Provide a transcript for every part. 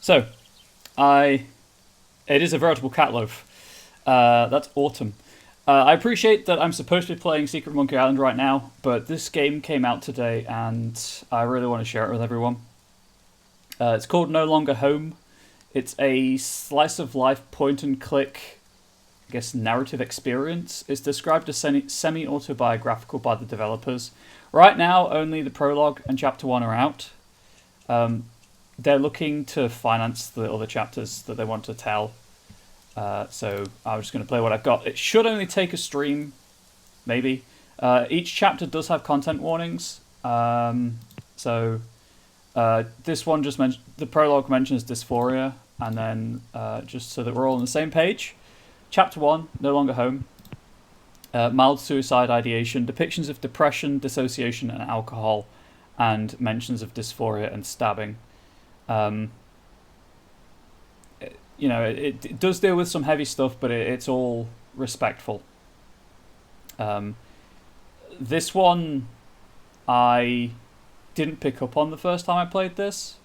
So, it is a veritable cat loaf. That's autumn. I appreciate that I'm supposed to be playing Secret Monkey Island right now, but this game came out today and I really want to share it with everyone. It's called No Longer Home. It's a slice of life point and click, I guess, narrative experience. It's described as semi-autobiographical by the developers. Right now, only the prologue and chapter 1 are out. They're looking to finance the other chapters that they want to tell. So I'm just going to play what I've got. It should only take a stream, maybe. Each chapter does have content warnings. This one just mentioned, the prologue mentions dysphoria, and then just so that we're all on the same page. Chapter 1, No Longer Home. Mild suicide ideation, depictions of depression, dissociation, and alcohol, and mentions of dysphoria and stabbing. It does deal with some heavy stuff, but it's all respectful. This one, I didn't pick up on the first time I played this,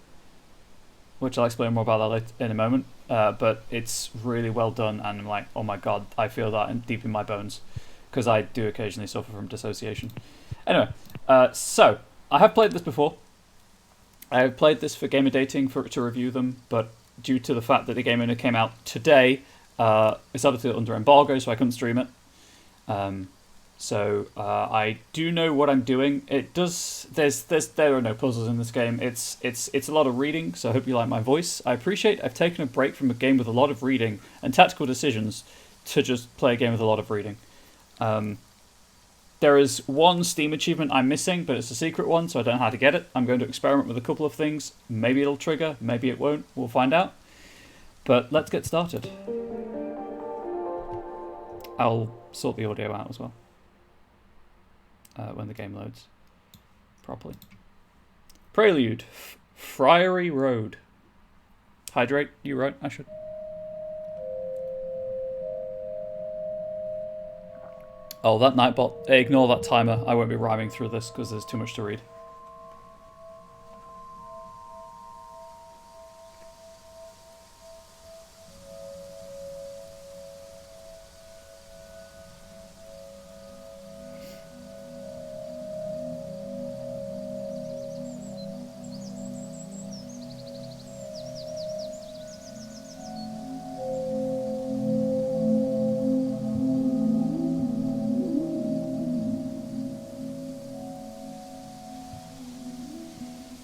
which I'll explain more about that in a moment. But it's really well done, and I'm like, oh my god, I feel that deep in my bones, because I do occasionally suffer from dissociation. Anyway, so I have played this before. I have played this for Gamer Dating to review them, but due to the fact that the game only came out today, it's obviously under embargo, so I couldn't stream it. I do know what I'm doing. There are no puzzles in this game. It's a lot of reading, so I hope you like my voice. I appreciate I've taken a break from a game with a lot of reading and tactical decisions to just play a game with a lot of reading. There is one Steam achievement I'm missing, but it's a secret one, so I don't know how to get it. I'm going to experiment with a couple of things. Maybe it'll trigger, maybe it won't. We'll find out. But let's get started. I'll sort the audio out as well when the game loads properly. Prelude. Friary Road. Hydrate, you wrote? I should. Oh, that Nightbot. Ignore that timer. I won't be rhyming through this because there's too much to read.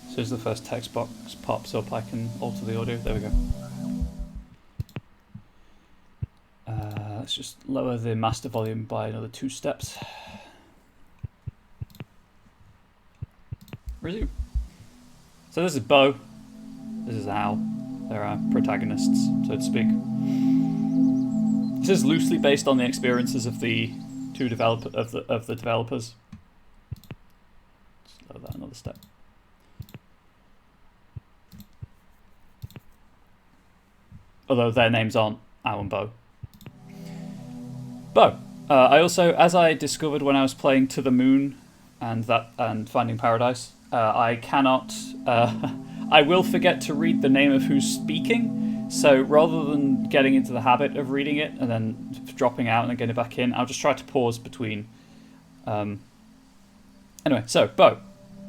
As soon as the first text box pops up, I can alter the audio. There we go. Let's just lower the master volume by another 2 steps. Resume. So this is Bo. This is Al. They're our protagonists, so to speak. This is loosely based on the experiences of the developers. Just lower that another step. Although their names aren't Al and Bo. Bo. I also, as I discovered when I was playing To the Moon and Finding Paradise, I cannot. I will forget to read the name of who's speaking. So rather than getting into the habit of reading it and then dropping out and then getting back in, I'll just try to pause between. Anyway, so Bo.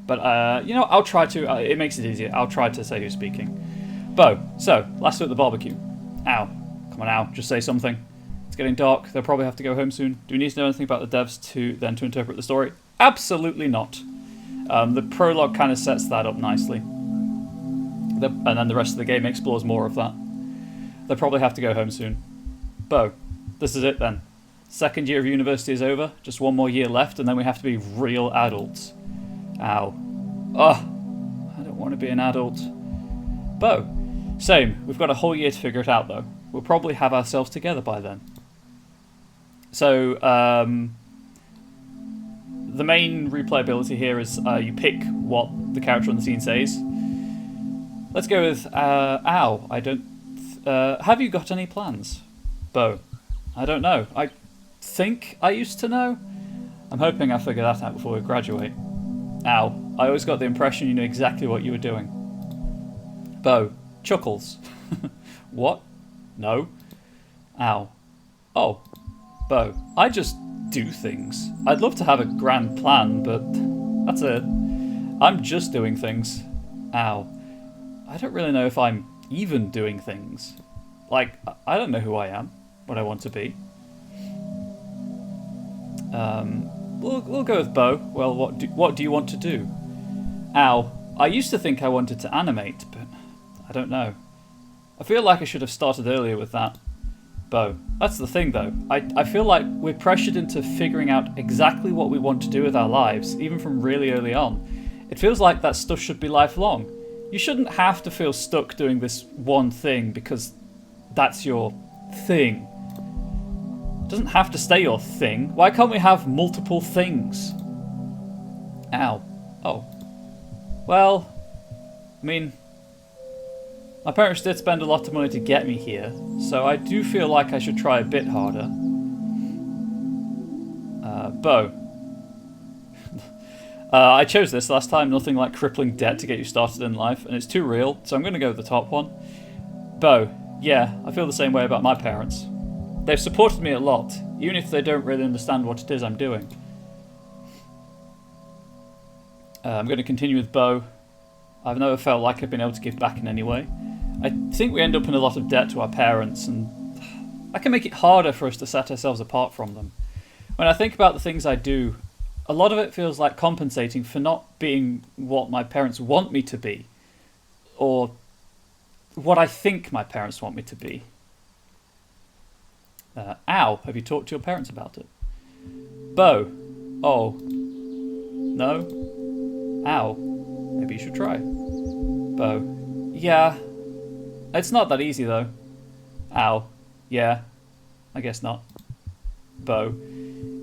But I'll try to. It makes it easier. I'll try to say who's speaking. Bo. So last week at the barbecue. Ow. Come on, Ow. Just say something. It's getting dark. They'll probably have to go home soon. Do we need to know anything about the devs to interpret the story? Absolutely not. The prologue kind of sets that up nicely. And then the rest of the game explores more of that. They'll probably have to go home soon. Bo, this is it then. Second year of university is over. Just one more year left, and then we have to be real adults. Ow. Ugh. I don't want to be an adult. Bo. Same. We've got a whole year to figure it out, though. We'll probably have ourselves together by then. So, the main replayability here is you pick what the character on the scene says. Let's go with Ow. I don't... have you got any plans? Bo. I don't know. I think I used to know. I'm hoping I figure that out before we graduate. Ow. I always got the impression you knew exactly what you were doing. Bo. Chuckles. What? No. Ow. Oh. Bo. I just do things. I'd love to have a grand plan, but that's it. I'm just doing things. Ow. I don't really know if I'm even doing things. Like, I don't know who I am, what I want to be. We'll go with Bo. Well, what do you want to do? Ow. I used to think I wanted to animate, but I don't know. I feel like I should have started earlier with that. Bo. That's the thing, though. I feel like we're pressured into figuring out exactly what we want to do with our lives, even from really early on. It feels like that stuff should be lifelong. You shouldn't have to feel stuck doing this one thing because that's your thing. It doesn't have to stay your thing. Why can't we have multiple things? Ow. Oh. Well, I mean, my parents did spend a lot of money to get me here, so I do feel like I should try a bit harder. Bo. I chose this last time, nothing like crippling debt to get you started in life, and it's too real, so I'm going to go with the top one. Bo. Yeah, I feel the same way about my parents. They've supported me a lot, even if they don't really understand what it is I'm doing. I'm going to continue with Bo. I've never felt like I've been able to give back in any way. I think we end up in a lot of debt to our parents, and that can make it harder for us to set ourselves apart from them. When I think about the things I do, a lot of it feels like compensating for not being what my parents want me to be, or what I think my parents want me to be. Ow, have you talked to your parents about it? Bo. Oh. No? Ow. Maybe you should try. Bo. Yeah. It's not that easy, though. Ow. Yeah. I guess not. Bo.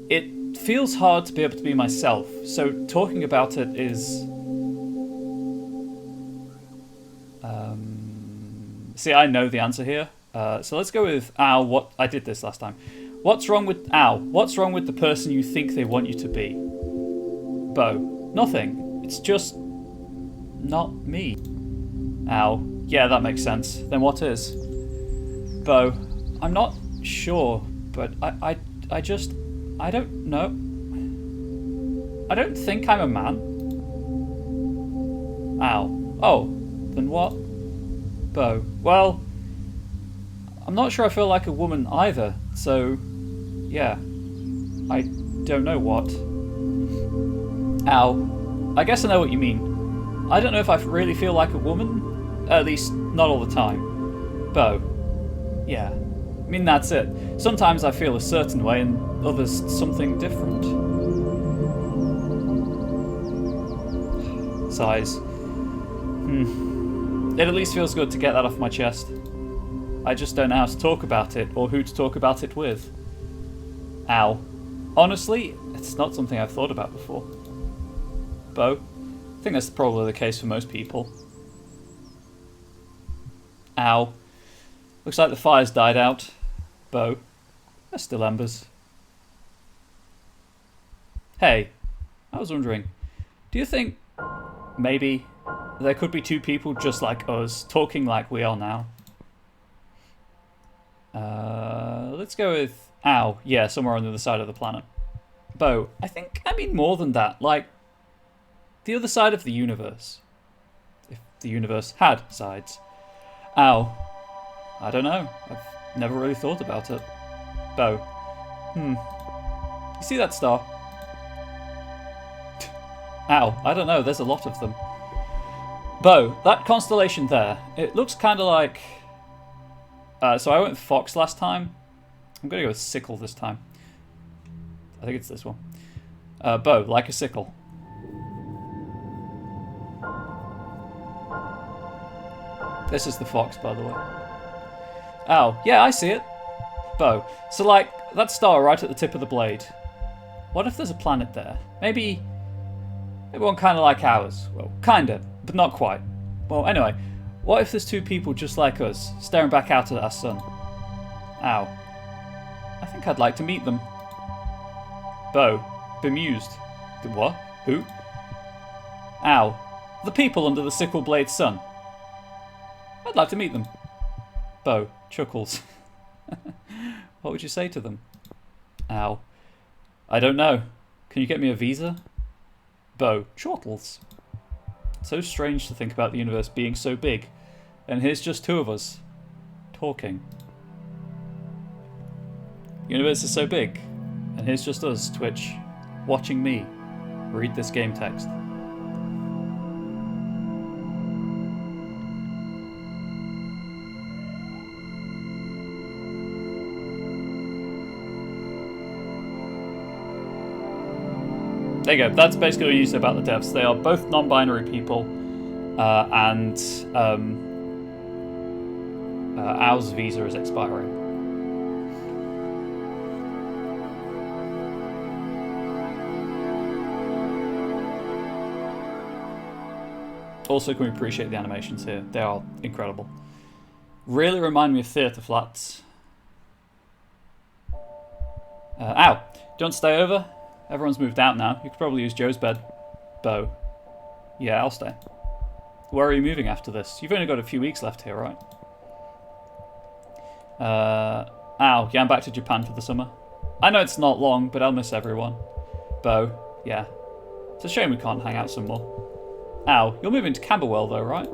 It feels hard to be able to be myself, so talking about it is... See, I know the answer here. So let's go with ow, I did this last time. What's wrong with the person you think they want you to be? Bo. Nothing. It's just not me. Ow. Yeah, that makes sense. Then what is? Bo. I'm not sure, but I don't know. I don't think I'm a man. Ow. Oh. Then what? Bo. Well, I'm not sure I feel like a woman either, so yeah. I don't know what. Ow. I guess I know what you mean. I don't know if I really feel like a woman, at least not all the time. Bo. Yeah. I mean, that's it. Sometimes I feel a certain way and others something different. Sighs. It at least feels good to get that off my chest. I just don't know how to talk about it or who to talk about it with. Ow. Honestly, it's not something I've thought about before. Bo. I think that's probably the case for most people. Ow. Looks like the fire's died out. Bo. There's still embers. Hey. I was wondering, do you think maybe there could be two people just like us, talking like we are now? Let's go with ow. Yeah, somewhere on the other side of the planet. Bo. I think I mean more than that. Like, the other side of the universe. If the universe had sides. Ow. I don't know. I've never really thought about it. Bo. You see that star? Ow. I don't know. There's a lot of them. Bo. That constellation there. It looks kind of like... so I went with Fox last time. I'm going to go with Sickle this time. I think it's this one. Bo. Like a sickle. This is the Fox, by the way. Oh, yeah, I see it. Bo. So, like, that star right at the tip of the blade. What if there's a planet there? Maybe one kind of like ours. Well, kind of, but not quite. Well, anyway, what if there's two people just like us, staring back out at our sun? Ow. I think I'd like to meet them. Bo. Bemused. What? Who? Ow. The people under the sickle blade sun. I'd like to meet them. Bo chuckles. What would you say to them? Ow. I don't know. Can you get me a visa? Bo chortles. So strange to think about the universe being so big, and here's just two of us talking. The universe is so big, and here's just us, Twitch, watching me read this game text. There you go. That's basically what you said about the devs. They are both non-binary people, and Ao's visa is expiring. Also, can we appreciate the animations here? They are incredible. Really remind me of Theatre Flats. Ow! Do you want to stay over? Everyone's moved out now. You could probably use Joe's bed. Bo. Yeah, I'll stay. Where are you moving after this? You've only got a few weeks left here, right? Ow. Yeah, I'm back to Japan for the summer. I know it's not long, but I'll miss everyone. Bo. Yeah. It's a shame we can't hang out some more. Ow. You're moving to Camberwell though, right?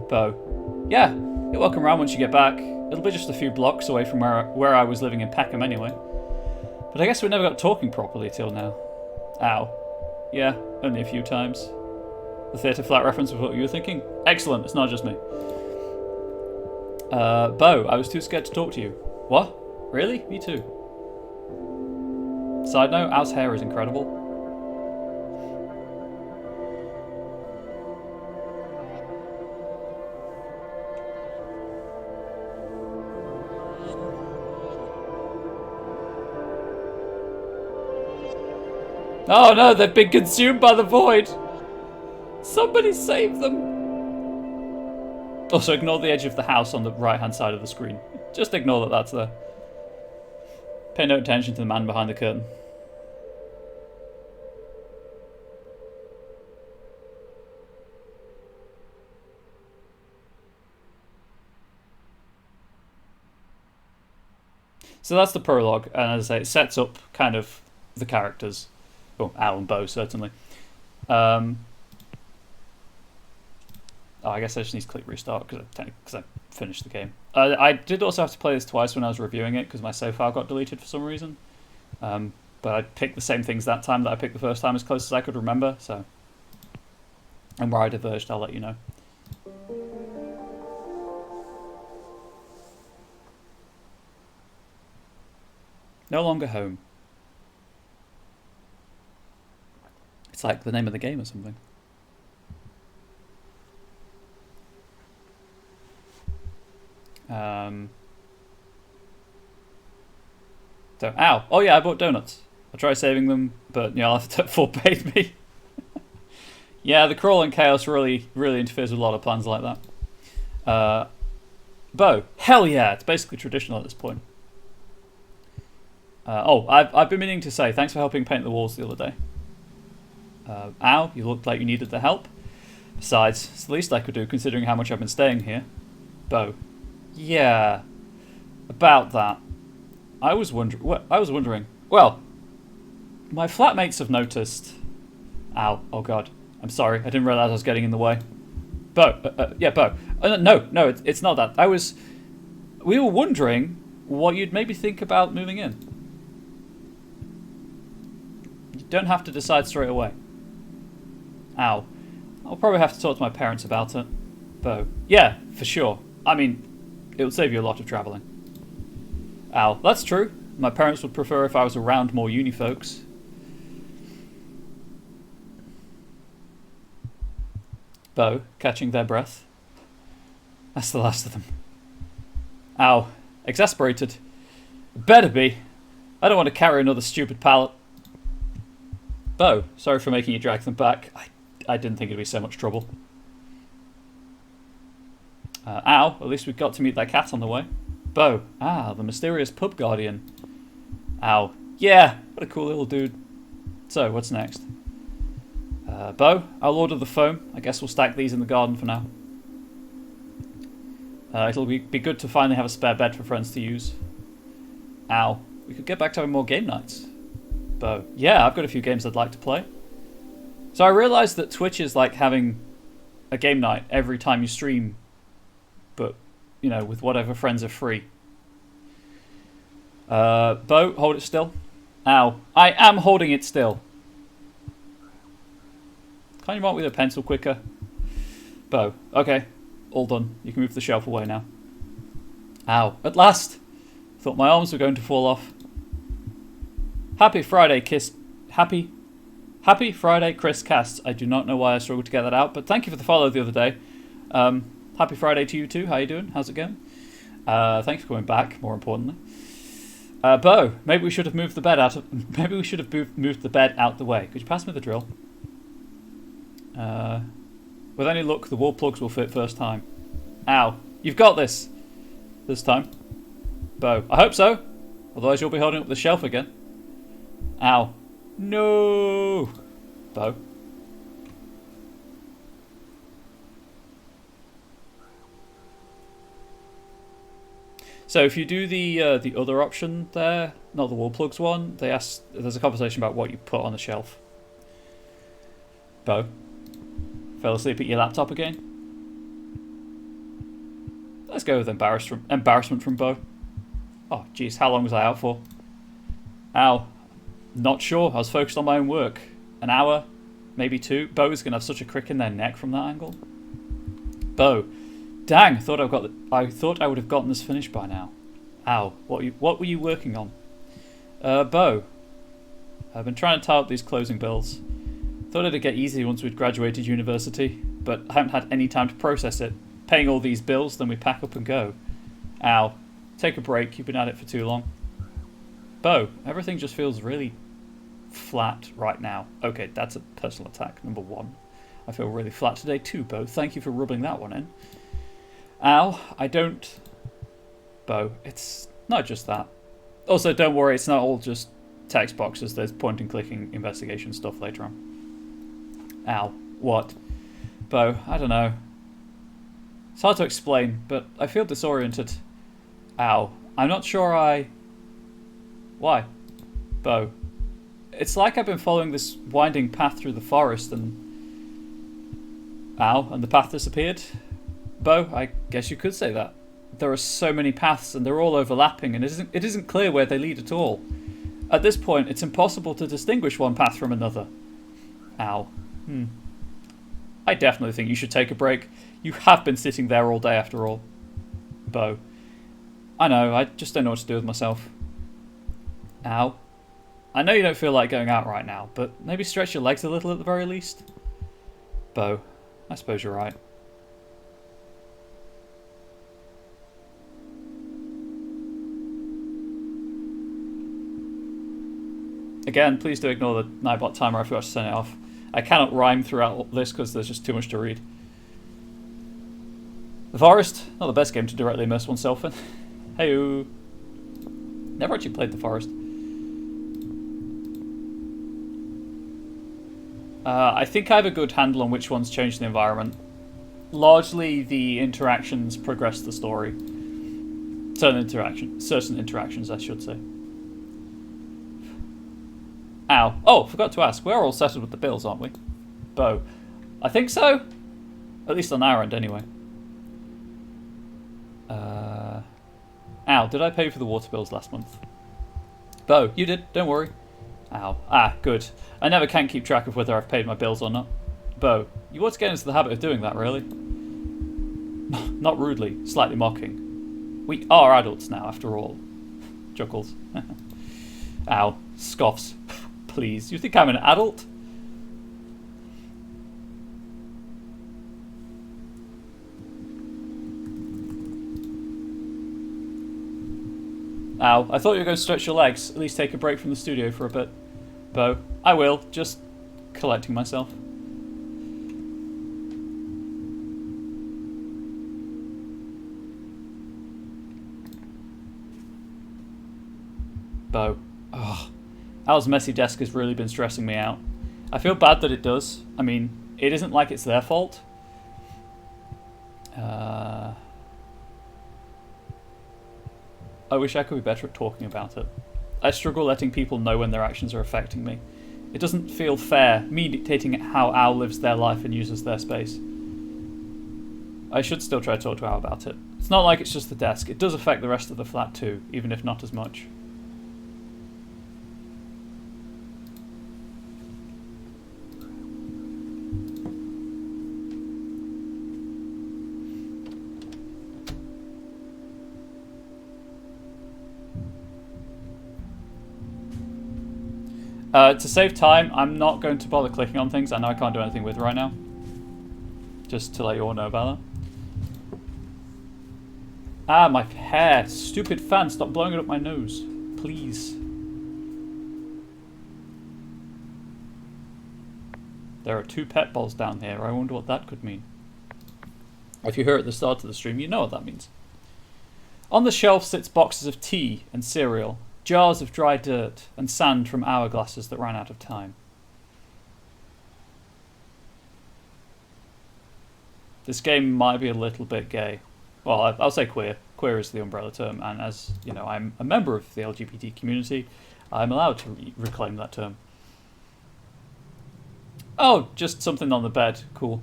Bo. Yeah. You're welcome around once you get back. It'll be just a few blocks away from where I was living in Peckham anyway. But I guess we never got talking properly till now. Ow. Yeah, only a few times. The Theatre Flat reference was what you were thinking? Excellent, it's not just me. Bo, I was too scared to talk to you. What? Really? Me too. Side note, Al's hair is incredible. Oh no, they've been consumed by the void! Somebody save them! Also, ignore the edge of the house on the right-hand side of the screen. Just ignore that that's there. Pay no attention to the man behind the curtain. So that's the prologue, and as I say, it sets up kind of the characters. Well, Al and Bo, certainly. Oh, I guess I just need to click restart because I finished the game. I did also have to play this twice when I was reviewing it because my save file got deleted for some reason. But I picked the same things that time that I picked the first time as close as I could remember. So, and where I diverged, I'll let you know. No longer home. It's like the name of the game or something. Ow! Oh yeah, I bought donuts. I'll try saving them, but yeah, I'll have to forbade me. Yeah, the crawl and chaos really interferes with a lot of plans like that. Bo, hell yeah! It's basically traditional at this point. I've been meaning to say thanks for helping paint the walls the other day. Ow, you looked like you needed the help. Besides, it's the least I could do considering how much I've been staying here. Bo. Yeah. About that. I was wondering. Well, my flatmates have noticed. Ow. Oh god. I'm sorry. I didn't realise I was getting in the way. Bo. Yeah, Bo. No, it's not that. We were wondering what you'd maybe think about moving in. You don't have to decide straight away. Ow. I'll probably have to talk to my parents about it. Bo. Yeah, for sure. I mean, it would save you a lot of travelling. Ow. That's true. My parents would prefer if I was around more uni folks. Bo, catching their breath. That's the last of them. Ow. Exasperated. Better be. I don't want to carry another stupid pallet. Bo, sorry for making you drag them back. I didn't think it'd be so much trouble. Ow, at least we got to meet that cat on the way. Bo, the mysterious pub guardian. Ow, yeah, what a cool little dude. So, what's next? Bo, I'll order the foam. I guess we'll stack these in the garden for now. It'll be good to finally have a spare bed for friends to use. Ow. We could get back to having more game nights. But yeah, I've got a few games I'd like to play. So I realised that Twitch is like having a game night every time you stream, but, you know, with whatever friends are free. Bo, hold it still. Ow. I am holding it still. Can't you mark with a pencil quicker? Bo, okay. All done. You can move the shelf away now. Ow. At last! Thought my arms were going to fall off. Happy Friday, Kiss. Happy Friday, Chris Casts. I do not know why I struggled to get that out, but thank you for the follow the other day. Happy Friday to you too. How you doing? How's it going? Thanks for coming back, more importantly. Bo, maybe we should have moved the bed out of, maybe we should have moved the bed out the way. Could you pass me the drill? With any luck, the wall plugs will fit first time. Ow. You've got this. This time. Bo. I hope so. Otherwise you'll be holding up the shelf again. Ow. No. Bo. So if you do the other option there, not the wall plugs one, there's a conversation about what you put on the shelf. Bo. Fell asleep at your laptop again? Let's go with embarrassment from Bo. Oh, jeez, how long was I out for? Ow. Not sure. I was focused on my own work. An hour? Maybe 2? Bo's going to have such a crick in their neck from that angle. Bo. Dang, I thought I would have gotten this finished by now. Ow. What were you working on? Bo. I've been trying to tie up these closing bills. Thought it'd get easy once we'd graduated university, but I haven't had any time to process it. Paying all these bills, then we pack up and go. Ow. Take a break, you've been at it for too long. Bo, everything just feels really flat right now. Okay, that's a personal attack, number 1. I feel really flat today too, Bo. Thank you for rubbing that one in. Ow, I don't... Bo, it's not just that. Also, don't worry, it's not all just text boxes. There's point and clicking investigation stuff later on. Ow, what? Bo, I don't know. It's hard to explain, but I feel disoriented. Ow, I'm not sure Why? Bo. It's like I've been following this winding path through the forest and... Ow, and the path disappeared? Bo, I guess you could say that. There are so many paths and they're all overlapping and it isn't clear where they lead at all. At this point, it's impossible to distinguish one path from another. Ow. I definitely think you should take a break. You have been sitting there all day after all. Bo. I know, I just don't know what to do with myself. Ow. I know you don't feel like going out right now, but maybe stretch your legs a little at the very least. Bo. I suppose you're right. Again, please do ignore the Nightbot timer. I forgot to turn it off. I cannot rhyme throughout this because there's just too much to read. The Forest, not the best game to directly immerse oneself in. Hey-oo. Never actually played The Forest. I think I have a good handle on which ones change the environment. Largely, the interactions progress the story. Certain interactions, I should say. Ow. Oh, forgot to ask. We're all settled with the bills, aren't we? Bo. I think so. At least on our end, anyway. Ow, did I pay for the water bills last month? Bo, you did. Don't worry. Ow. Ah, good. I never can keep track of whether I've paid my bills or not. Bo, you ought to get into the habit of doing that, really. Not rudely, slightly mocking. We are adults now, after all. Chuckles. Ow. Scoffs. Please, you think I'm an adult? Ow, I thought you were going to stretch your legs, at least take a break from the studio for a bit. Bo, I will, just collecting myself. Bo. Ugh. Al's messy desk has really been stressing me out. I feel bad that it does. I mean, it isn't like it's their fault. I wish I could be better at talking about it. I struggle letting people know when their actions are affecting me. It doesn't feel fair, me dictating how Al lives their life and uses their space. I should still try to talk to Al about it. It's not like it's just the desk. It does affect the rest of the flat too, even if not as much. To save time, I'm not going to bother clicking on things I know I can't do anything with right now. Just to let you all know about that. Ah, my hair. Stupid fan, stop blowing it up my nose. Please. There are 2 pet balls down here. I wonder what that could mean. If you hear at the start of the stream, you know what that means. On the shelf sits boxes of tea and cereal, jars of dry dirt, and sand from hourglasses that ran out of time. This game might be a little bit gay. Well, I'll say queer. Queer is the umbrella term, and as you know, I'm a member of the LGBT community. I'm allowed to reclaim that term. Oh, just something on the bed. Cool.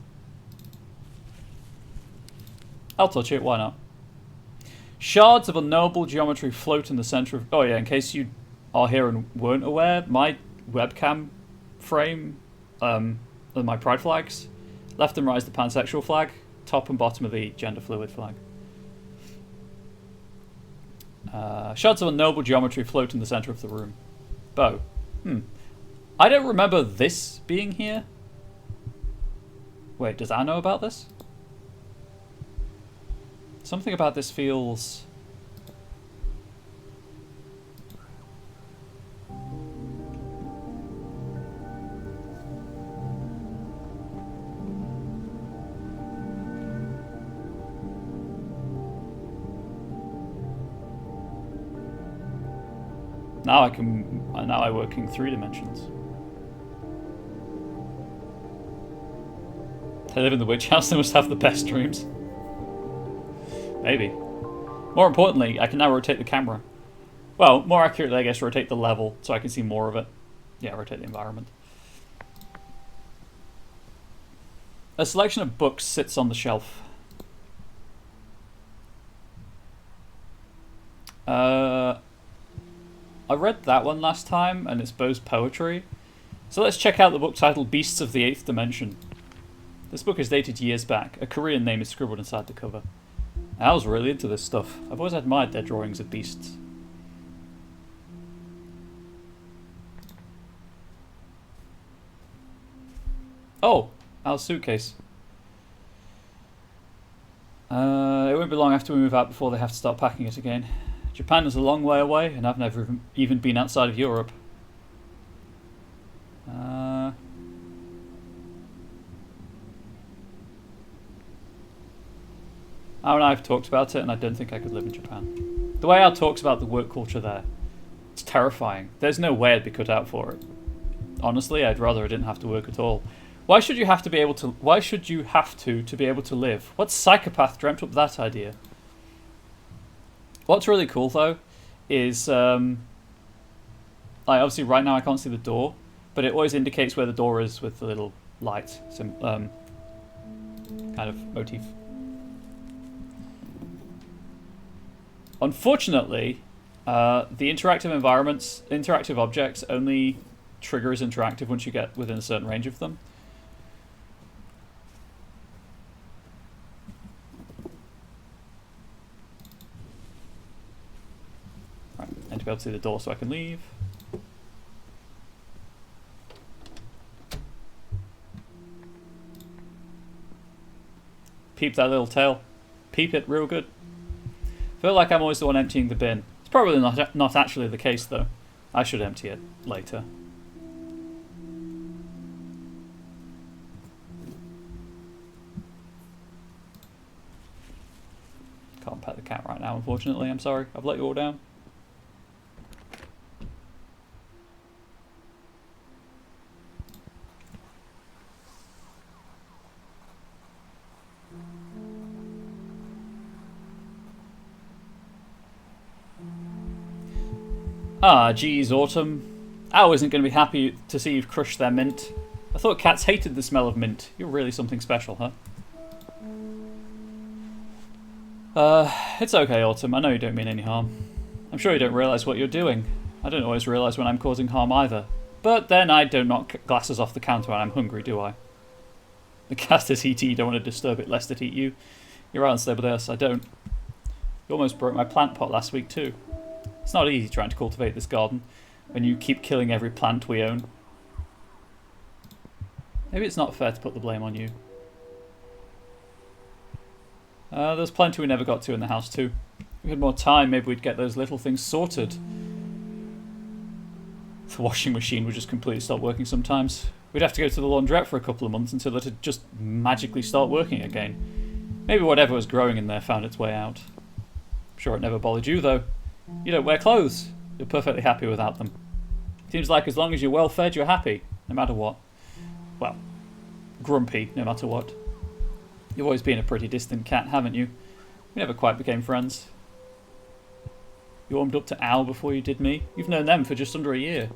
I'll touch it, why not? Shards of unknowable geometry float in the center of... Oh yeah, in case you are here and weren't aware, my webcam frame, my pride flags, left and right is the pansexual flag, top and bottom of the gender fluid flag. Shards of unknowable geometry float in the center of the room. Bo. I don't remember this being here. Wait, does Anne know about this? Something about this feels... Now I work in 3 dimensions. They live in the witch house, they must have the best dreams. Maybe. More importantly, I can now rotate the camera. Well, more accurately, I guess, rotate the level so I can see more of it. Yeah, rotate the environment. A selection of books sits on the shelf. I read that one last time, and it's Bo's poetry. So let's check out the book titled Beasts of the Eighth Dimension. This book is dated years back. A Korean name is scribbled inside the cover. I was really into this stuff. I've always admired their drawings of beasts. Oh, Al's suitcase. It won't be long after we move out before they have to start packing it again. Japan is a long way away, and I've never even been outside of Europe. Al and I have talked about it, and I don't think I could live in Japan. The way Al talks about the work culture there, it's terrifying. There's no way I'd be cut out for it. Honestly, I'd rather I didn't have to work at all. Why should you have to be able to? Why should you have to be able to live? What psychopath dreamt up that idea? What's really cool though, is like obviously right now I can't see the door, but it always indicates where the door is with the little light, kind of motif. Unfortunately, the interactive objects only trigger as interactive once you get within a certain range of them. Right, I need to be able to see the door so I can leave. Peep that little tail. Peep it real good. Feel like I'm always the one emptying the bin. It's probably not actually the case though. I should empty it later. Can't pet the cat right now, unfortunately. I'm sorry. I've let you all down. Ah, geez, Autumn. Owl isn't going to be happy to see you've crushed their mint. I thought cats hated the smell of mint. You're really something special, huh? It's okay, Autumn. I know you don't mean any harm. I'm sure you don't realise what you're doing. I don't always realise when I'm causing harm either. But then I don't knock glasses off the counter when I'm hungry, do I? The cat is eating, you don't want to disturb it lest it eat you. You're right on stable this, I don't. You almost broke my plant pot last week too. It's not easy trying to cultivate this garden when you keep killing every plant we own. Maybe it's not fair to put the blame on you. There's plenty we never got to in the house too. If we had more time, maybe we'd get those little things sorted. The washing machine would just completely stop working sometimes. We'd have to go to the laundrette for a couple of months until it'd just magically start working again. Maybe whatever was growing in there found its way out. I'm sure it never bothered you though. You don't wear clothes. You're perfectly happy without them. Seems like as long as you're well fed, you're happy, no matter what. Well, grumpy, no matter what. You've always been a pretty distant cat, haven't you? We never quite became friends. You warmed up to Owl before you did me. You've known them for just under a year.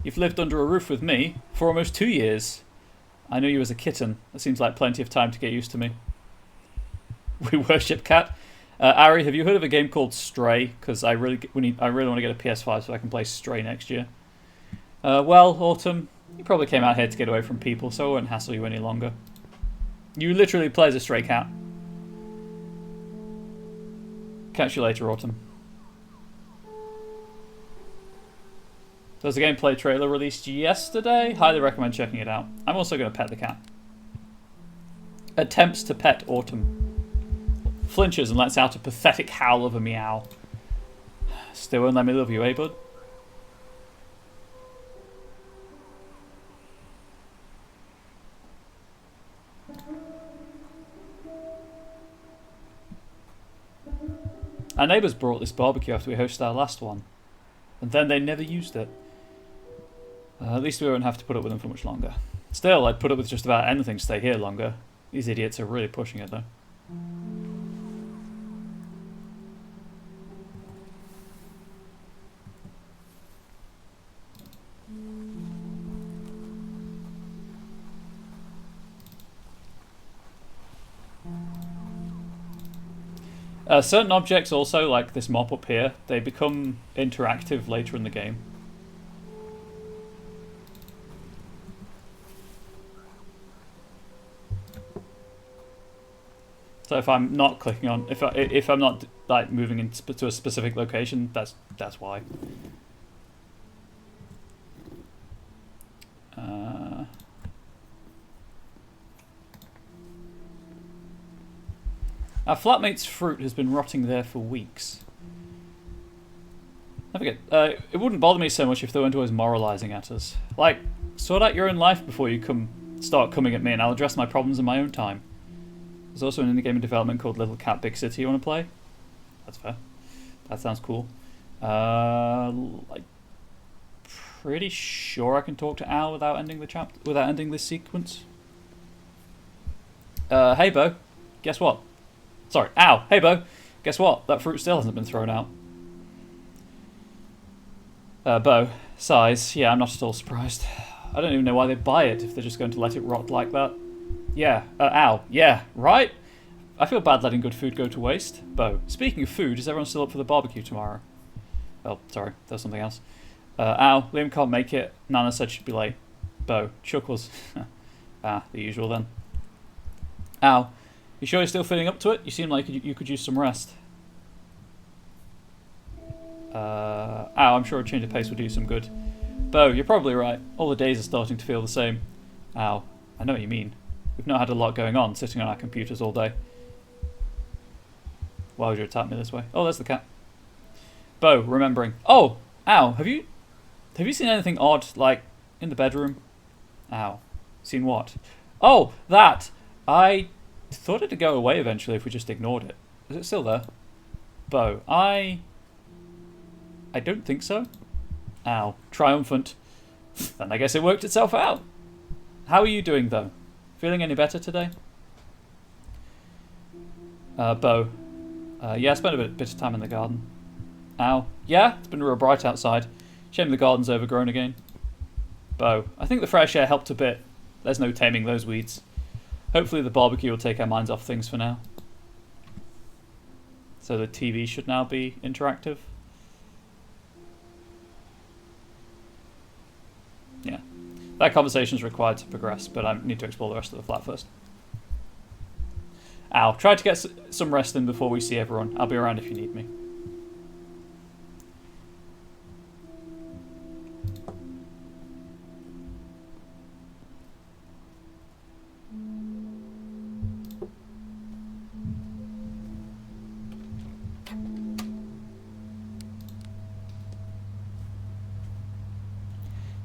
You've lived under a roof with me for almost 2 years. I knew you as a kitten. That seems like plenty of time to get used to me. We worship cat. Ari, have you heard of a game called Stray? Because I really want to get a PS5 so I can play Stray next year. Well, Autumn, you probably came out here to get away from people, so I won't hassle you any longer. You literally play as a stray cat. Catch you later, Autumn. There's a gameplay trailer released yesterday. Highly recommend checking it out. I'm also going to pet the cat. Attempts to pet Autumn. Flinches and lets out a pathetic howl of a meow. Still won't let me love you, eh, bud? Our neighbours brought this barbecue after we hosted our last one. And then they never used it. At least we won't have to put up with them for much longer. Still, I'd put up with just about anything to stay here longer. These idiots are really pushing it, though. Certain objects also, like this mop up here, they become interactive later in the game. So if I'm not clicking on, if I'm not like moving into a specific location, that's why. Our flatmate's fruit has been rotting there for weeks. I forget. It wouldn't bother me so much if they weren't always moralising at us. Like, sort out your own life before you start coming at me, and I'll address my problems in my own time. There's also an indie game in development called Little Cat Big City you want to play? That's fair. That sounds cool. Like, pretty sure I can talk to Al without ending this sequence. Hey, Bo. Guess what? Sorry, ow. Hey, Bo. Guess what? That fruit still hasn't been thrown out. Bo. Sighs. Yeah, I'm not at all surprised. I don't even know why they buy it if they're just going to let it rot like that. Yeah. Ow. Yeah, right? I feel bad letting good food go to waste. Bo. Speaking of food, is everyone still up for the barbecue tomorrow? Oh, sorry. There's something else. Ow. Liam can't make it. Nana said she'd be late. Bo. Chuckles. The usual then. Ow. You sure you're still feeling up to it? You seem like you could use some rest. I'm sure a change of pace would do some good. Bo, you're probably right. All the days are starting to feel the same. Ow. I know what you mean. We've not had a lot going on, sitting on our computers all day. Why would you attack me this way? Oh, there's the cat. Bo, remembering. Oh! Ow, have you seen anything odd, like, in the bedroom? Ow. Seen what? Oh, that! I thought it'd go away eventually if we just ignored it. Is it still there? Bo, I don't think so. Ow. Triumphant. Then I guess it worked itself out. How are you doing, though? Feeling any better today? Bo. Yeah, I spent a bit of time in the garden. Ow. Yeah, it's been real bright outside. Shame the garden's overgrown again. Bo, I think the fresh air helped a bit. There's no taming those weeds. Hopefully the barbecue will take our minds off things for now. So the TV should now be interactive. Yeah. That conversation is required to progress, but I need to explore the rest of the flat first. Ow. Try to get some rest in before we see everyone. I'll be around if you need me.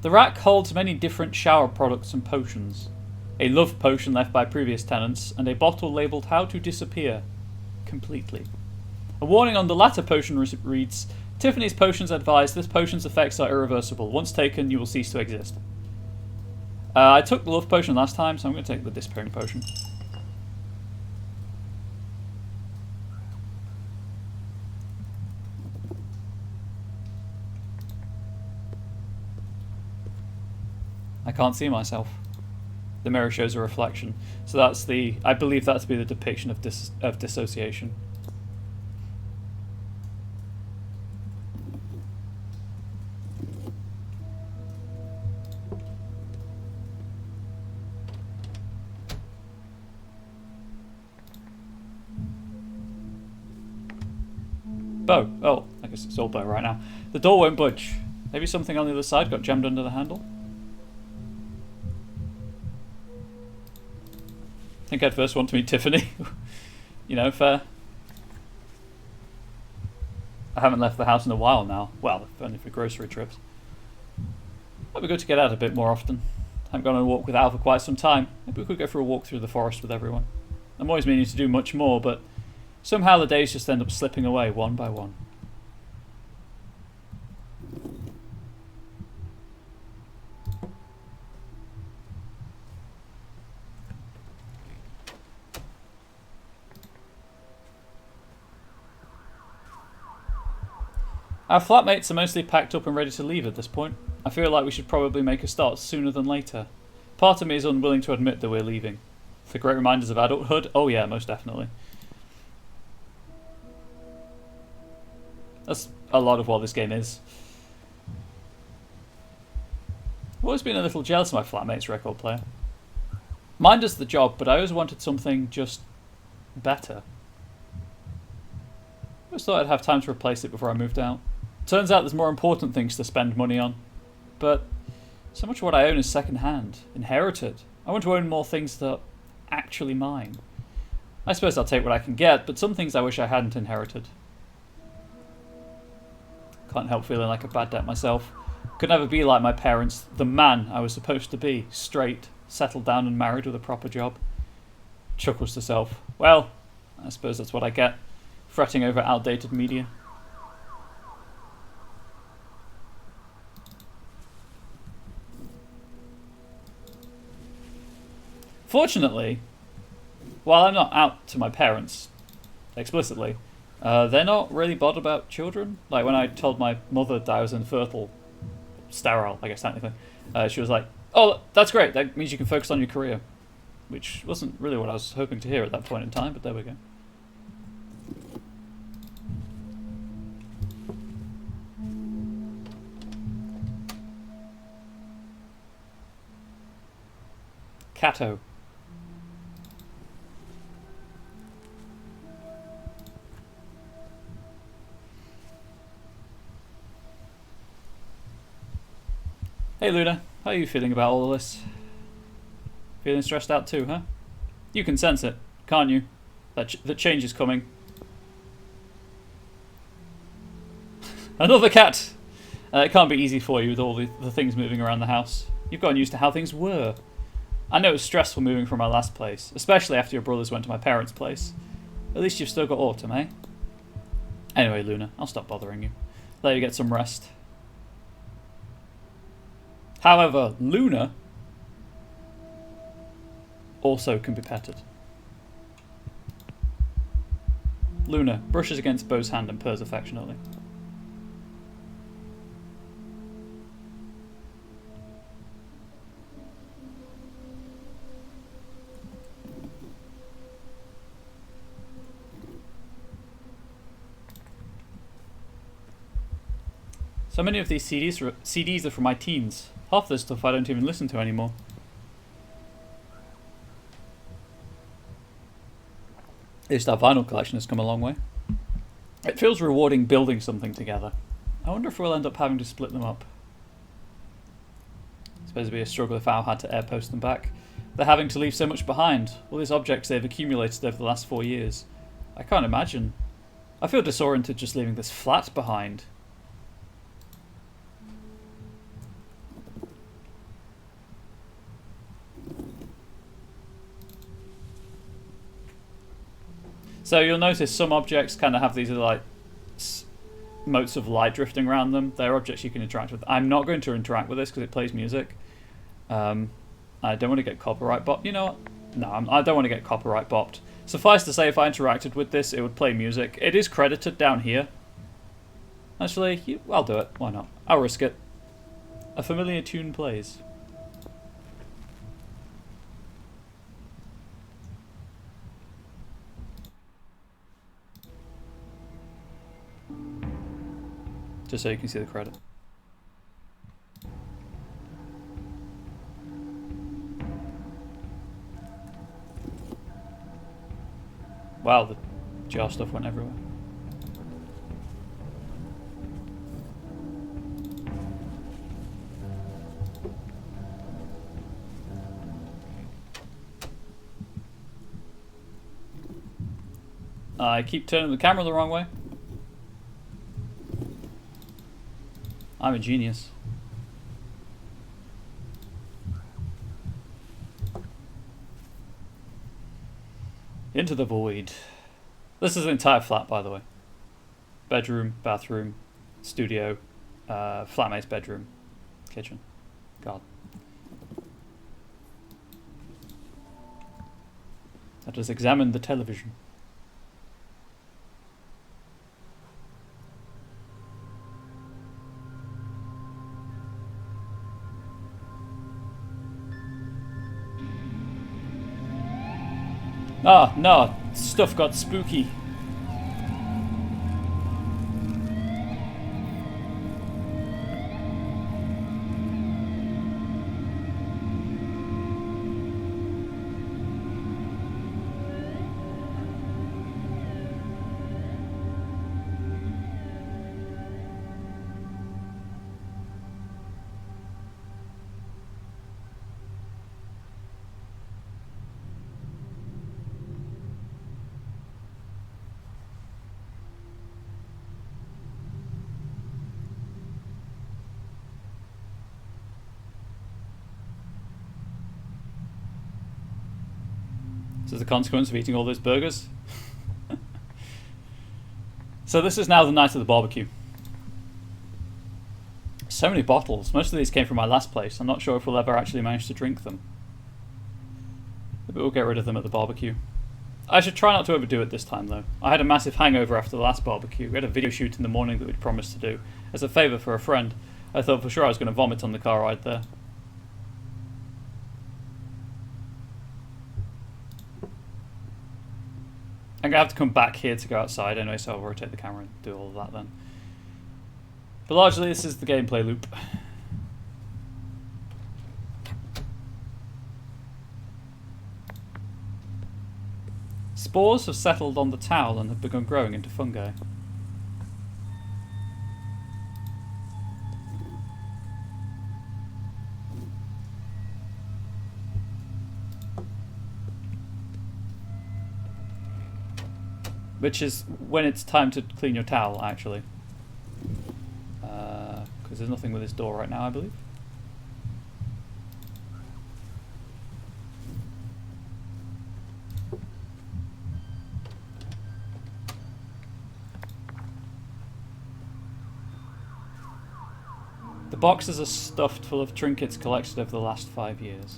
The rack holds many different shower products and potions. A love potion left by previous tenants, and a bottle labelled How to Disappear. Completely. A warning on the latter potion reads, Tiffany's potions advise this potion's effects are irreversible. Once taken, you will cease to exist. I took the love potion last time, so I'm going to take the disappearing potion. I can't see myself. The mirror shows a reflection. So that's the... I believe that to be the depiction of dissociation. Bo. Oh, I guess it's all Bo right now. The door won't budge. Maybe something on the other side got jammed under the handle? I think I'd first want to meet Tiffany. You know, fair. I haven't left the house in a while now. Well, only for grocery trips. Might be good to get out a bit more often. I haven't gone on a walk with Al for quite some time. Maybe we could go for a walk through the forest with everyone. I'm always meaning to do much more, but somehow the days just end up slipping away one by one. Our flatmates are mostly packed up and ready to leave at this point. I feel like we should probably make a start sooner than later. Part of me is unwilling to admit that we're leaving. For great reminders of adulthood? Oh yeah, most definitely. That's a lot of what this game is. I've always been a little jealous of my flatmate's record player. Mine does the job, but I always wanted something just better. I always thought I'd have time to replace it before I moved out. Turns out there's more important things to spend money on. But so much of what I own is second-hand, inherited. I want to own more things that are actually mine. I suppose I'll take what I can get, but some things I wish I hadn't inherited. Can't help feeling like a bad debt myself. Could never be like my parents, the man I was supposed to be, straight, settled down and married with a proper job. Chuckles to self. Well, I suppose that's what I get, fretting over outdated media. Fortunately, while I'm not out to my parents explicitly, they're not really bothered about children. Like when I told my mother that I was infertile, sterile, I guess technically, she was like, "Oh, that's great. That means you can focus on your career," which wasn't really what I was hoping to hear at that point in time. But there we go. Cato. Hey Luna, how are you feeling about all of this? Feeling stressed out too, huh? You can sense it, can't you? That change is coming. Another cat! It can't be easy for you with all the things moving around the house. You've gotten used to how things were. I know it was stressful moving from my last place, especially after your brothers went to my parents' place. At least you've still got Autumn, eh? Anyway, Luna, I'll stop bothering you. Let you get some rest. However, Luna also can be petted. Luna brushes against Bo's hand and purrs affectionately. So many of these CDs are from my teens. Half this stuff I don't even listen to anymore. At least our vinyl collection has come a long way. It feels rewarding building something together. I wonder if we'll end up having to split them up. I suppose it'd be a struggle if Al had to airpost them back. They're having to leave so much behind. All these objects they've accumulated over the last 4 years. I can't imagine. I feel disoriented just leaving this flat behind. So you'll notice some objects kind of have these like motes of light drifting around them. They're objects you can interact with. I'm not going to interact with this because it plays music. I don't want to get copyright bopped. You know what? No, I don't want to get copyright bopped. Suffice to say, if I interacted with this, it would play music. It is credited down here. Actually, I'll do it. Why not? I'll risk it. A familiar tune plays. Just so you can see the credit. Wow, the jar stuff went everywhere. I keep turning the camera the wrong way. I'm a genius. Into the void. This is the entire flat, by the way. Bedroom, bathroom, studio, flatmate's bedroom, kitchen. God. Let us examine the television. Ah, no, stuff got spooky. This is the consequence of eating all those burgers. So this is now the night of the barbecue. So many bottles. Most of these came from my last place. I'm not sure if we'll ever actually manage to drink them. But we'll get rid of them at the barbecue. I should try not to overdo it this time though. I had a massive hangover after the last barbecue. We had a video shoot in the morning that we'd promised to do as a favour for a friend. I thought for sure I was going to vomit on the car ride there. I'm going to have to come back here to go outside anyway, so I'll rotate the camera and do all of that then. But largely this is the gameplay loop. Spores have settled on the towel and have begun growing into fungi. Which is when it's time to clean your towel, actually. Because there's nothing with this door right now, I believe. The boxes are stuffed full of trinkets collected over the last 5 years.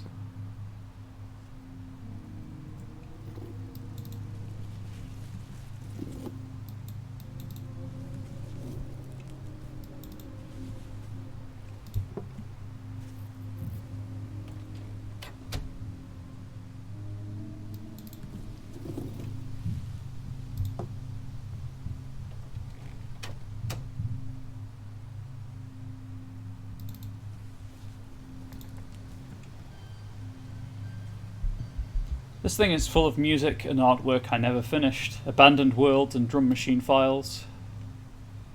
This thing is full of music and artwork I never finished, abandoned worlds and drum machine files.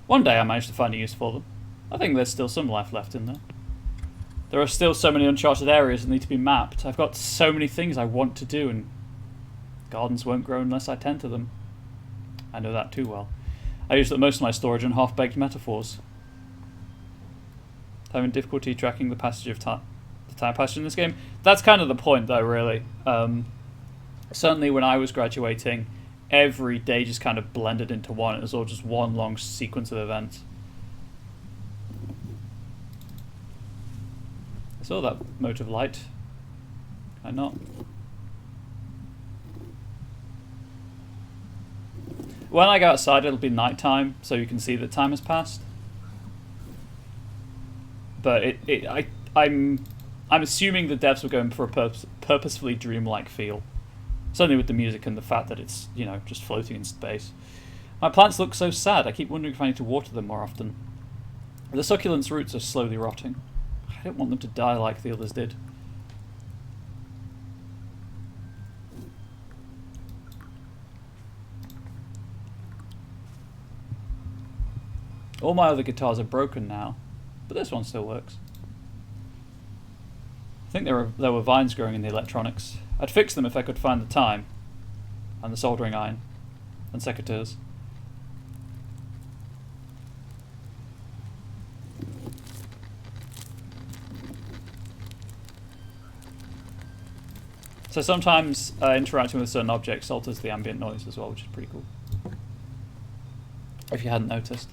One day I managed to find a use for them. I think there's still some life left in there. There are still so many uncharted areas that need to be mapped. I've got so many things I want to do, and gardens won't grow unless I tend to them. I know that too well. I use most of my storage on half-baked metaphors. Having difficulty tracking the passage of time, the time passage in this game. That's kind of the point, though, really. Certainly when I was graduating, every day just kind of blended into one. It was all just one long sequence of events. I saw that mote of light. Can I not? When I go outside, it'll be nighttime, so you can see that time has passed. But I'm assuming the devs were going for a purposefully dreamlike feel. Certainly with the music and the fact that it's, you know, just floating in space. My plants look so sad. I keep wondering if I need to water them more often. The succulent's roots are slowly rotting. I don't want them to die like the others did. All my other guitars are broken now, but this one still works. I think there were vines growing in the electronics. I'd fix them if I could find the time, and the soldering iron, and secateurs. So sometimes interacting with certain objects alters the ambient noise as well, which is pretty cool. If you hadn't noticed.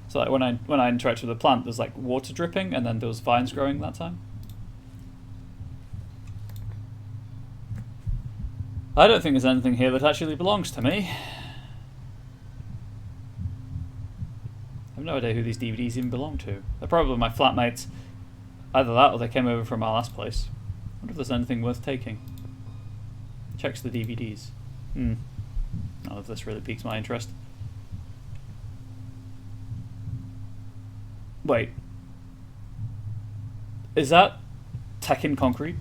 So like when I interact with a plant, there's like water dripping, and then there was vines growing that time. I don't think there's anything here that actually belongs to me. I have no idea who these DVDs even belong to. They're probably my flatmates. Either that or they came over from our last place. I wonder if there's anything worth taking. Checks the DVDs. None of this really piques my interest. Wait. Is that Tekken concrete?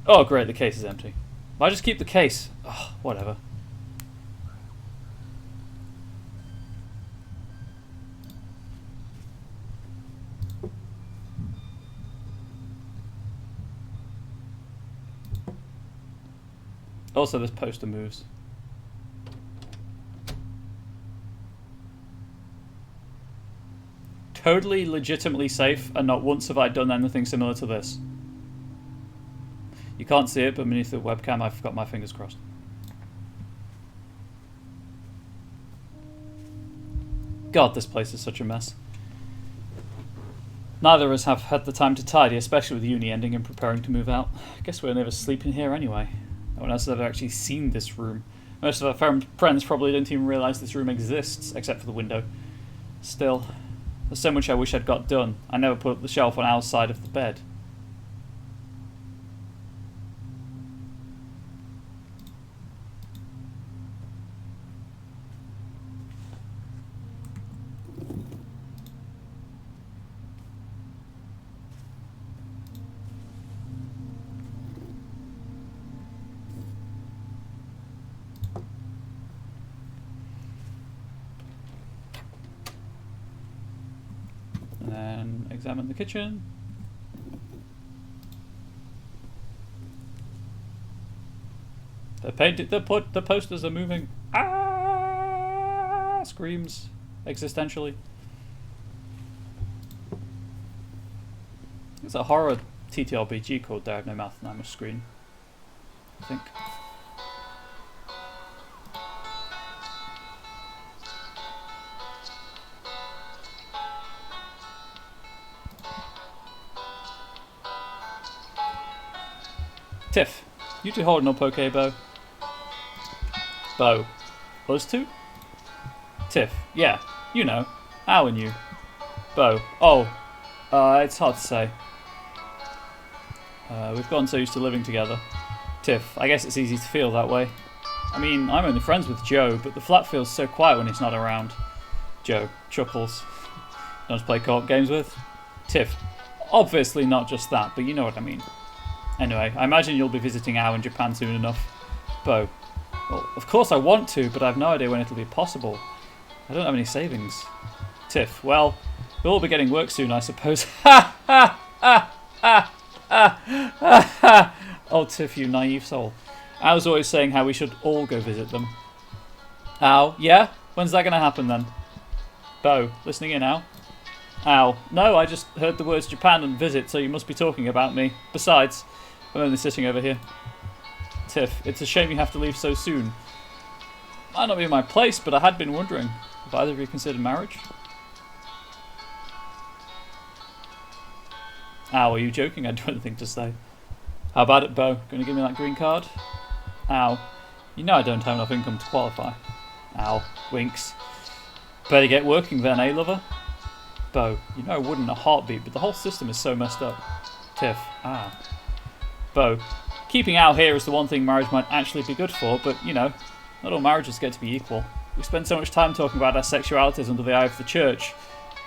Oh great, the case is empty. Why just keep the case? Oh, whatever. Also, this poster moves. Totally legitimately safe, and not once have I done anything similar to this. You can't see it, but beneath the webcam I've got my fingers crossed. God, this place is such a mess. Neither of us have had the time to tidy, especially with uni ending and preparing to move out. I guess we'll never sleep in here anyway. No one else has ever actually seen this room. Most of our friends probably don't even realise this room exists, except for the window. Still, there's so much I wish I'd got done. I never put up the shelf on our side of the bed. And then examine the kitchen. The posters are moving. Ah! Screams existentially. It's a horror TTRPG called There I Have No Mouth and I'm a Screen, I think. Tiff, you two holding up okay, Bo? Bo. Us two? Tiff, yeah, you know. How and you? Bo. Oh, it's hard to say. We've gotten so used to living together. Tiff, I guess it's easy to feel that way. I mean, I'm only friends with Joe, but the flat feels so quiet when he's not around. Joe chuckles. Not to play co-op games with? Tiff, obviously not just that, but you know what I mean. Anyway, I imagine you'll be visiting Ao in Japan soon enough. Bo. Well, of course I want to, but I have no idea when it'll be possible. I don't have any savings. Tiff. Well, we'll all be getting work soon, I suppose. Ha ha ha ha ha ha ha. Oh, Tiff, you naive soul. I was always saying how we should all go visit them. Ow. Yeah? When's that going to happen then? Bo. Listening in, Al? Ow. No, I just heard the words Japan and visit, so you must be talking about me. Besides, I'm only sitting over here. Tiff. It's a shame you have to leave so soon. Might not be my place, but I had been wondering. Have either of you considered marriage? Ow, are you joking? I don't have anything to say. How about it, Bo? Going to give me that green card? Ow. You know I don't have enough income to qualify. Ow. Winks. Better get working then, eh, lover? Bo. You know I wouldn't in a heartbeat, but the whole system is so messed up. Tiff. Ah. Bo. Keeping Al here is the one thing marriage might actually be good for, but, you know, not all marriages get to be equal. We spend so much time talking about our sexualities under the eye of the church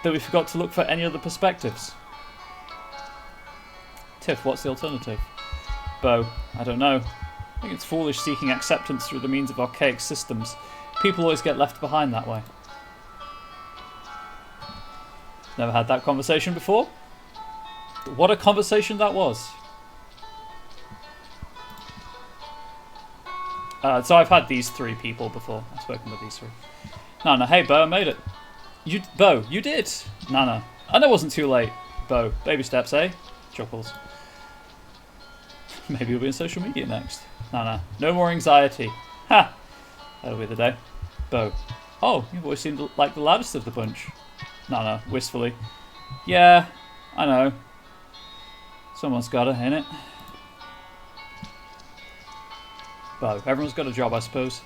that we forgot to look for any other perspectives. Tiff, what's the alternative? Bo, I don't know. I think it's foolish seeking acceptance through the means of archaic systems. People always get left behind that way. Never had that conversation before? What a conversation that was. So I've had these three people before. I've spoken with these three. Nana, hey Bo, I made it. Bo, you did. Nana, I know it wasn't too late. Bo, baby steps, eh? Chuckles. Maybe you'll be on social media next. Nana, no more anxiety. Ha! That'll be the day. Bo, oh, you've always seemed like the loudest of the bunch. Nana, wistfully. Yeah, I know. Someone's gotta, innit? Bo, everyone's got a job, I suppose.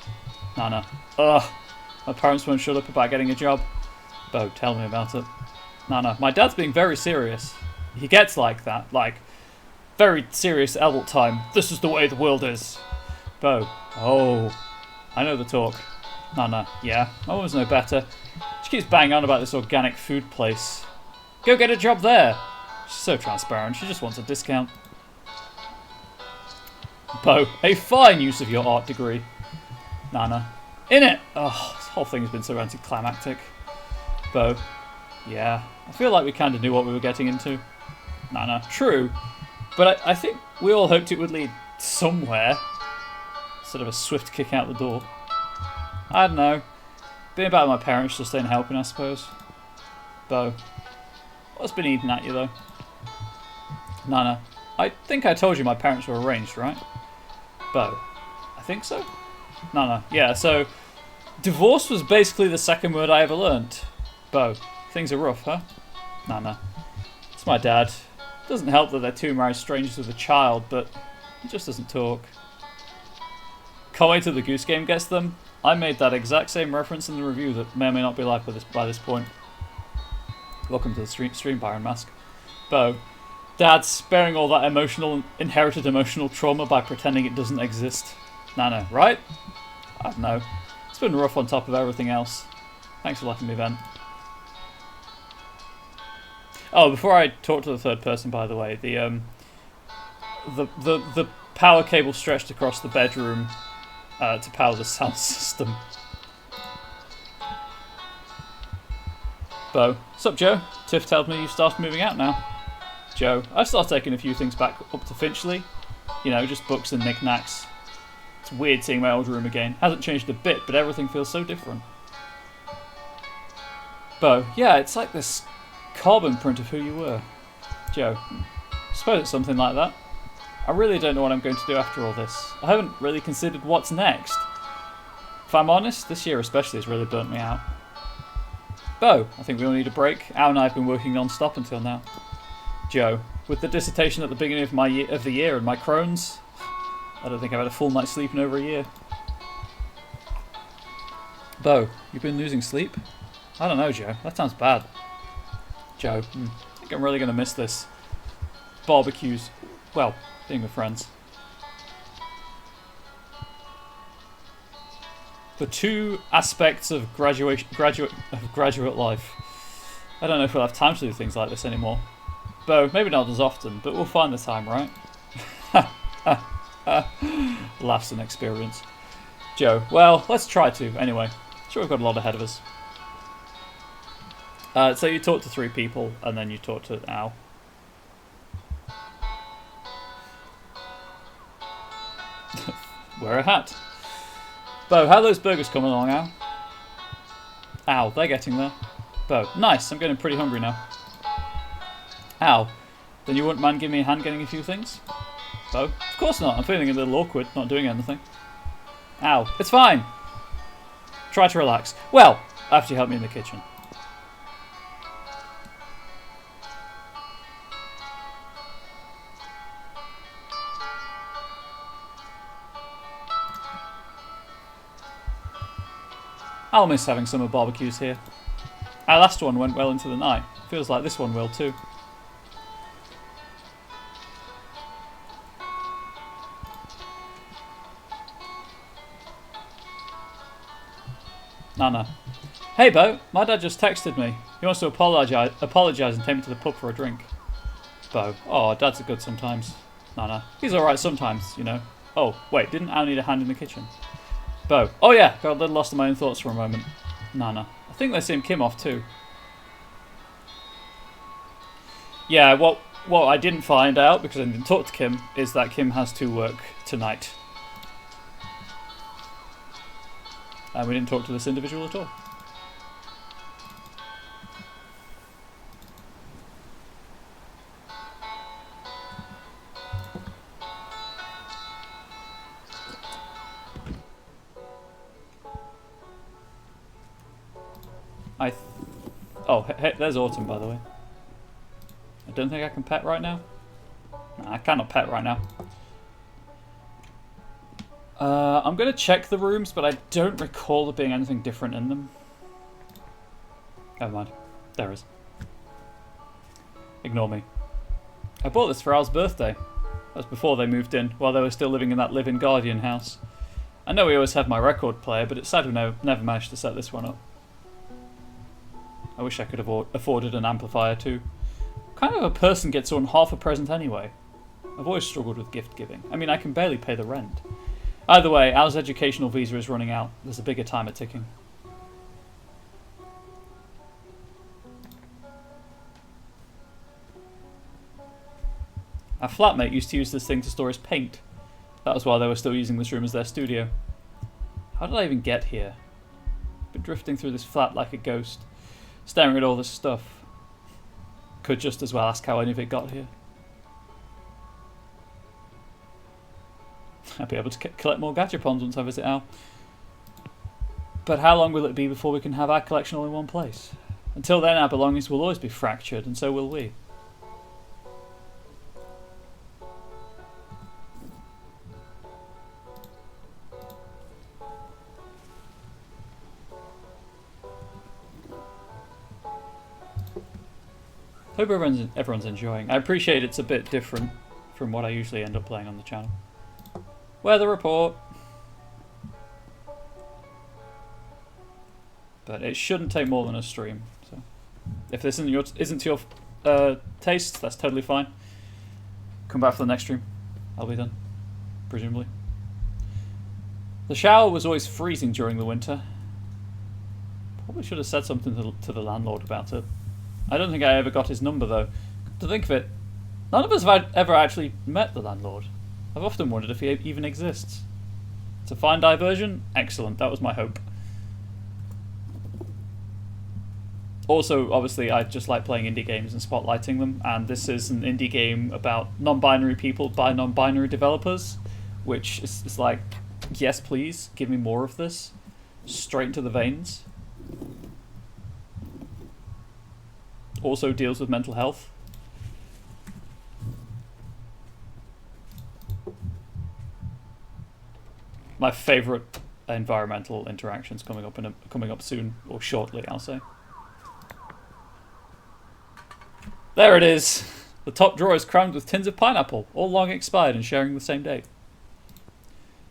Nana, ugh. My parents won't shut up about getting a job. Bo, tell me about it. Nana, my dad's being very serious. He gets like that, like, very serious adult time. This is the way the world is. Bo, oh, I know the talk. Nana, yeah, I always know better. She keeps banging on about this organic food place. Go get a job there. She's so transparent, she just wants a discount. Bo, a fine use of your art degree. Nana, in it! Oh, this whole thing has been so anticlimactic. Bo, yeah, I feel like we kind of knew what we were getting into. Nana, true, but I think we all hoped it would lead somewhere. Instead of a swift kick out the door. I don't know. Being back with my parents just ain't helping, I suppose. Bo, what's been eating at you though? Nana, I think I told you my parents were arranged, right? Bo, I think so. Nana, yeah, so divorce was basically the second word I ever learnt. Bo, things are rough, huh? Nana, it's my dad. Doesn't help that they're two married strangers with a child, but he just doesn't talk. Can't wait till the Goose Game gets them. I made that exact same reference in the review that may or may not be live by this point. Welcome to the stream Byron Mask. Bo, Dad's sparing all that inherited emotional trauma by pretending it doesn't exist. Nana, right? I don't know. It's been rough on top of everything else. Thanks for letting me vent. Oh, before I talk to the third person, by the way, the power cable stretched across the bedroom to power the sound system. Bo, sup Joe? Tiff tells me you've started moving out now. Joe, I've started taking a few things back up to Finchley. You know, just books and knickknacks. It's weird seeing my old room again. Hasn't changed a bit, but everything feels so different. Bo, yeah, it's like this carbon print of who you were. Joe, suppose it's something like that. I really don't know what I'm going to do after all this. I haven't really considered what's next. If I'm honest, this year especially has really burnt me out. Bo, I think we all need a break. Al and I have been working non-stop until now. Joe, with the dissertation at the beginning of the year and my Crohn's, I don't think I've had a full night's sleep in over a year. Bo, you've been losing sleep? I don't know, Joe. That sounds bad. Joe, I think I'm really going to miss this. Barbecues. Well, being with friends. The two aspects of graduate life. I don't know if we'll have time to do things like this anymore. Bo, maybe not as often, but we'll find the time, right? Laughs and experience. Joe, well, let's try to, anyway. Sure, we've got a lot ahead of us. So you talk to 3 people, and then you talk to Al. Wear a hat. Bo, how are those burgers coming along, Al? Al, they're getting there. Bo, nice, I'm getting pretty hungry now. Al, then you wouldn't mind giving me a hand getting a few things? Bo, of course not, I'm feeling a little awkward, not doing anything. Al, it's fine. Try to relax. Well, after you help me in the kitchen. I'll miss having summer barbecues here. Our last one went well into the night. Feels like this one will too. Nana. Hey Bo, my dad just texted me. He wants to apologise and take me to the pub for a drink. Bo. Oh, dads are good sometimes. Nana. He's alright sometimes, you know. Oh, wait, didn't Al need a hand in the kitchen? Bo. Oh yeah, got a little lost in my own thoughts for a moment. Nana. I think they seem Kim off too. Yeah, what I didn't find out, because I didn't talk to Kim, is that Kim has to work tonight. And we didn't talk to this individual at all. Oh, hey, there's Autumn, by the way. I don't think I can pet right now. No, I cannot pet right now. I'm going to check the rooms, but I don't recall there being anything different in them. Never mind. There is. Ignore me. I bought this for Al's birthday. That was before they moved in, while they were still living in that live-in Guardian house. I know we always have my record player, but it's sad we never managed to set this one up. I wish I could have afforded an amplifier too. What kind of a person gets on half a present anyway? I've always struggled with gift giving. I mean, I can barely pay the rent. Either way, Al's educational visa is running out. There's a bigger timer ticking. Our flatmate used to use this thing to store his paint. That was why they were still using this room as their studio. How did I even get here? Been drifting through this flat like a ghost, staring at all this stuff. Could just as well ask how any of it got here. I'll be able to collect more gachapons once I visit Al. But how long will it be before we can have our collection all in one place? Until then, our belongings will always be fractured, and so will we. Hope everyone's enjoying. I appreciate it's a bit different from what I usually end up playing on the channel. Weather report. But it shouldn't take more than a stream. So if this isn't to your taste, that's totally fine. Come back for the next stream. I'll be done, presumably. The shower was always freezing during the winter. Probably should have said something to the landlord about it. I don't think I ever got his number though. To think of it, none of us have ever actually met the landlord. I've often wondered if he even exists. To find diversion? Excellent, that was my hope. Also, obviously, I just like playing indie games and spotlighting them, and this is an indie game about non-binary people by non-binary developers, which is like, yes please, give me more of this. Straight into the veins. Also deals with mental health. My favourite environmental interactions coming up soon, or shortly, I'll say. There it is. The top drawer is crammed with tins of pineapple, all long expired and sharing the same date.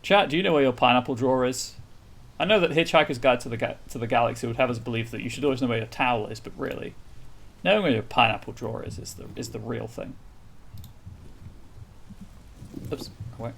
Chat, do you know where your pineapple drawer is? I know that Hitchhiker's Guide to the Galaxy would have us believe that you should always know where your towel is, but really, knowing where your pineapple drawer is the real thing. Oops, wait.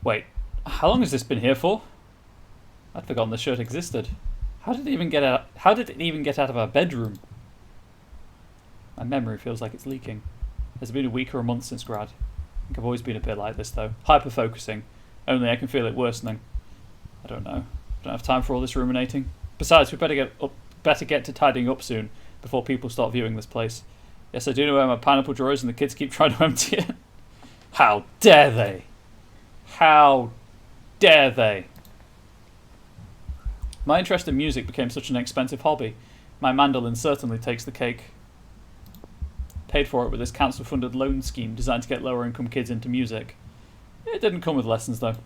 Wait, how long has this been here for? I'd forgotten the shirt existed. How did it even get out? How did it even get out of our bedroom? My memory feels like it's leaking. Has it been a week or a month since grad? I think I've always been a bit like this though. Hyper-focusing. Only I can feel it worsening. I don't know. Don't have time for all this ruminating. Besides, we better get to tidying up soon before people start viewing this place. Yes, I do know where my pineapple drawer is and the kids keep trying to empty it. How dare they? How dare they? My interest in music became such an expensive hobby. My mandolin certainly takes the cake. Paid for it with this council-funded loan scheme designed to get lower-income kids into music. It didn't come with lessons, though.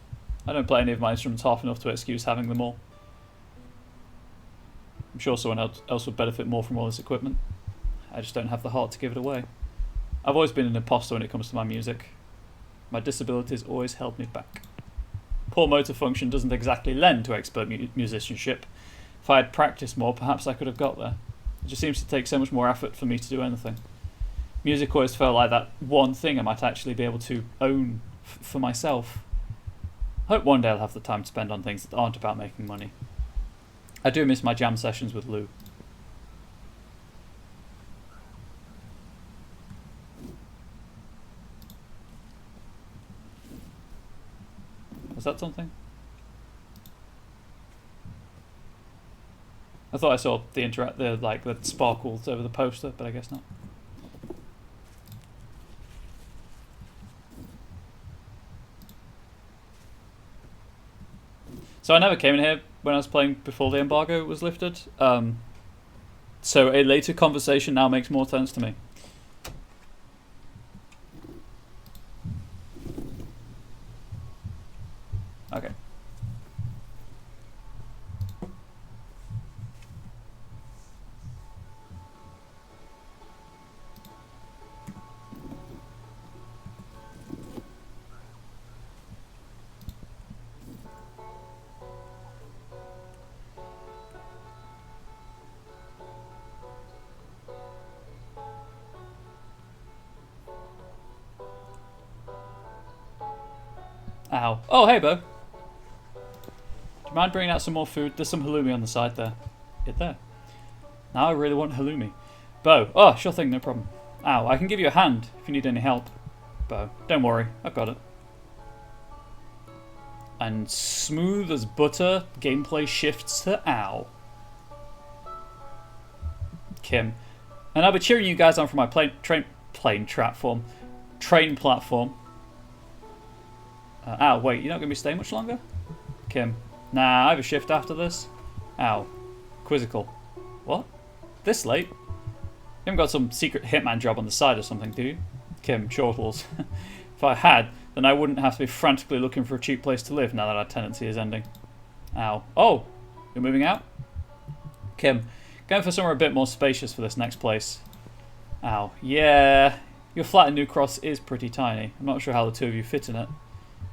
I don't play any of my instruments half enough to excuse having them all. I'm sure someone else would benefit more from all this equipment. I just don't have the heart to give it away. I've always been an imposter when it comes to my music. My disabilities always held me back. Poor motor function doesn't exactly lend to expert musicianship. If I had practiced more, perhaps I could have got there. It just seems to take so much more effort for me to do anything. Music always felt like that one thing I might actually be able to own for myself. I hope one day I'll have the time to spend on things that aren't about making money. I do miss my jam sessions with Lou. Was that something? I thought I saw the sparkles over the poster, but I guess not. So I never came in here when I was playing before the embargo was lifted. So a later conversation now makes more sense to me. Okay. Ow. Oh, hey, Bo. Do you mind bringing out some more food? There's some halloumi on the side there. Get there. Now I really want halloumi. Bo. Oh, sure thing, no problem. Ow, I can give you a hand if you need any help. Bo. Don't worry, I've got it. And smooth as butter, gameplay shifts to ow. Kim. And I'll be cheering you guys on for my train platform. Ow, wait, you're not going to be staying much longer? Kim. Nah, I have a shift after this. Ow. Quizzical. What? This late? You haven't got some secret hitman job on the side or something, do you? Kim. Chortles. If I had, then I wouldn't have to be frantically looking for a cheap place to live now that our tenancy is ending. Ow. Oh! You're moving out? Kim. Going for somewhere a bit more spacious for this next place. Ow. Yeah. Your flat in New Cross is pretty tiny. I'm not sure how the two of you fit in it.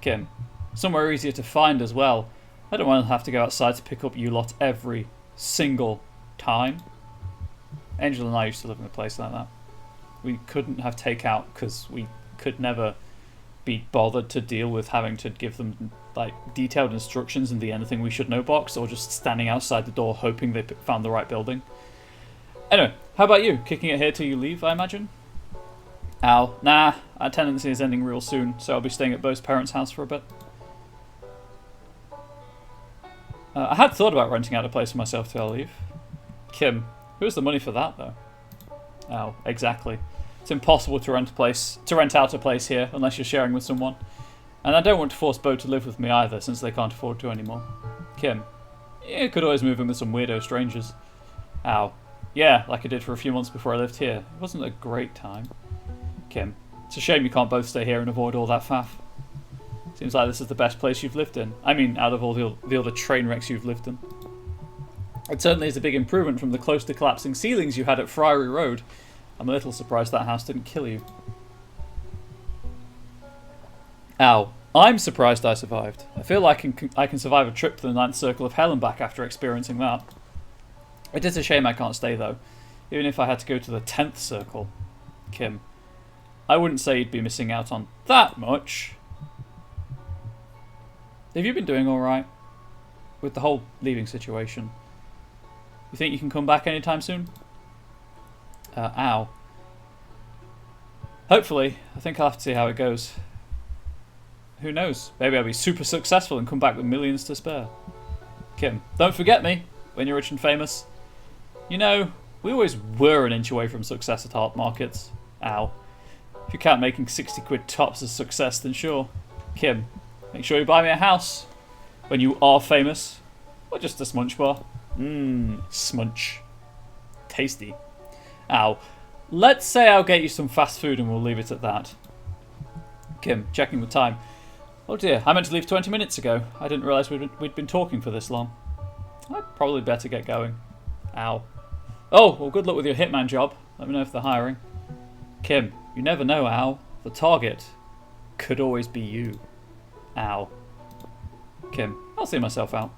Kim. Somewhere easier to find as well. I don't want to have to go outside to pick up you lot every single time. Angel and I used to live in a place like that. We couldn't have takeout because we could never be bothered to deal with having to give them like detailed instructions in the anything we should know box, or just standing outside the door hoping they found the right building. Anyway, how about you? Kicking it here till you leave, I imagine? Ow. Nah, our tenancy is ending real soon, so I'll be staying at Bo's parents' house for a bit. I had thought about renting out a place for myself till I leave. Kim. Who has the money for that, though? Ow, exactly. It's impossible to rent out a place here unless you're sharing with someone. And I don't want to force Bo to live with me either, since they can't afford to anymore. Kim. You could always move in with some weirdo strangers. Ow. Yeah, like I did for a few months before I lived here. It wasn't a great time. Kim. It's a shame you can't both stay here and avoid all that faff. Seems like this is the best place you've lived in. I mean, out of all the other train wrecks you've lived in. It certainly is a big improvement from the close to collapsing ceilings you had at Friary Road. I'm a little surprised that house didn't kill you. Ow. I'm surprised I survived. I feel like I can survive a trip to the 9th Circle of Hell and back after experiencing that. It is a shame I can't stay though, even if I had to go to the 10th Circle. Kim. I wouldn't say you'd be missing out on that much. Have you been doing alright with the whole leaving situation? You think you can come back anytime soon? Ow. Hopefully. I think I'll have to see how it goes. Who knows? Maybe I'll be super successful and come back with millions to spare. Kim, don't forget me when you're rich and famous. You know, we always were an inch away from success at art markets. Ow. If you count making 60 quid tops as success, then sure. Kim, make sure you buy me a house when you are famous. Or just a smunch bar. Smunch. Tasty. Ow. Let's say I'll get you some fast food and we'll leave it at that. Kim, checking the time. Oh dear, I meant to leave 20 minutes ago. I didn't realise we'd been talking for this long. I'd probably better get going. Ow. Oh, well, good luck with your hitman job. Let me know if they're hiring. Kim, you never know, Al. The target could always be you. Ow. Kim, I'll see myself out.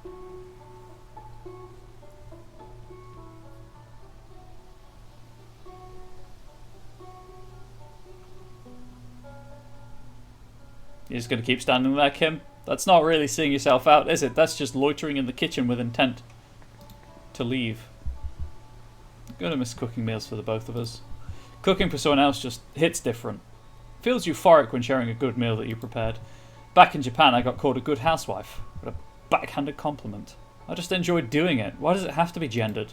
You're just going to keep standing there, Kim? That's not really seeing yourself out, is it? That's just loitering in the kitchen with intent to leave. I'm going to miss cooking meals for the both of us. Cooking for someone else just hits different. Feels euphoric when sharing a good meal that you prepared. Back in Japan, I got called a good housewife. What a backhanded compliment. I just enjoy doing it. Why does it have to be gendered?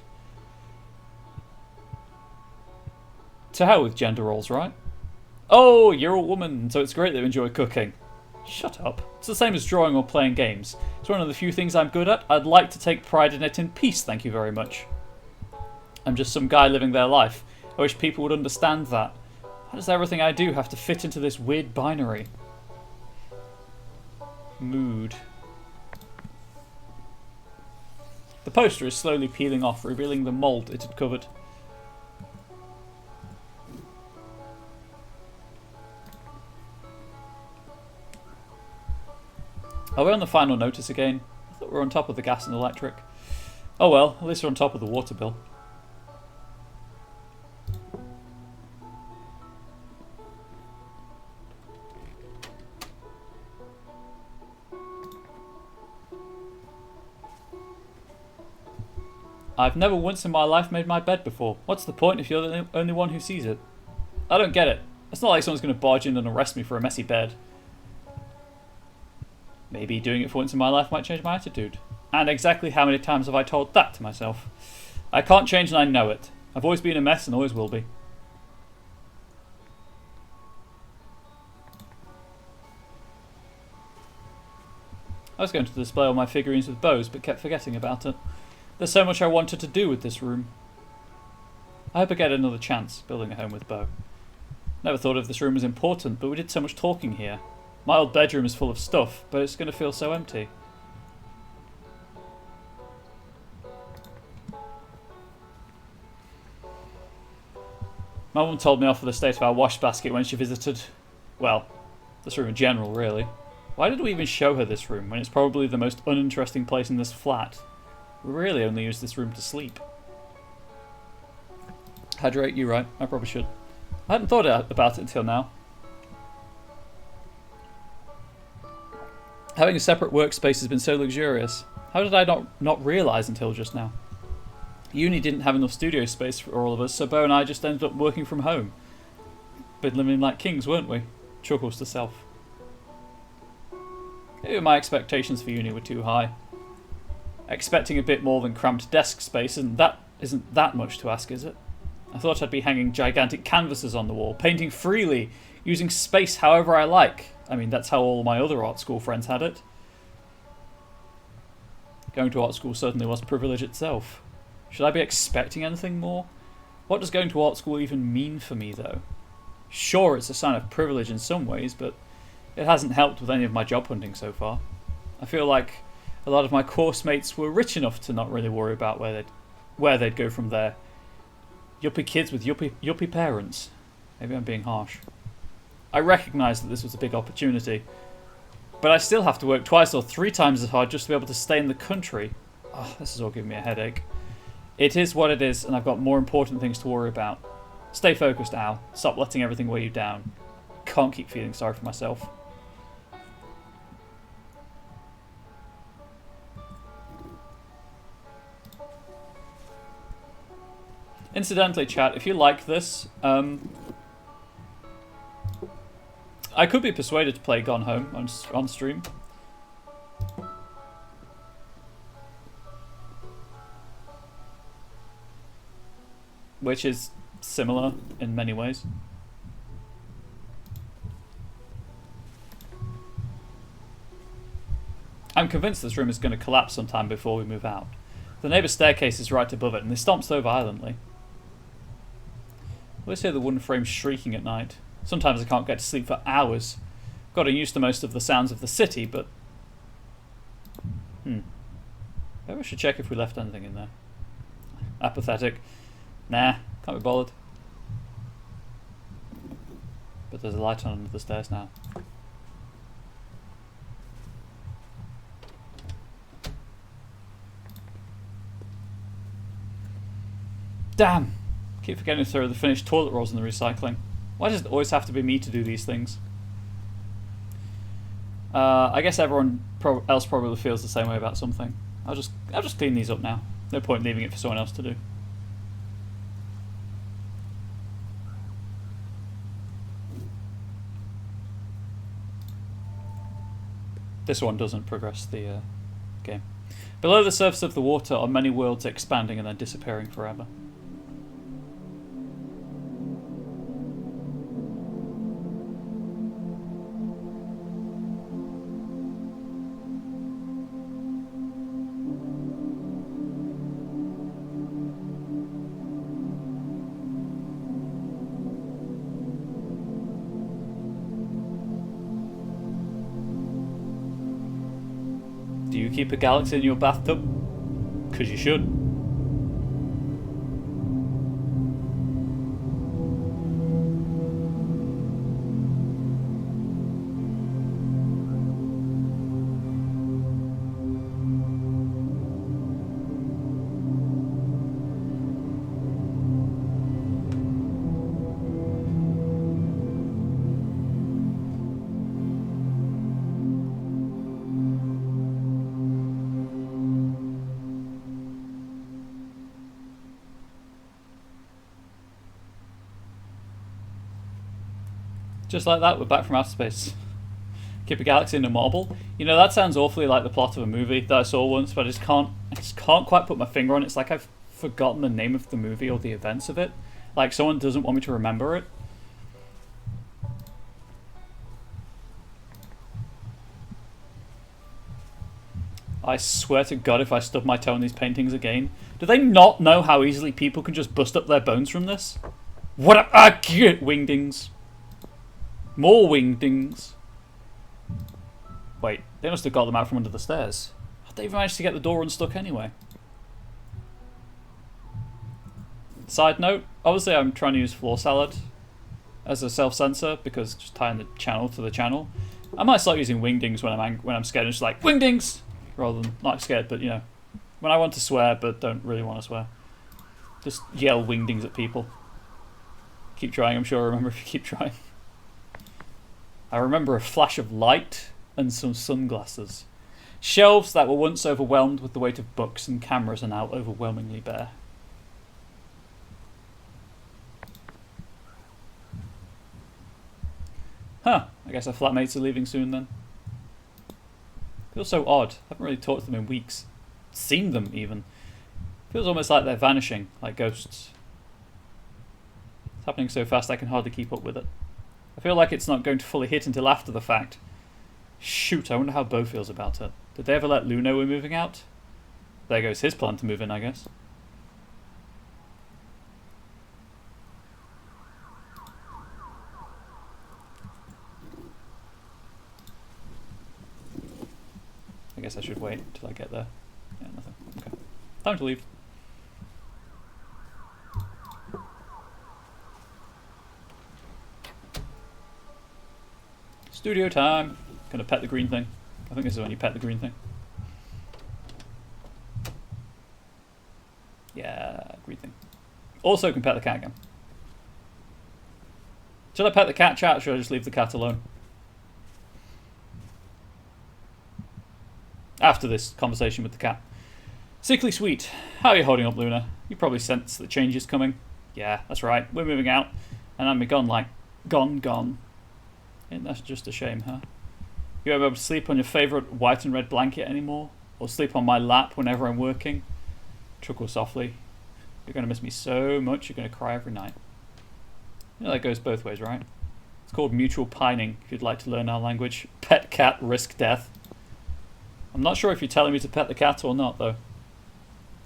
To hell with gender roles, right? Oh, you're a woman, so it's great that you enjoy cooking. Shut up. It's the same as drawing or playing games. It's one of the few things I'm good at. I'd like to take pride in it in peace, thank you very much. I'm just some guy living their life. I wish people would understand that. How does everything I do have to fit into this weird binary? Mood. The poster is slowly peeling off, revealing the mould it had covered. Are we on the final notice again? I thought we were on top of the gas and electric. Oh well, at least we're on top of the water bill. I've never once in my life made my bed before. What's the point if you're the only one who sees it? I don't get it. It's not like someone's going to barge in and arrest me for a messy bed. Maybe doing it for once in my life might change my attitude. And exactly how many times have I told that to myself? I can't change and I know it. I've always been a mess and always will be. I was going to display all my figurines with bows, but kept forgetting about it. There's so much I wanted to do with this room. I hope I get another chance building a home with Bo. Never thought if this room was important, but we did so much talking here. My old bedroom is full of stuff, but it's going to feel so empty. My mum told me off for the state of our wash basket when she visited, well, this room in general, really. Why did we even show her this room when it's probably the most uninteresting place in this flat? We really only use this room to sleep. Hydrate, you're right. I probably should. I hadn't thought about it until now. Having a separate workspace has been so luxurious. How did I not realise until just now? Uni didn't have enough studio space for all of us, so Bo and I just ended up working from home. Been living like kings, weren't we? Chuckles to self. Maybe my expectations for uni were too high. Expecting a bit more than cramped desk space isn't that much to ask, is it? I thought I'd be hanging gigantic canvases on the wall, painting freely, using space however I like. I mean, that's how all my other art school friends had it. Going to art school certainly was privilege itself. Should I be expecting anything more? What does going to art school even mean for me, though? Sure, it's a sign of privilege in some ways, but it hasn't helped with any of my job hunting so far. I feel like a lot of my course mates were rich enough to not really worry about where they'd go from there. Yuppie kids with yuppie parents. Maybe I'm being harsh. I recognise that this was a big opportunity, but I still have to work twice or three times as hard just to be able to stay in the country. Oh, this is all giving me a headache. It is what it is, and I've got more important things to worry about. Stay focused, Al. Stop letting everything weigh you down. Can't keep feeling sorry for myself. Incidentally, chat, if you like this, I could be persuaded to play Gone Home on stream. Which is similar in many ways. I'm convinced this room is going to collapse sometime before we move out. The neighbour's staircase is right above it, and they stomp so violently. I always hear the wooden frame shrieking at night. Sometimes I can't get to sleep for hours. Gotten used to most of the sounds of the city, but... Maybe I should check if we left anything in there. Apathetic. Nah, can't be bothered. But there's a light on under the stairs now. Damn! Keep forgetting to throw the finished toilet rolls in the recycling. Why does it always have to be me to do these things? I guess everyone else probably feels the same way about something. I'll just clean these up now. No point leaving it for someone else to do. This one doesn't progress the game. Below the surface of the water are many worlds expanding and then disappearing forever. Do you keep a galaxy in your bathtub? 'Cause you should. Just like that, we're back from outer space. Keep a galaxy in a marble. You know, that sounds awfully like the plot of a movie that I saw once, but I just can't quite put my finger on it. It's like I've forgotten the name of the movie or the events of it. Like someone doesn't want me to remember it. I swear to God, if I stub my toe on these paintings again, do they not know how easily people can just bust up their bones from this? What a wingdings. More wingdings. Wait, they must have got them out from under the stairs. How'd they even manage to get the door unstuck anyway? Side note, obviously I'm trying to use floor salad as a self-censor because just tying the channel to the channel. I might start using wingdings when I'm scared and just like, wingdings! Rather than, not scared, but you know, when I want to swear but don't really want to swear. Just yell wingdings at people. Keep trying, I'm sure I remember if you keep trying. I remember a flash of light and some sunglasses. Shelves that were once overwhelmed with the weight of books and cameras are now overwhelmingly bare. Huh, I guess our flatmates are leaving soon then. Feels so odd. I haven't really talked to them in weeks. Seen them even. Feels almost like they're vanishing, like ghosts. It's happening so fast I can hardly keep up with it. I feel like it's not going to fully hit until after the fact. Shoot, I wonder how Bo feels about it. Did they ever let Lou know we're moving out? There goes his plan to move in, I guess. I guess I should wait until I get there. Yeah, nothing. Okay. Time to leave. Studio time. Gonna pet the green thing. I think this is when you pet the green thing. Yeah, green thing. Also can pet the cat again. Should I pet the cat, chat, or should I just leave the cat alone? After this conversation with the cat. Sickly Sweet. How are you holding up, Luna? You probably sense the change is coming. Yeah, that's right. We're moving out. And I'm gone like... Gone. Ain't that just a shame, huh? You ever able to sleep on your favourite white and red blanket anymore? Or sleep on my lap whenever I'm working? Chuckle softly. You're going to miss me so much you're going to cry every night. You know that goes both ways, right? It's called mutual pining, if you'd like to learn our language. Pet cat, risk death. I'm not sure if you're telling me to pet the cat or not, though.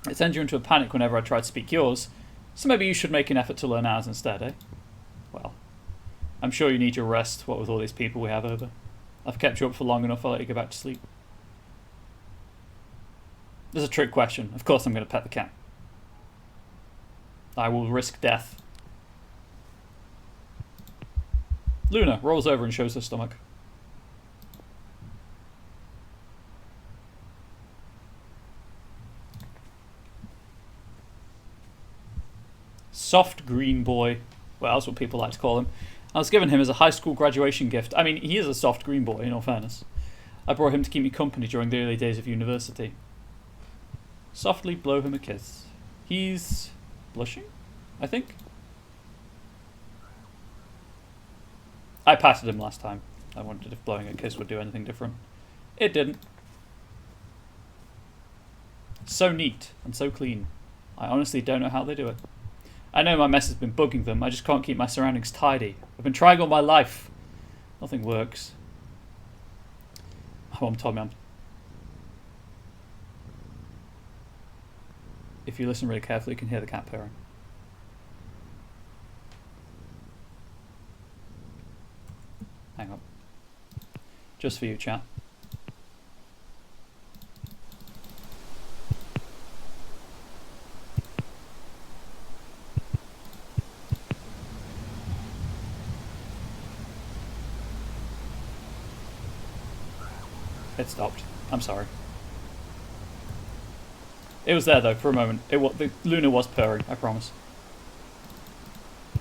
It sends you into a panic whenever I try to speak yours, so maybe you should make an effort to learn ours instead, eh? Well, I'm sure you need your rest, what with all these people we have over. I've kept you up for long enough, I'll let you go back to sleep. There's a trick question. Of course I'm going to pet the cat. I will risk death. Luna rolls over and shows her stomach. Soft green boy. Well, that's what people like to call him. I was given him as a high school graduation gift. I mean, he is a soft green boy, in all fairness. I brought him to keep me company during the early days of university. Softly blow him a kiss. He's blushing, I think. I patted him last time. I wondered if blowing a kiss would do anything different. It didn't. So neat and so clean. I honestly don't know how they do it. I know my mess has been bugging them, I just can't keep my surroundings tidy. I've been trying all my life. Nothing works. My mom told me If you listen really carefully, you can hear the cat purring. Hang on. Just for you, chat. It stopped. I'm sorry. It was there though for a moment. The Luna was purring, I promise. I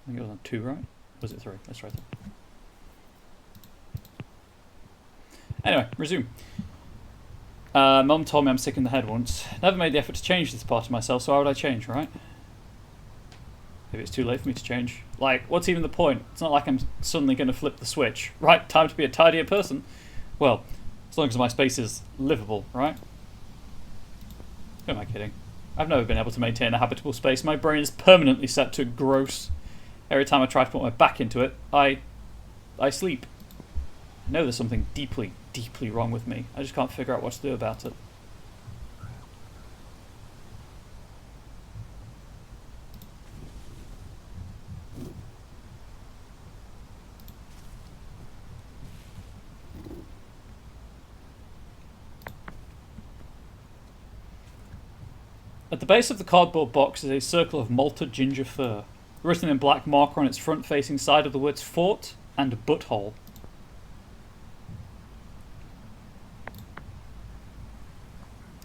think it was on 2, right? Was it 3? Let's try 3. Anyway, resume. Mum told me I'm sick in the head once. Never made the effort to change this part of myself, so why would I change, right? Maybe it's too late for me to change. Like, what's even the point? It's not like I'm suddenly going to flip the switch. Right, time to be a tidier person. Well, as long as my space is livable, right? Who am I kidding? I've never been able to maintain a habitable space. My brain is permanently set to gross. Every time I try to put my back into it, I sleep. I know there's something deeply, deeply wrong with me. I just can't figure out what to do about it. At the base of the cardboard box is a circle of malted ginger fir, written in black marker on its front-facing side of the words fort and butthole.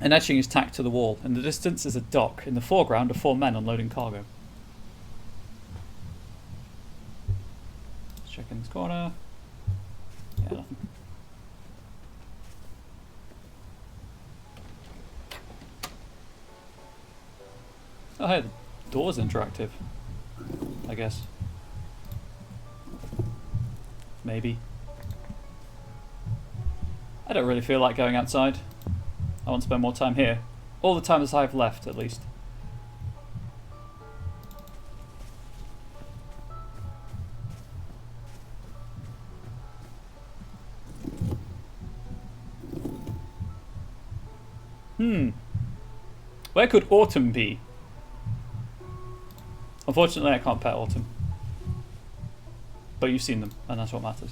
An etching is tacked to the wall. In the distance is a dock. In the foreground are 4 men unloading cargo. Let's check in this corner. Yeah, nothing. Oh hey, the door's interactive. I guess. Maybe. I don't really feel like going outside. I want to spend more time here. All the time as I've left, at least. Where could Autumn be? Unfortunately, I can't pet Autumn. But you've seen them, and that's what matters.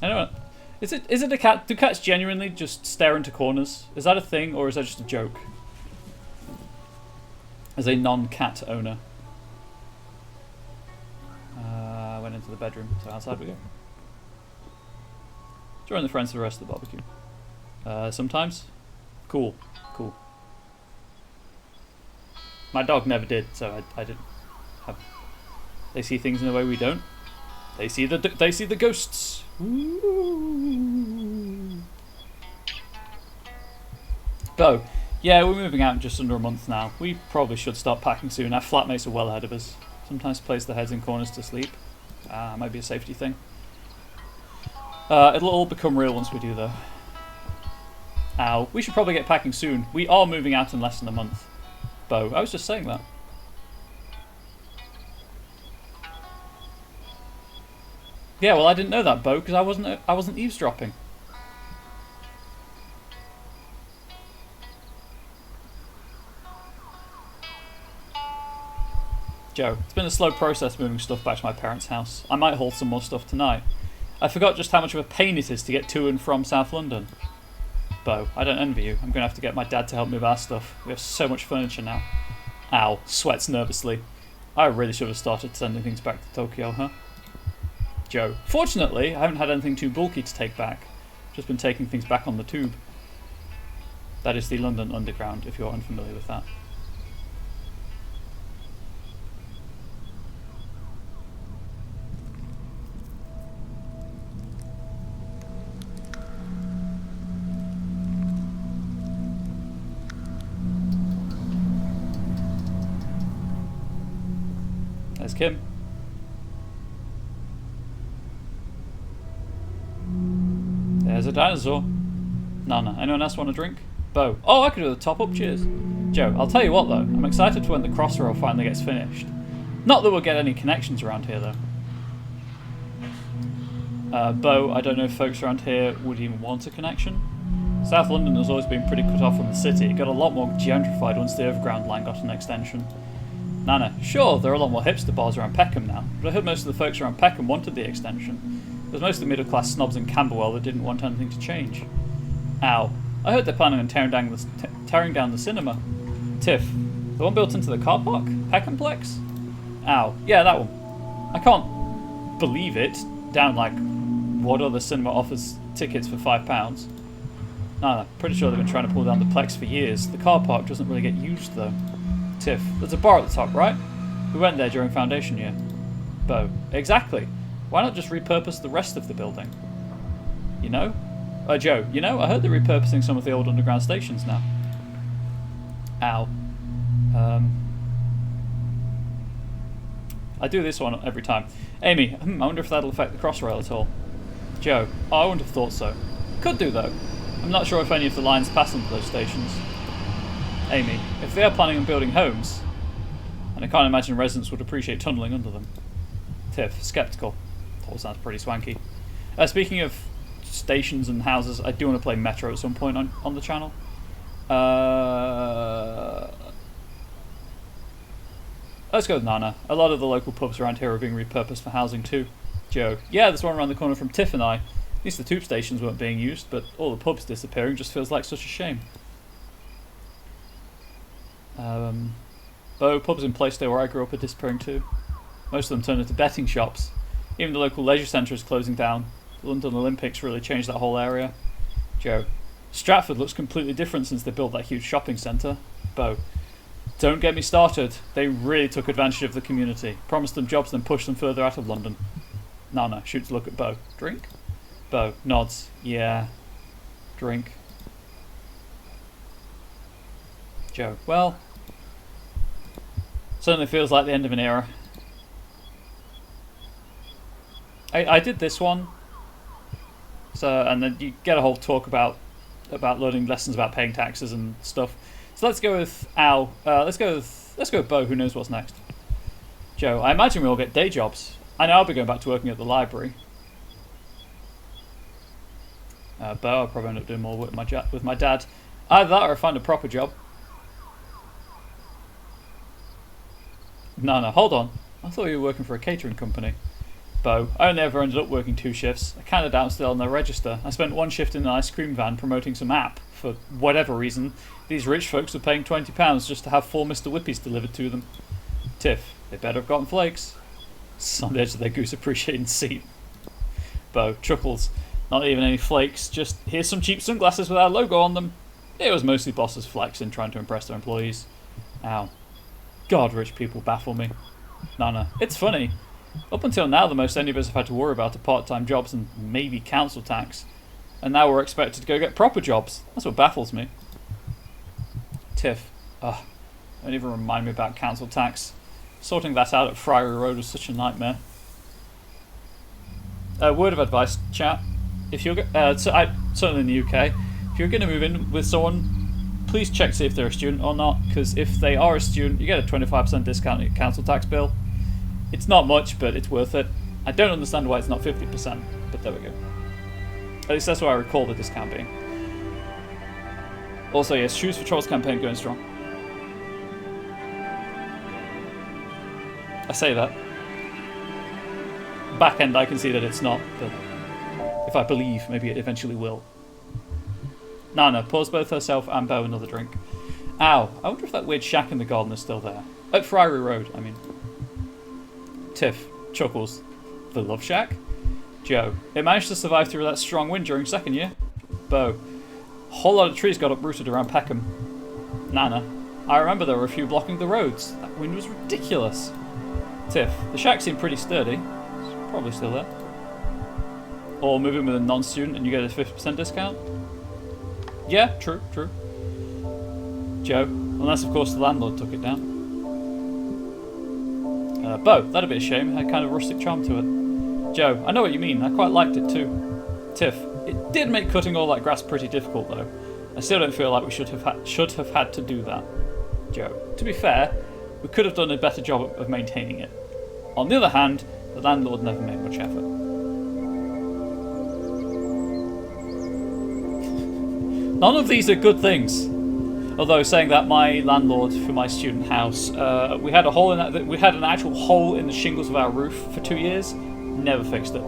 I know. Is it a cat? Do cats genuinely just stare into corners? Is that a thing, or is that just a joke? As a non-cat owner. I went into the bedroom, so outside we go. Join the friends for the rest of the barbecue. Sometimes. Cool. My dog never did, so I didn't have... They see things in a way we don't. They see the ghosts. Ooh. Bo, yeah, we're moving out in just under a month now. We probably should start packing soon. Our flatmates are well ahead of us. Sometimes place their heads in corners to sleep. Might be a safety thing. It'll all become real once we do, though. Ow. We should probably get packing soon. We are moving out in less than a month. Bo, I was just saying that. Yeah, well, I didn't know that, Bo, because I wasn't eavesdropping. Joe, it's been a slow process moving stuff back to my parents' house. I might haul some more stuff tonight. I forgot just how much of a pain it is to get to and from South London. Bo, I don't envy you. I'm going to have to get my dad to help move our stuff. We have so much furniture now. Ow, sweats nervously. I really should have started sending things back to Tokyo, huh? Joe, fortunately, I haven't had anything too bulky to take back. Just been taking things back on the tube. That is the London Underground, if you're unfamiliar with that. There's Kim. There's a dinosaur. Nana, anyone else want a drink? Bo. Oh, I could do the top up, cheers. Joe, I'll tell you what though, I'm excited for when the Crossrail finally gets finished. Not that we'll get any connections around here though. Bo, I don't know if folks around here would even want a connection. South London has always been pretty cut off from the city. It got a lot more gentrified once the overground line got an extension. Nana, sure, there are a lot more hipster bars around Peckham now, but I heard most of the folks around Peckham wanted the extension. It was mostly middle-class snobs in Camberwell that didn't want anything to change. Ow. I heard they're planning on tearing down the cinema. Tiff, the one built into the car park? Peckhamplex? Ow. Yeah, that one. I can't believe it. Down like, what other cinema offers tickets for £5? Nana, pretty sure they've been trying to pull down the Plex for years. The car park doesn't really get used though. Tiff, there's a bar at the top, right? We went there during foundation year. Bo, exactly. Why not just repurpose the rest of the building? You know? Joe, you know, I heard they're repurposing some of the old underground stations now. Ow. I do this one every time. Amy, I wonder if that'll affect the Crossrail at all. Joe, oh, I wouldn't have thought so. Could do though. I'm not sure if any of the lines pass under those stations. Amy, if they are planning on building homes, and I can't imagine residents would appreciate tunnelling under them. Tiff, sceptical. All sounds pretty swanky. Speaking of stations and houses, I do want to play Metro at some point on the channel. Let's go with Nana. A lot of the local pubs around here are being repurposed for housing too. Joe, yeah, there's one around the corner from Tiff and I. At least the tube stations weren't being used, but all the pubs disappearing just feels like such a shame. Though pubs in Placeday where I grew up are disappearing too. Most of them turned into betting shops. Even the local leisure centre is closing down. The London Olympics really changed that whole area. Joe, Stratford looks completely different since they built that huge shopping centre. Bo, don't get me started. They really took advantage of the community. Promised them jobs, then pushed them further out of London. Nana shoots a look at Bo. Drink? Bo nods. Yeah. Drink. Joe, well, certainly feels like the end of an era. I did this one, so, and then you get a whole talk about learning lessons about paying taxes and stuff. So let's go with Al. Let's go with Bo. Who knows what's next? Joe, I imagine we all get day jobs. I know I'll be going back to working at the library. Bo, I'll probably end up doing more work with my dad. Either that or I find a proper job. No, hold on. I thought you were working for a catering company. Bo, I only ever ended up working 2 shifts. I kind of doubt I'm still on their register. I spent 1 shift in an ice cream van promoting some app. For whatever reason, these rich folks were paying £20 just to have 4 Mr. Whippies delivered to them. Tiff, they better have gotten flakes. It's on the edge of their goose appreciating seat. Bo, chuckles. Not even any flakes, just here's some cheap sunglasses with our logo on them. It was mostly bosses flexing, trying to impress their employees. Ow. God, rich people baffle me. Nana, it's funny. Up until now, the most any of us have had to worry about are part-time jobs and maybe council tax. And now we're expected to go get proper jobs. That's what baffles me. Tiff. Ugh. Don't even remind me about council tax. Sorting that out at Friary Road was such a nightmare. Word of advice, chat. If you're certainly in the UK, if you're going to move in with someone, please check to see if they're a student or not. Because if they are a student, you get a 25% discount on your council tax bill. It's not much, but it's worth it. I don't understand why it's not 50%, but there we go. At least that's what I recall the discount being. Also, yes, Shoes for Trolls campaign going strong. I say that. Back end, I can see that it's not, but if I believe, maybe it eventually will. Nana pours both herself and Bo another drink. Ow, I wonder if that weird shack in the garden is still there. At Friary Road, I mean. Tiff chuckles. The Love Shack? Joe, it managed to survive through that strong wind during second year. Bo, a whole lot of trees got uprooted around Peckham. Nana, I remember there were a few blocking the roads. That wind was ridiculous. Tiff, the shack seemed pretty sturdy. It's probably still there. Or move in with a non-student and you get a 50% discount. Yeah, true. Joe, unless of course the landlord took it down. Bo, that'd be a shame. It had kind of rustic charm to it. Joe, I know what you mean. I quite liked it too. Tiff, it did make cutting all that grass pretty difficult though. I still don't feel like we should have had to do that. Joe, to be fair, we could have done a better job of maintaining it. On the other hand, the landlord never made much effort. None of these are good things. Although saying that, my landlord for my student house, we had a hole in that. We had an actual hole in the shingles of our roof for 2 years. Never fixed it.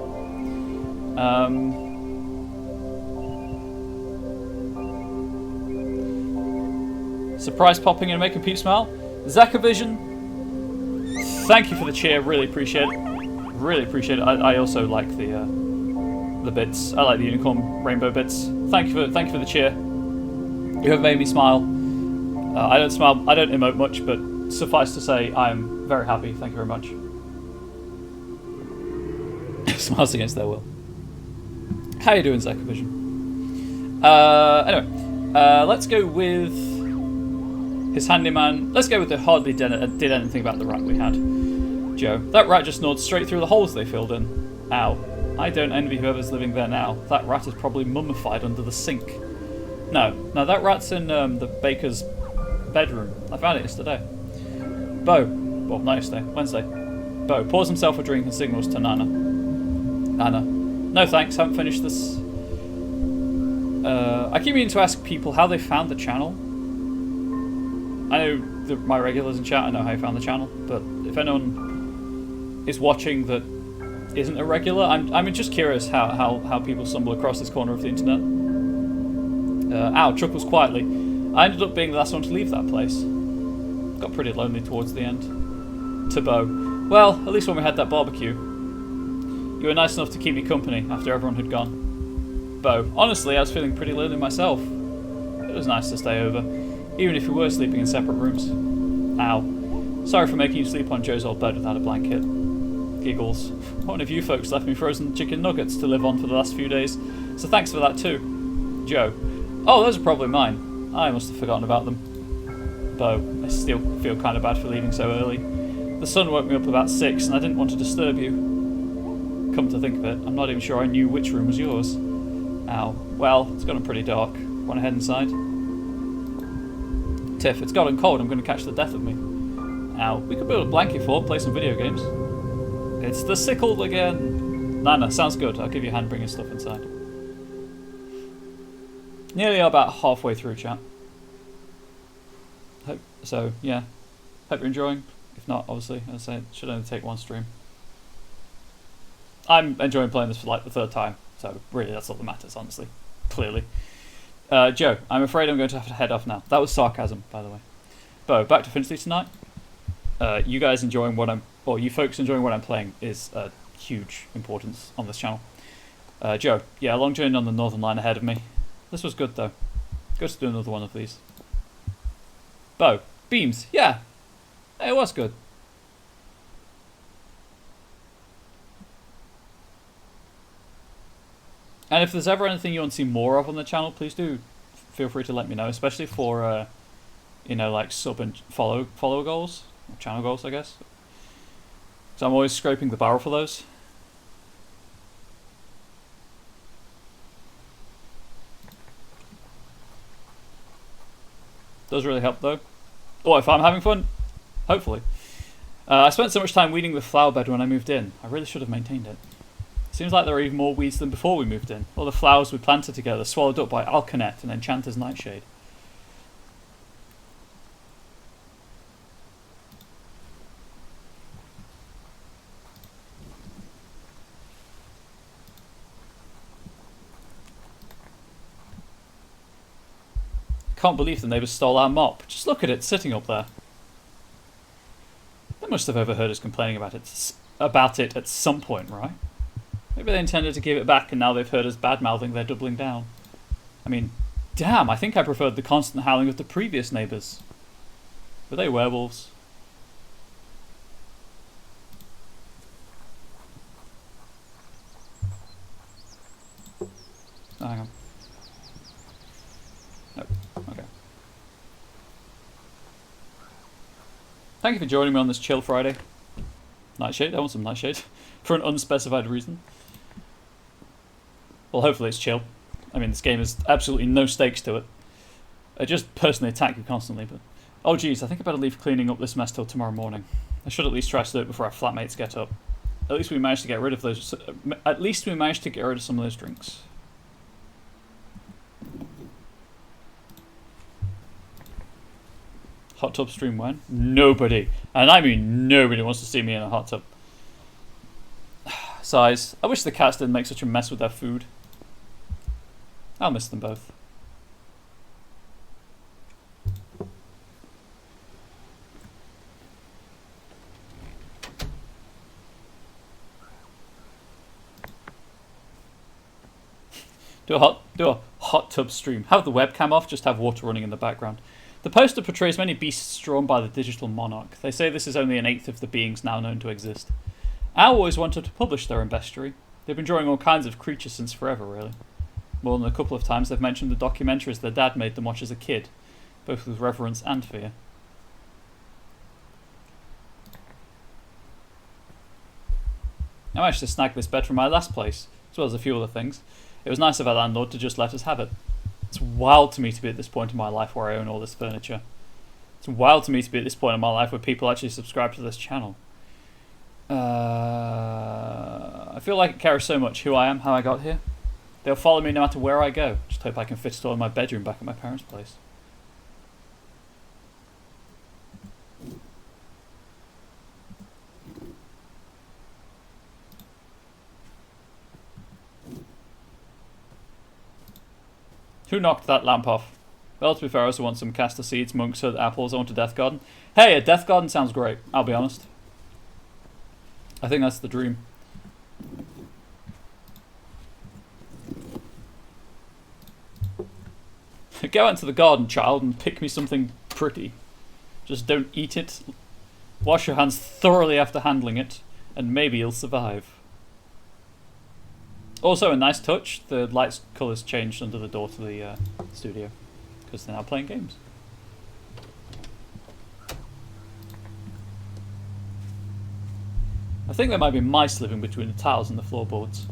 Surprise popping in and making Pete smile. Zecavision, thank you for the cheer. Really appreciate it. Really appreciate it. I also like the bits. I like the unicorn rainbow bits. Thank you for the cheer. You have made me smile. I don't smile. I don't emote much, but suffice to say, I'm very happy. Thank you very much. Smiles against their will. How you doing, Zecavision? Anyway, let's go with his handyman. Let's go with the hardly did anything about the rat we had. Joe, that rat just gnawed straight through the holes they filled in. Ow. I don't envy whoever's living there now. That rat is probably mummified under the sink. No, that rat's in the baker's bedroom. I found it yesterday. Bo, well, not yesterday, Wednesday. Bo pours himself a drink and signals to Nana. Nana, no thanks, haven't finished this. I keep meaning to ask people how they found the channel. I know my regulars in chat, I know how you found the channel, but if anyone is watching that isn't a regular, I'm just curious how people stumble across this corner of the internet. Ow, chuckles quietly. I ended up being the last one to leave that place. Got pretty lonely towards the end. To Bo, well, at least when we had that barbecue. You were nice enough to keep me company after everyone had gone. Bo, honestly, I was feeling pretty lonely myself. It was nice to stay over, even if we were sleeping in separate rooms. Ow. Sorry for making you sleep on Joe's old bed without a blanket. Giggles. One of you folks left me frozen chicken nuggets to live on for the last few days, so thanks for that too. Joe. Oh, those are probably mine. I must have forgotten about them. Bo, I still feel kind of bad for leaving so early. The sun woke me up about 6 and I didn't want to disturb you. Come to think of it, I'm not even sure I knew which room was yours. Ow. Well, it's gotten pretty dark. Want to head inside? Tiff, it's gotten cold, I'm going to catch the death of me. Ow. We could build a blanket fort, play some video games. It's the sickle again. Nana, sounds good. I'll give you a hand bringing stuff inside. Nearly about halfway through, chat. So, yeah. Hope you're enjoying. If not, obviously, as I say, it should only take one stream. I'm enjoying playing this for like the 3rd time, so really that's all that matters, honestly. Clearly. Joe, I'm afraid I'm going to have to head off now. That was sarcasm, by the way. Bo, back to Finchley tonight. You guys enjoying what I'm... Or you folks enjoying what I'm playing is huge importance on this channel. Joe, yeah, a long journey on the Northern Line ahead of me. This was good, though. Good to do another one of these. Bo, beams, yeah. It was good. And if there's ever anything you want to see more of on the channel, please do feel free to let me know, especially for you know, like sub and follow goals, or channel goals, I guess. So I'm always scraping the barrel for those. Does really help though. Or if I'm having fun, hopefully. I spent so much time weeding the flower bed when I moved in. I really should have maintained it. Seems like there are even more weeds than before we moved in. All the flowers we planted together swallowed up by Alkanet and Enchanter's Nightshade. Can't believe the neighbours stole our mop. Just look at it sitting up there. They must have overheard us complaining about it at some point, right? Maybe they intended to give it back and now they've heard us bad-mouthing, they're doubling down. I mean, damn, I think I preferred the constant howling of the previous neighbours. Were they werewolves? Oh, hang on. No, okay. Thank you for joining me on this chill Friday. Nightshade, I want some nightshade. For an unspecified reason. Well, hopefully it's chill. I mean, this game has absolutely no stakes to it. I just personally attack you constantly, but... Oh geez, I think I better leave cleaning up this mess till tomorrow morning. I should at least try to do it before our flatmates get up. At least we managed to get rid of those... At least we managed to get rid of some of those drinks. Hot tub stream when? Nobody. And I mean nobody wants to see me in a hot tub. Sighs. I wish the cats didn't make such a mess with their food. I'll miss them both. Do a hot tub stream. Have the webcam off, just have water running in the background. The poster portrays many beasts drawn by the digital monarch. They say this is only an eighth of the beings now known to exist. Owl always wanted to publish their own bestiary. They've been drawing all kinds of creatures since forever, really. More than a couple of times they've mentioned the documentaries their dad made them watch as a kid, both with reverence and fear. I managed to snag this bed from my last place, as well as a few other things. It was nice of our landlord to just let us have it. It's wild to me to be at this point in my life where I own all this furniture. It's wild to me to be at this point in my life where people actually subscribe to this channel. I feel like it cares so much who I am, how I got here. They'll follow me no matter where I go. Just hope I can fit it all in my bedroom back at my parents' place. Who knocked that lamp off? Well, to be fair, I also want some castor seeds, monks, apples. I want a death garden. Hey, a death garden sounds great, I'll be honest. I think that's the dream. Go out into the garden, child, and pick me something pretty. Just don't eat it. Wash your hands thoroughly after handling it, and maybe you'll survive. Also, a nice touch, the lights colours changed under the door to the studio, because they're now playing games. I think there might be mice living between the tiles and the floorboards.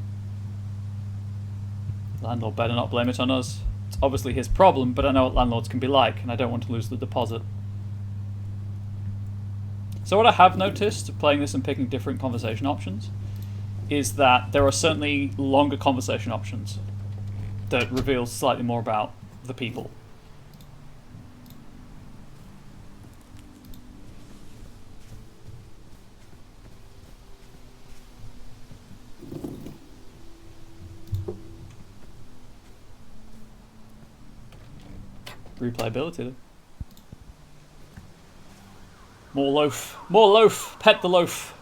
The landlord better not blame it on us. It's obviously his problem, but I know what landlords can be like, and I don't want to lose the deposit. So what I have noticed, playing this and picking different conversation options, is that there are certainly longer conversation options that reveal slightly more about the people. Replayability though. More loaf. More loaf. Pet the loaf.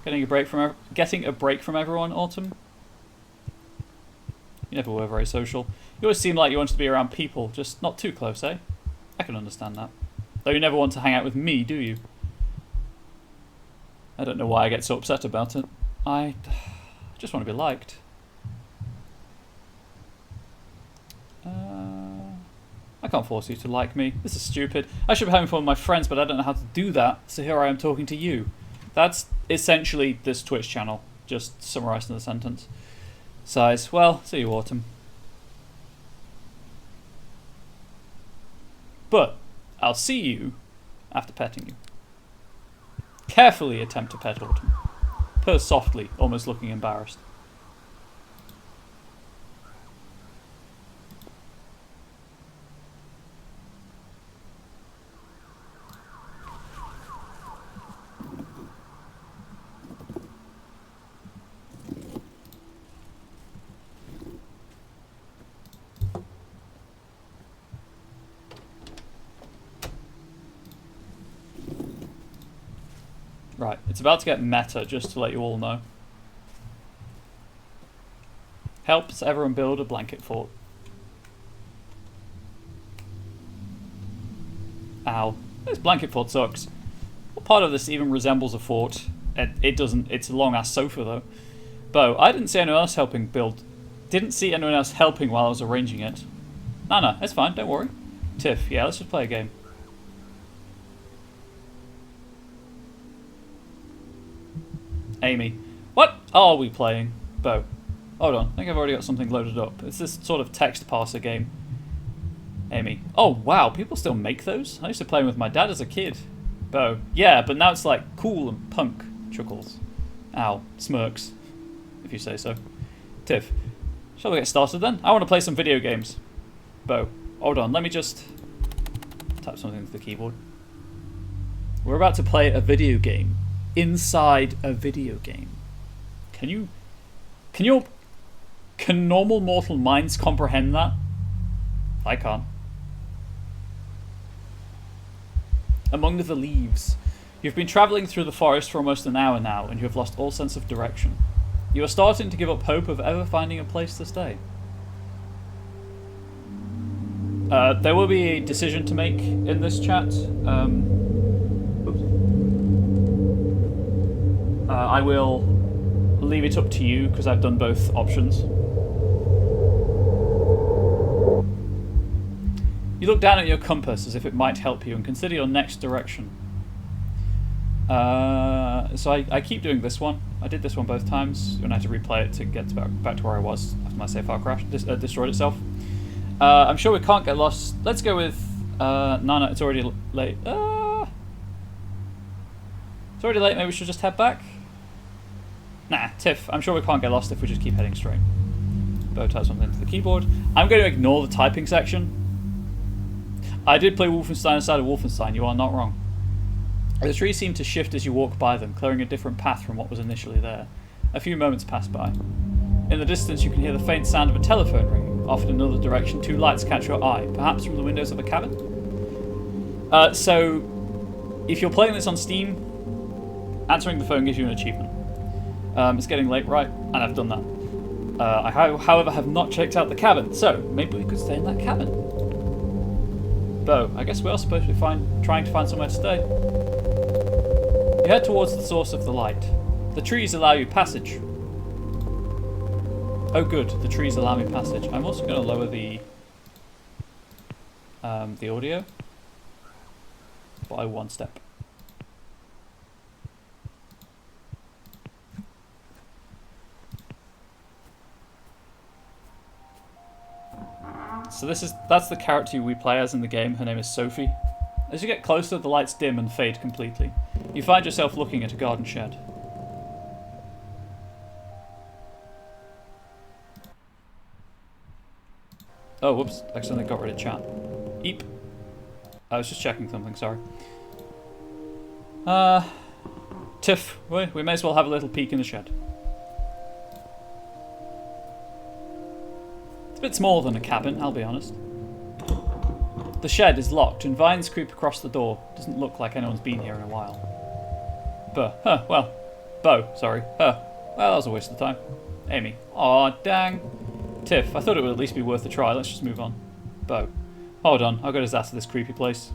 Getting a break from everyone, Autumn? You never were very social. You always seem like you wanted to be around people, just not too close, eh? I can understand that. Though you never want to hang out with me, do you? I don't know why I get so upset about it. I Just want to be liked. I can't force you to like me. This is stupid. I should be having fun with my friends, but I don't know how to do that. So here I am talking to you. That's essentially this Twitch channel, just summarised in a sentence. Size. Well, see you, Autumn. But I'll see you after petting you. Carefully attempt to pet Autumn. Purr softly, almost looking embarrassed. Right, it's about to get meta, just to let you all know. Helps everyone build a blanket fort. Ow. This blanket fort sucks. What part of this even resembles a fort? It doesn't. It's a long-ass sofa, though. Bo, I didn't see anyone else helping build. Didn't see anyone else helping while I was arranging it. No, it's fine, don't worry. Tiff, yeah, let's just play a game. Amy. What are we playing? Bo. Hold on, I think I've already got something loaded up. It's this sort of text parser game. Amy. Oh, wow, people still make those? I used to play them with my dad as a kid. Bo. Yeah, but now it's like cool and punk. Chuckles. Ow. Smirks. If you say so. Tiff. Shall we get started then? I want to play some video games. Bo. Hold on, let me just type something to the keyboard. We're about to play a video game. Inside a video game. Can normal mortal minds comprehend that? I can't. Among the leaves. You've been travelling through the forest for almost an hour now, and you have lost all sense of direction. You are starting to give up hope of ever finding a place to stay. There will be a decision to make in this chat. I will leave it up to you because I've done both options. You look down at your compass as if it might help you and consider your next direction. So I keep doing this one. I did this one both times, and I had to replay it to get back to where I was after my save file crashed, destroyed itself. I'm sure we can't get lost. Let's go with... no, it's already late. It's already late, maybe we should just head back? Nah, Tiff, I'm sure we can't get lost if we just keep heading straight. Bo types something into the keyboard. I'm going to ignore the typing section. I did play Wolfenstein inside of Wolfenstein, you are not wrong. The trees seem to shift as you walk by them, clearing a different path from what was initially there. A few moments pass by. In the distance you can hear the faint sound of a telephone ringing. Off in another direction, two lights catch your eye, perhaps from the windows of a cabin? So, if you're playing this on Steam, answering the phone gives you an achievement. It's getting late, right? And I've done that. I, however, have not checked out the cabin, so maybe we could stay in that cabin. Bo, I guess we are supposed to be trying to find somewhere to stay. You head towards the source of the light. The trees allow you passage. Oh good, the trees allow me passage. I'm also going to lower the audio by one step. So that's the character we play as in the game. Her name is Sophie. As you get closer, the lights dim and fade completely. You find yourself looking at a garden shed. Oh, whoops. Accidentally got rid of chat. Eep. I was just checking something, sorry. Tiff, we may as well have a little peek in the shed. It's a bit smaller than a cabin, I'll be honest. The shed is locked and vines creep across the door. Doesn't look like anyone's been here in a while. Bo, sorry. Well, that was a waste of time. Amy. Aw, dang. Tiff, I thought it would at least be worth a try. Let's just move on. Bo. Hold on, I'll get his ass to this creepy place.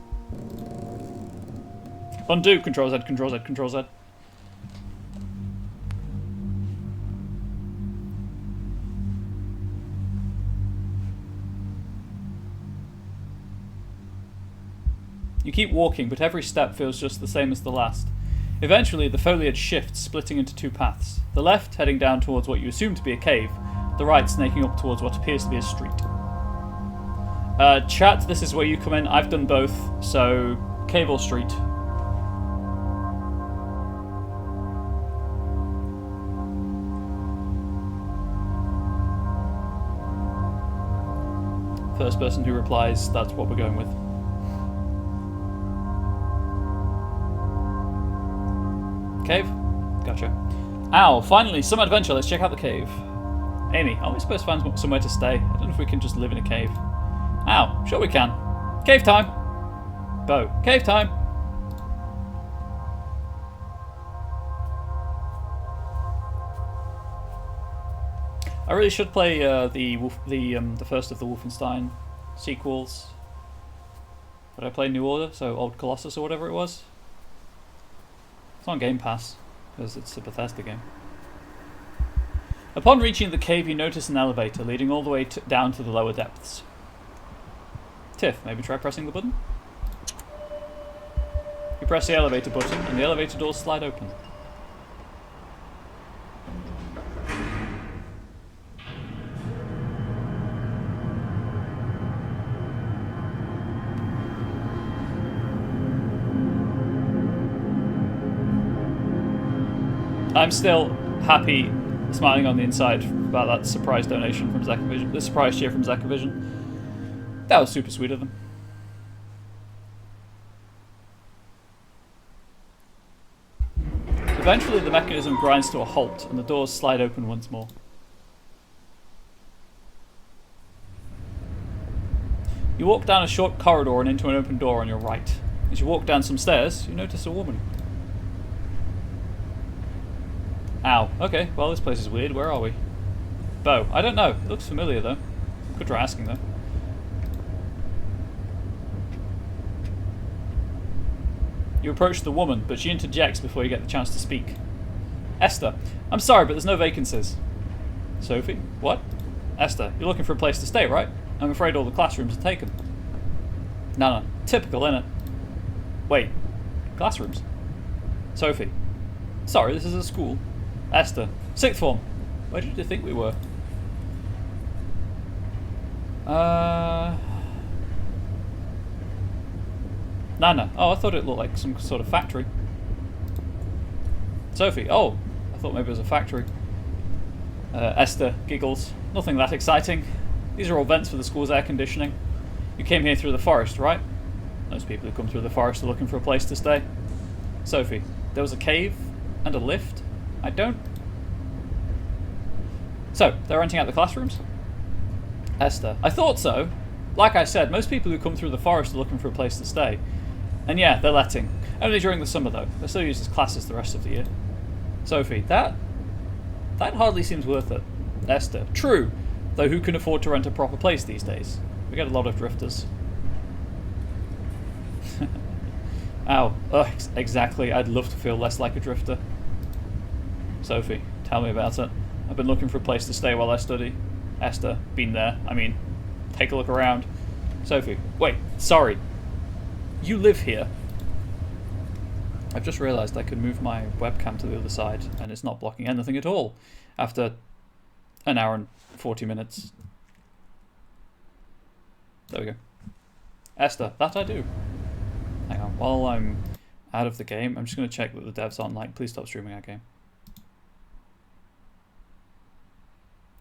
Undo. Control Z, Control Z, Control Z. You keep walking, but every step feels just the same as the last. Eventually, the foliage shifts, splitting into two paths. The left, heading down towards what you assume to be a cave. The right, snaking up towards what appears to be a street. Chat, this is where you come in. I've done both, so cave or street? First person who replies, that's what we're going with. Cave? Gotcha. Ow, finally, some adventure. Let's check out the cave. Amy, aren't we supposed to find somewhere to stay? I don't know if we can just live in a cave. Ow, sure we can. Cave time! Bo, cave time! I really should play the first of the Wolfenstein sequels. But I play New Order, so Old Colossus or whatever it was. It's on Game Pass, because it's a Bethesda game. Upon reaching the cave, you notice an elevator leading all the way down to the lower depths. Tiff, maybe try pressing the button? You press the elevator button, and the elevator doors slide open. I'm still happy, smiling on the inside about that surprise donation from Zecavision, the surprise cheer from Zecavision. That was super sweet of them. Eventually the mechanism grinds to a halt and the doors slide open once more. You walk down a short corridor and into an open door on your right. As you walk down some stairs, you notice a woman. Ow. Okay, well this place is weird. Where are we? Bo. I don't know. It looks familiar though. Could try asking though. You approach the woman, but she interjects before you get the chance to speak. Esther. I'm sorry, but there's no vacancies. Sophie. What? Esther. You're looking for a place to stay, right? I'm afraid all the classrooms are taken. No. Typical, innit? Wait. Classrooms? Sophie. Sorry, this is a school. Esther. Sixth form. Where did you think we were? Nana. Oh, I thought it looked like some sort of factory. Sophie. Oh, I thought maybe it was a factory. Esther giggles. Nothing that exciting. These are all vents for the school's air conditioning. You came here through the forest, right? Most people who come through the forest are looking for a place to stay. Sophie. There was a cave and a lift. I don't... So, they're renting out the classrooms? Esther. I thought so. Like I said, most people who come through the forest are looking for a place to stay. And yeah, they're letting. Only during the summer though. They're still used as classes the rest of the year. Sophie. That hardly seems worth it. Esther. True. Though who can afford to rent a proper place these days? We get a lot of drifters. Ow. Ugh, exactly. I'd love to feel less like a drifter. Sophie. Tell me about it. I've been looking for a place to stay while I study. Esther. Been there. I mean, take a look around. Sophie. Wait. Sorry. You live here. I've just realised I could move my webcam to the other side and it's not blocking anything at all after an hour and 40 minutes. There we go. Esther, that I do. Hang on, while I'm out of the game, I'm just going to check that the devs aren't like, please stop streaming our game.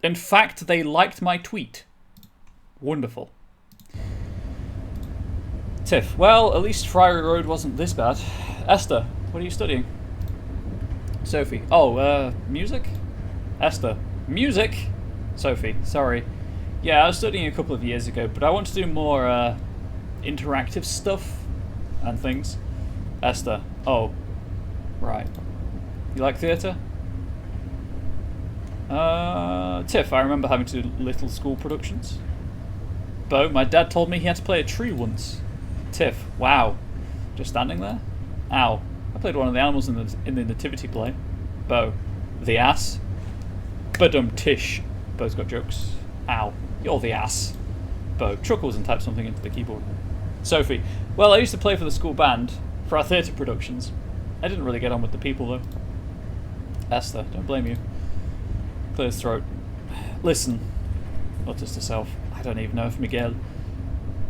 In fact, they liked my tweet. Wonderful. Tiff, well, at least Friary Road wasn't this bad. Esther, what are you studying? Sophie, oh, music? Esther, music? Sophie, sorry. Yeah, I was studying a couple of years ago, but I want to do more interactive stuff and things. Esther, oh, right. You like theatre? Tiff, I remember having to do little school productions. Bo, my dad told me he had to play a tree once. Tiff, wow. Just standing there? Ow. I played one of the animals in the nativity play. Bo, the ass. Badum-tish. Bo's got jokes. Ow. You're the ass. Bo chuckles and types something into the keyboard. Sophie. Well, I used to play for the school band for our theatre productions. I didn't really get on with the people, though. Esther, don't blame you. Clear his throat. Listen, mutters to self. I don't even know if Miguel...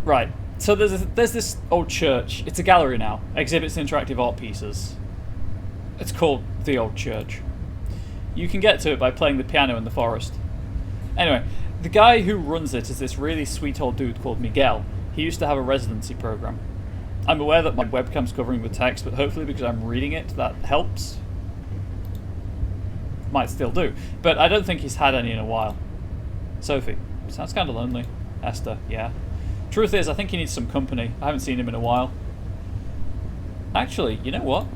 Right, so there's this old church. It's a gallery now. Exhibits interactive art pieces. It's called The Old Church. You can get to it by playing the piano in the forest. Anyway, the guy who runs it is this really sweet old dude called Miguel. He used to have a residency program. I'm aware that my webcam's covering with text, but hopefully because I'm reading it, that helps. Might still do. But I don't think he's had any in a while. Sophie. Sounds kind of lonely. Esther. Yeah. Truth is, I think he needs some company. I haven't seen him in a while. Actually, you know what?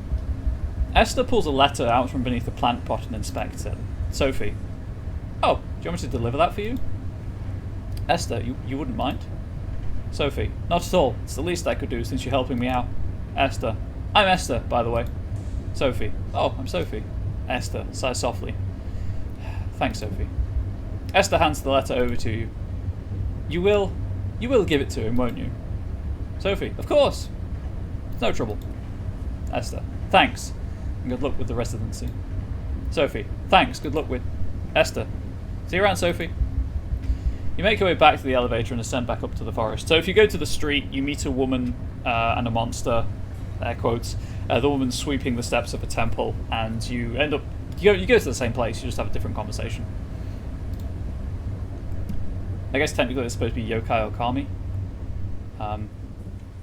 Esther pulls a letter out from beneath the plant pot and inspects it. Sophie. Oh, do you want me to deliver that for you? Esther, you wouldn't mind? Sophie. Not at all. It's the least I could do since you're helping me out. Esther. I'm Esther, by the way. Sophie. Oh, I'm Sophie. Esther sighs softly. Thanks, Sophie. Esther hands the letter over to you. You will give it to him, won't you? Sophie. Of course. It's no trouble. Esther. Thanks. And good luck with the residency. Sophie. Thanks. Good luck with... Esther. See you around, Sophie. You make your way back to the elevator and ascend back up to the forest. So if you go to the street, you meet a woman and a monster, air quotes. The woman's sweeping the steps of a temple, and you end up... You go to the same place, you just have a different conversation. I guess technically it's supposed to be yokai or kami,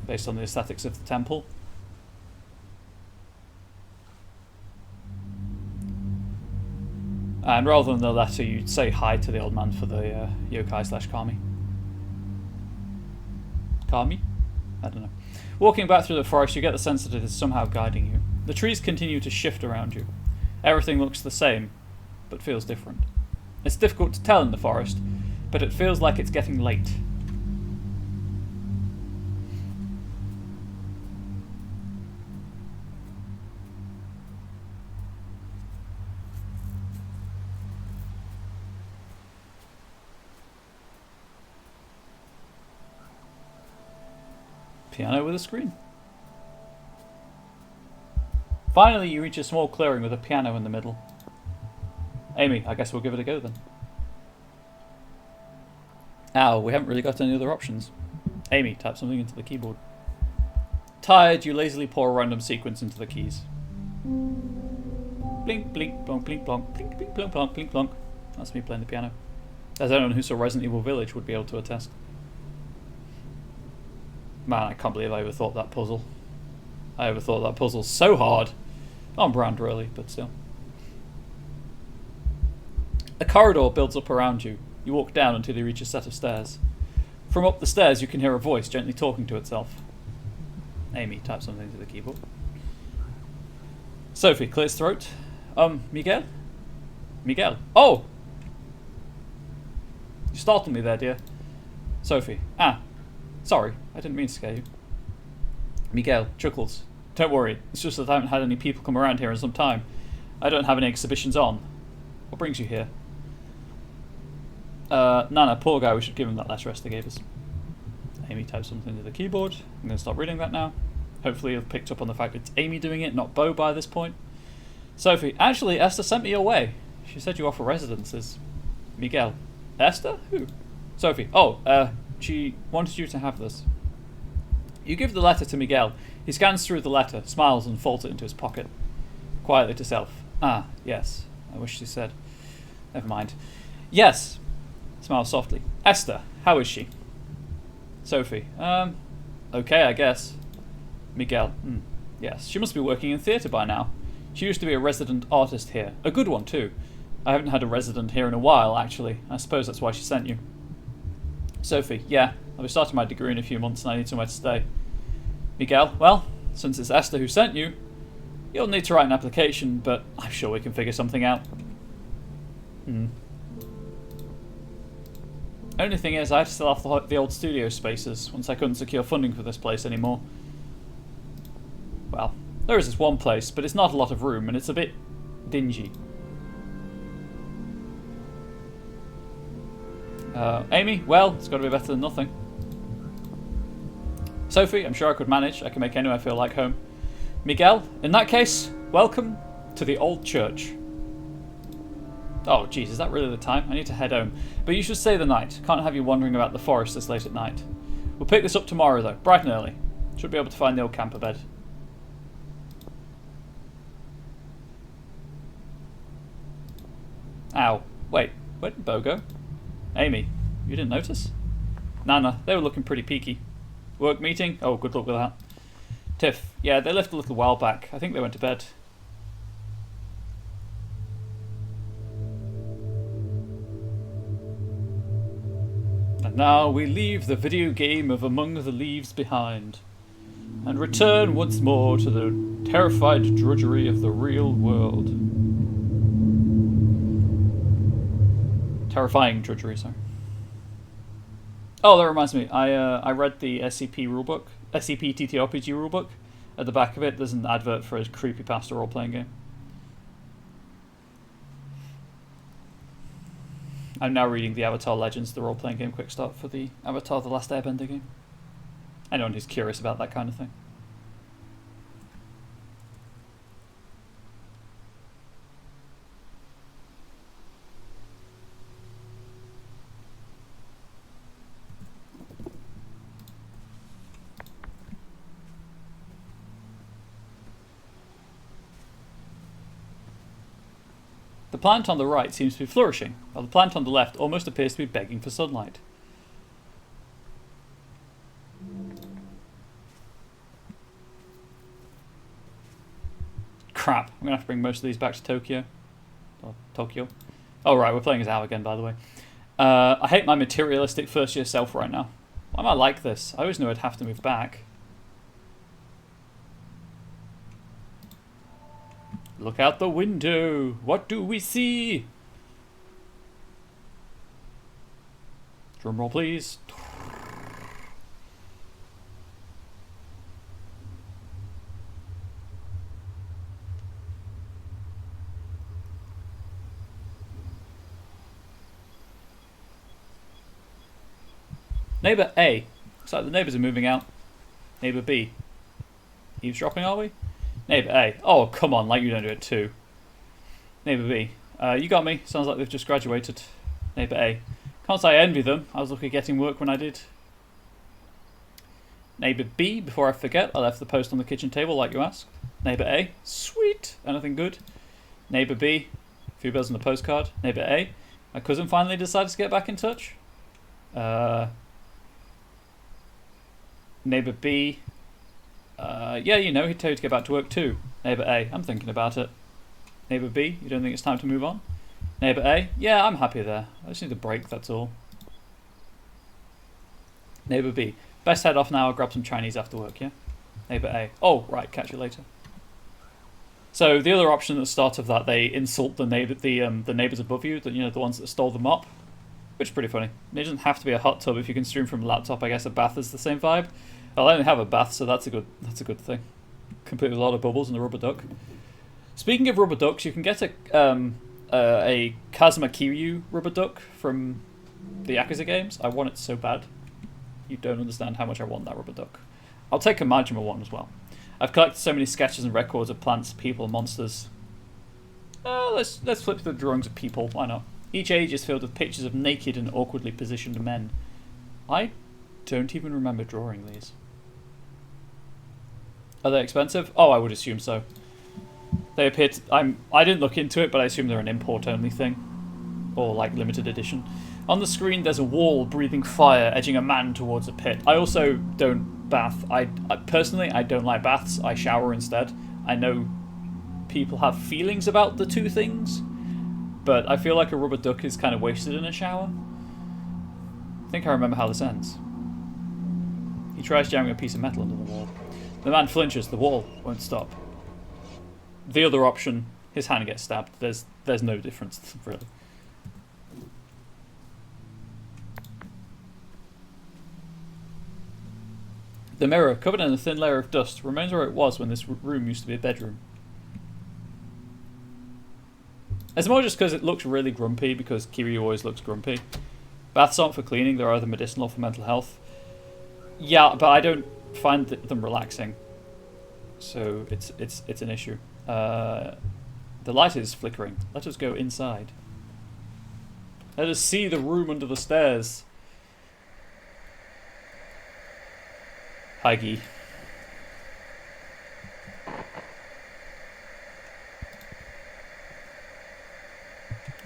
based on the aesthetics of the temple. And rather than the letter, you'd say hi to the old man for the yokai/kami. Kami? I don't know. Walking back through the forest, you get the sense that it is somehow guiding you. The trees continue to shift around you. Everything looks the same, but feels different. It's difficult to tell in the forest, but it feels like it's getting late. Piano with a screen. Finally, you reach a small clearing with a piano in the middle. Amy, I guess we'll give it a go then. Ow, we haven't really got any other options. Amy, type something into the keyboard. Tired, you lazily pour a random sequence into the keys. Blink, blink, blonk, blink, blonk, blink, blink, blonk, blonk, blink, blonk. That's me playing the piano. As anyone who saw Resident Evil Village would be able to attest. Man, I can't believe I overthought that puzzle. I overthought that puzzle so hard. On brand, really, but still. A corridor builds up around you. You walk down until you reach a set of stairs. From up the stairs, you can hear a voice gently talking to itself. Amy types something to the keyboard. Sophie clears throat. Miguel? Miguel. Oh! You startled me there, dear. Sophie. Ah. Sorry, I didn't mean to scare you. Miguel chuckles. Don't worry, it's just that I haven't had any people come around here in some time. I don't have any exhibitions on. What brings you here? Nana, poor guy, we should give him that letter Esther gave us. Amy types something to the keyboard. I'm going to stop reading that now. Hopefully you've picked up on the fact it's Amy doing it, not Bo by this point. Sophie, actually, Esther sent me your way. She said you offer residences. Miguel. Esther? Who? Sophie. Oh, she wanted you to have this. You give the letter to Miguel. He scans through the letter, smiles and folds it into his pocket. Quietly to self. Ah, yes. I wish she said. Never mind. Yes. Smiles softly. Esther, how is she? Sophie. Okay, I guess. Miguel. Yes, she must be working in theatre by now. She used to be a resident artist here. A good one, too. I haven't had a resident here in a while, actually. I suppose that's why she sent you. Sophie. Yeah, I'll be starting my degree in a few months and I need somewhere to stay. Miguel. Well, since it's Esther who sent you, you'll need to write an application, but I'm sure we can figure something out. Only thing is, I had to sell off the old studio spaces once I couldn't secure funding for this place anymore. Well, there is this one place, but it's not a lot of room and it's a bit dingy. Amy, well, it's got to be better than nothing. Sophie, I'm sure I could manage. I can make anywhere feel like home. Miguel, in that case, welcome to the old church. Oh, geez, is that really the time? I need to head home. But you should stay the night. Can't have you wandering about the forest this late at night. We'll pick this up tomorrow, though, bright and early. Should be able to find the old camper bed. Ow. Wait, where did Bo go? Amy, you didn't notice? Nana, they were looking pretty peaky. Work meeting? Oh, good luck with that. Tiff, yeah, they left a little while back. I think they went to bed. And now we leave the video game of Among the Leaves behind, and return once more to the terrified drudgery of the real world. Terrifying drudgery, sorry. Oh, that reminds me. I read the SCP rulebook, SCP TTRPG rulebook. At the back of it, there's an advert for a creepypasta role-playing game. I'm now reading the Avatar Legends, the role-playing game quick start for the Avatar The Last Airbender game. Anyone who's curious about that kind of thing. The plant on the right seems to be flourishing, while the plant on the left almost appears to be begging for sunlight. Crap, I'm going to have to bring most of these back to Tokyo. Or Tokyo. Oh right, we're playing as Ao again, by the way. I hate my materialistic first-year self right now. Why am I like this? I always knew I'd have to move back. Look out the window. What do we see? Drum roll, please. Neighbour A. Looks like the neighbours are moving out. Neighbour B. Eavesdropping, are we? Neighbour A. Oh, come on, like you don't do it too. Neighbour B. You got me. Sounds like they've just graduated. Neighbour A. Can't say I envy them. I was lucky getting work when I did. Neighbour B. Before I forget, I left the post on the kitchen table like you asked. Neighbour A. Sweet. Anything good? Neighbour B. A few bills on the postcard. Neighbour A. My cousin finally decided to get back in touch. Neighbour B. Yeah, you know, he'd tell you to get back to work too. Neighbour A, I'm thinking about it. Neighbour B, you don't think it's time to move on? Neighbour A, yeah, I'm happy there. I just need a break, that's all. Neighbour B, best head off now, I'll grab some Chinese after work, yeah? Neighbour A, oh, right, catch you later. So the other option at the start of that, they insult the neighbours above you, the ones that stole the mop, which is pretty funny. It doesn't have to be a hot tub if you can stream from a laptop. I guess a bath is the same vibe. I'll only have a bath, so that's a good thing. Complete with a lot of bubbles and a rubber duck. Speaking of rubber ducks, you can get a Kazuma Kiryu rubber duck from the Yakuza games. I want it so bad. You don't understand how much I want that rubber duck. I'll take a Majima one as well. I've collected so many sketches and records of plants, people, monsters. Let's flip through the drawings of people. Why not? Each age is filled with pictures of naked and awkwardly positioned men. I don't even remember drawing these. Are they expensive? Oh, I would assume so. They appear to, I didn't look into it, but I assume they're an import-only thing. Or, like, limited edition. On the screen, there's a wall breathing fire, edging a man towards a pit. I also don't bath. Personally, I don't like baths. I shower instead. I know people have feelings about the two things, but I feel like a rubber duck is kind of wasted in a shower. I think I remember how this ends. He tries jamming a piece of metal under the wall. The man flinches, the wall won't stop. The other option, his hand gets stabbed. There's no difference, really. The mirror, covered in a thin layer of dust, remains where it was when this room used to be a bedroom. It's more just because it looks really grumpy, because Kiryu always looks grumpy. Baths aren't for cleaning, they're either medicinal for mental health. Yeah, but I don't find them relaxing. So it's an issue. The light is flickering. Let us go inside. Let us see the room under the stairs. Hi, Guy.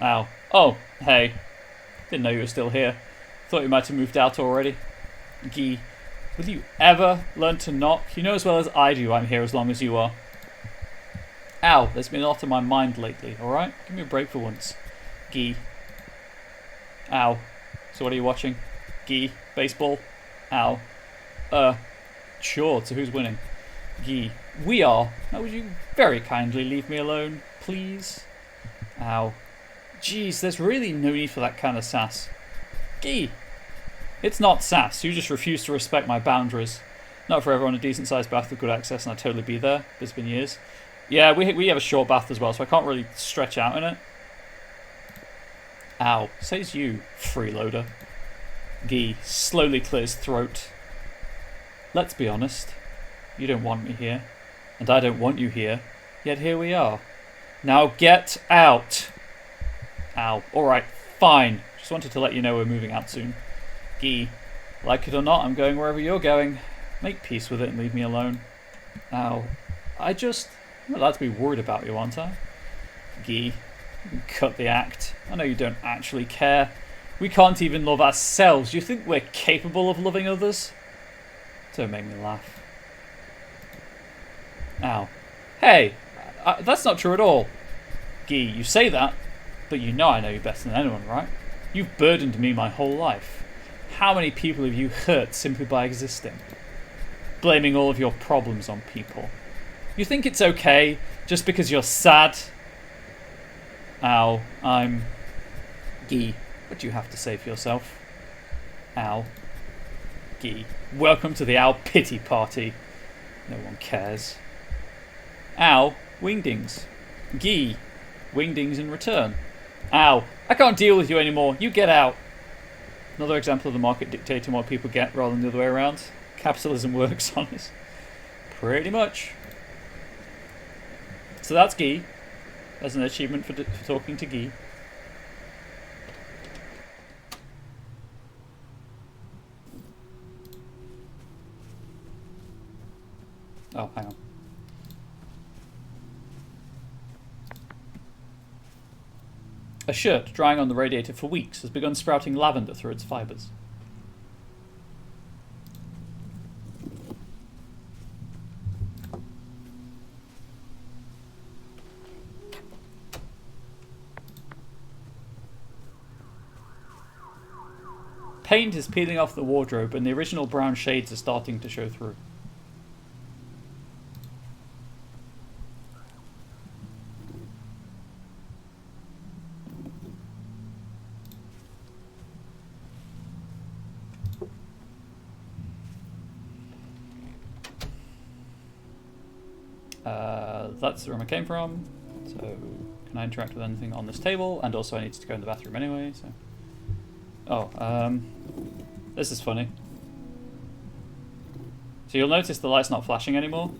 Ow. Oh, hey. Didn't know you were still here. Thought you might have moved out already. Guy, will you ever learn to knock? You know as well as I do I'm here as long as you are. Ow, there's been a lot on my mind lately, alright? Give me a break for once. Guy. Ow. So what are you watching? Guy. Baseball? Ow. Sure, so who's winning? Guy. We are. Now would you very kindly leave me alone, please? Ow. Jeez, there's really no need for that kind of sass. Guy. It's not sass, you just refuse to respect my boundaries. Not for everyone, a decent sized bath with good access and I'd totally be there. It's been years. Yeah, we have a short bath as well, so I can't really stretch out in it. Ow. Says you, freeloader. Guy slowly clears throat. Let's be honest. You don't want me here. And I don't want you here. Yet here we are. Now get out! Ow. Alright, fine. Just wanted to let you know we're moving out soon. Guy. Like it or not, I'm going wherever you're going. Make peace with it and leave me alone. Ow. I'm allowed to be worried about you, aren't I? Guy. Cut the act. I know you don't actually care. We can't even love ourselves. You think we're capable of loving others? Don't make me laugh. Ow. Hey! That's not true at all. Guy, you say that, but you know I know you better than anyone, right? You've burdened me my whole life. How many people have you hurt simply by existing? Blaming all of your problems on people. You think it's okay just because you're sad? Ow, I'm... Guy, what do you have to say for yourself? Ow. Guy, welcome to the Ow Pity Party. No one cares. Ow, wingdings. Guy, wingdings in return. Ow, I can't deal with you anymore. You get out. Another example of the market dictating what people get rather than the other way around. Capitalism works on us. Pretty much. So that's Guy. As an achievement for talking to Guy. Oh, hang on. A shirt drying on the radiator for weeks has begun sprouting lavender through its fibres. Paint is peeling off the wardrobe and the original brown shades are starting to show through. That's the room I came from, so can I interact with anything on this table? And also I need to go in the bathroom anyway, so... Oh, this is funny. So you'll notice the light's not flashing anymore.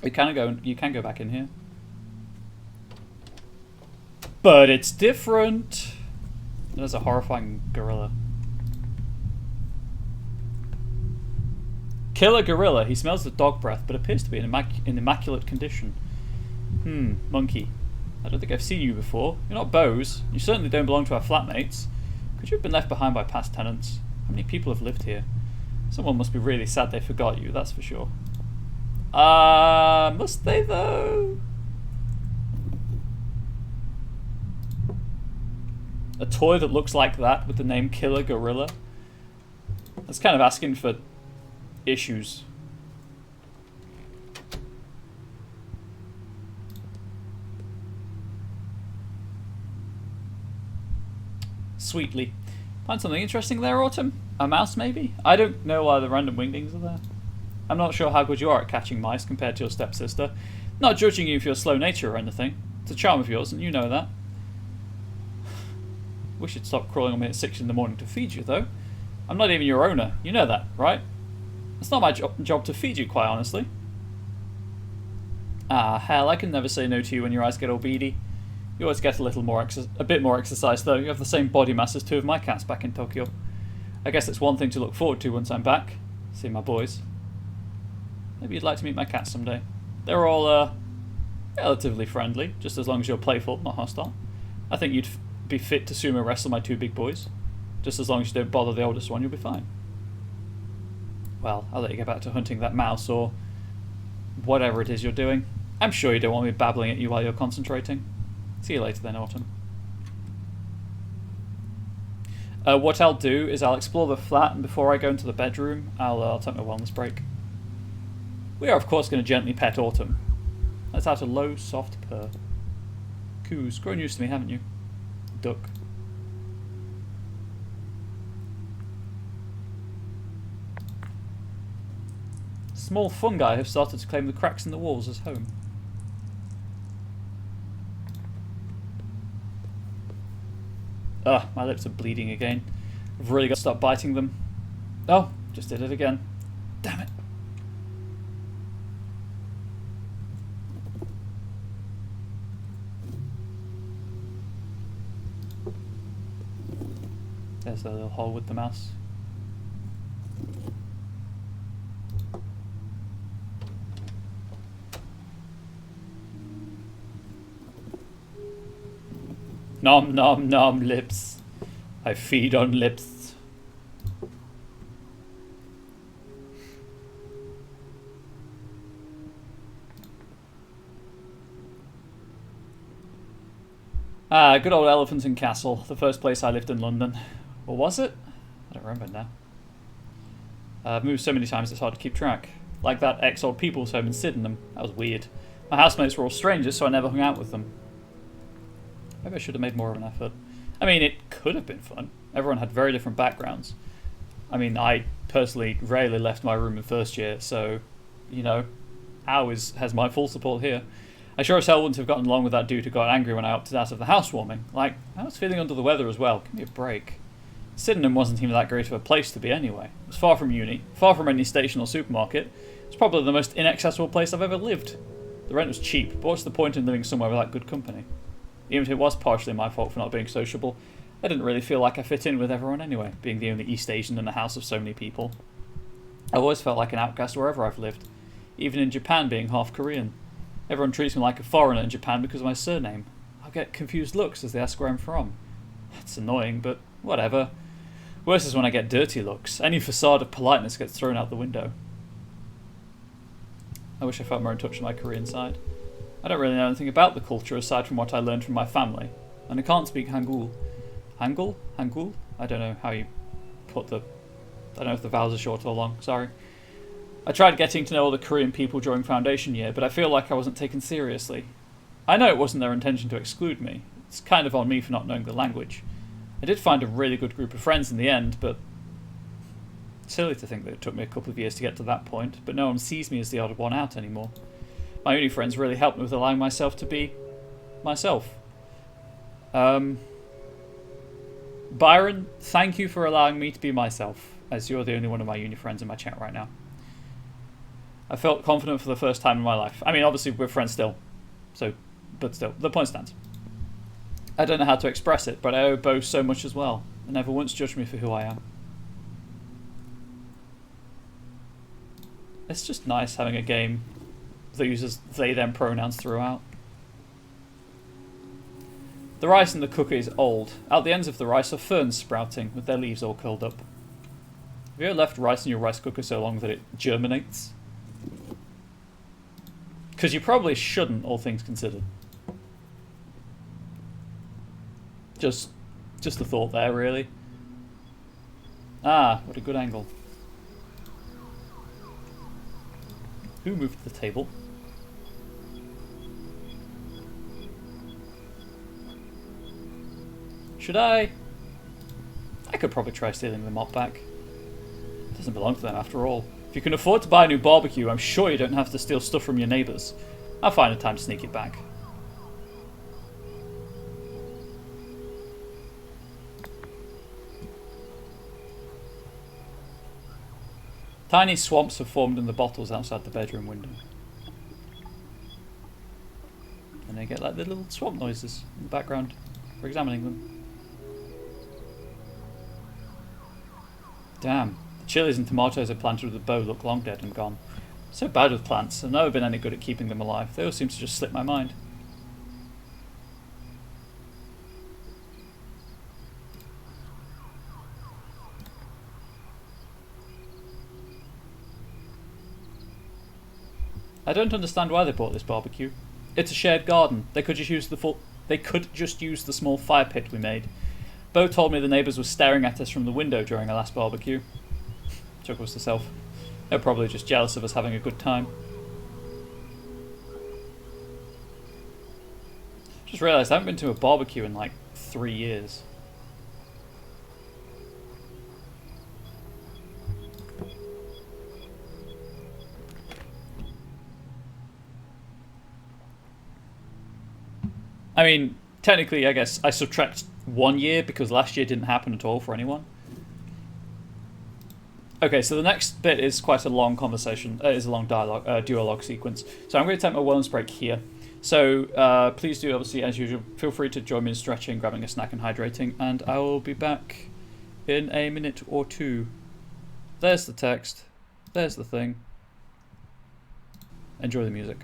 You can go back in here. But it's different! There's a horrifying gorilla. Killer gorilla. He smells the dog breath, but appears to be in immaculate condition. Monkey. I don't think I've seen you before. You're not Bose. You certainly don't belong to our flatmates. Could you have been left behind by past tenants? How many people have lived here? Someone must be really sad they forgot you, that's for sure. Must they though? A toy that looks like that with the name Killer Gorilla? That's kind of asking for issues. Sweetly. Find something interesting there, Autumn? A mouse, maybe? I don't know why the random wingdings are there. I'm not sure how good you are at catching mice compared to your stepsister. Not judging you for your slow nature or anything. It's a charm of yours, and you know that. Wish you'd stop crawling on me at 6 in the morning to feed you, though. I'm not even your owner. You know that, right? It's not my job to feed you, quite honestly. Ah, hell, I can never say no to you when your eyes get all beady. You always get a bit more exercise, though. You have the same body mass as two of my cats back in Tokyo. I guess it's one thing to look forward to once I'm back. See my boys. Maybe you'd like to meet my cats someday. They're all, relatively friendly, just as long as you're playful, not hostile. I think you'd be fit to sumo wrestle my two big boys. Just as long as you don't bother the oldest one, you'll be fine. Well, I'll let you get back to hunting that mouse, or whatever it is you're doing. I'm sure you don't want me babbling at you while you're concentrating. See you later then, Autumn. What I'll do is I'll explore the flat, and before I go into the bedroom, I'll take my wellness break. We are, of course, going to gently pet Autumn. Let's out a low, soft purr. Coos, grown used to me, haven't you? Duck. Small fungi have started to claim the cracks in the walls as home. Ugh, my lips are bleeding again. I've really got to stop biting them. Oh, just did it again. Damn it. There's a little hole with the mouse. Nom nom nom lips. I feed on lips. Ah, good old Elephant and Castle, the first place I lived in London. Or was it? I don't remember now. I've moved so many times it's hard to keep track. Like that ex-old people's home in Sydenham. That was weird. My housemates were all strangers, so I never hung out with them. Maybe I should have made more of an effort. I mean, it could have been fun. Everyone had very different backgrounds. I mean, I personally rarely left my room in first year, so, you know, Al has my full support here. I sure as hell wouldn't have gotten along with that dude who got angry when I opted out of the housewarming. Like, I was feeling under the weather as well. Give me a break. Sydenham wasn't even that great of a place to be anyway. It was far from uni, far from any station or supermarket. It was probably the most inaccessible place I've ever lived. The rent was cheap, but what's the point in living somewhere without good company? Even if it was partially my fault for not being sociable, I didn't really feel like I fit in with everyone anyway, being the only East Asian in a house of so many people. I've always felt like an outcast wherever I've lived, even in Japan being half Korean. Everyone treats me like a foreigner in Japan because of my surname. I get confused looks as they ask where I'm from. It's annoying, but whatever. Worse is when I get dirty looks. Any facade of politeness gets thrown out the window. I wish I felt more in touch with my Korean side. I don't really know anything about the culture aside from what I learned from my family, and I can't speak Hangul. Hangul? Hangul? I don't know how you put the... I don't know if the vowels are short or long, sorry. I tried getting to know all the Korean people during foundation year, but I feel like I wasn't taken seriously. I know it wasn't their intention to exclude me. It's kind of on me for not knowing the language. I did find a really good group of friends in the end, but... Silly to think that it took me a couple of years to get to that point, but no one sees me as the odd one out anymore. My uni friends really helped me with allowing myself to be myself. Byron, thank you for allowing me to be myself, as you're the only one of my uni friends in my chat right now. I felt confident for the first time in my life. I mean, obviously we're friends still, but still, the point stands. I don't know how to express it, but I owe Bo so much as well, and never once judged me for who I am. It's just nice having a game that uses they-them pronouns throughout. The rice in the cooker is old. Out the ends of the rice are ferns sprouting, with their leaves all curled up. Have you ever left rice in your rice cooker so long that it germinates? Because you probably shouldn't, all things considered. Just a thought there, really. Ah, what a good angle. Who moved the table? Should I? I could probably try stealing the mop back. It doesn't belong to them after all. If you can afford to buy a new barbecue, I'm sure you don't have to steal stuff from your neighbours. I'll find a time to sneak it back. Tiny swamps have formed in the bottles outside the bedroom window. And they get like the little swamp noises in the background for examining them. Damn, the chilies and tomatoes I planted with a bow look long dead and gone. So bad with plants, I've never been any good at keeping them alive. They all seem to just slip my mind. I don't understand why they bought this barbecue. It's a shared garden. They could just use the small fire pit we made. Bo told me the neighbours were staring at us from the window during our last barbecue. Chuckles to self. They're probably just jealous of us having a good time. Just realised I haven't been to a barbecue in like 3 years. I mean, technically, I guess I subtract 1 year because last year didn't happen at all for anyone. Okay, so the next bit is quite a long conversation. It is a long dialogue, duologue sequence. So I'm going to take my wellness break here. So please do, obviously, as usual, feel free to join me in stretching, grabbing a snack and hydrating, and I will be back in a minute or two. There's the text. There's the thing. Enjoy the music.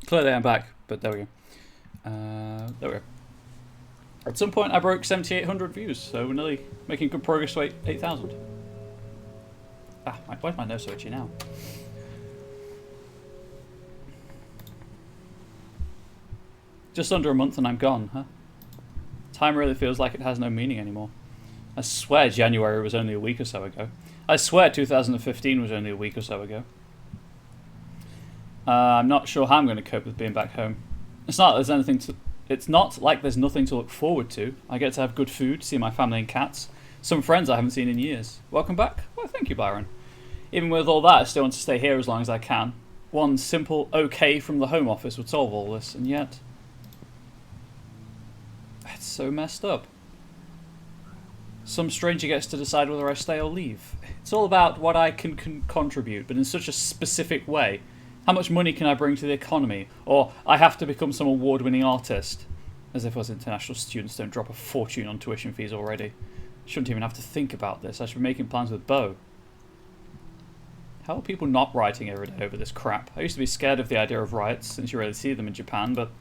Clearly I'm back, but there we go. There we go. At some point I broke 7,800 views, so we're nearly making good progress to 8,000. Ah, why's my nose so itchy now? Just under a month and I'm gone, huh? Time really feels like it has no meaning anymore. I swear January was only a week or so ago. I swear 2015 was only a week or so ago. I'm not sure how I'm going to cope with being back home. It's not like there's nothing to look forward to. I get to have good food, see my family and cats, some friends I haven't seen in years. Welcome back? Well, thank you, Byron. Even with all that, I still want to stay here as long as I can. One simple okay from the Home Office would solve all this, and yet it's so messed up. Some stranger gets to decide whether I stay or leave. It's all about what I can contribute, but in such a specific way. How much money can I bring to the economy? Or I have to become some award-winning artist. As if us international students don't drop a fortune on tuition fees already. Shouldn't even have to think about this. I should be making plans with Bo. How are people not rioting every day over this crap? I used to be scared of the idea of riots, since you rarely see them in Japan, but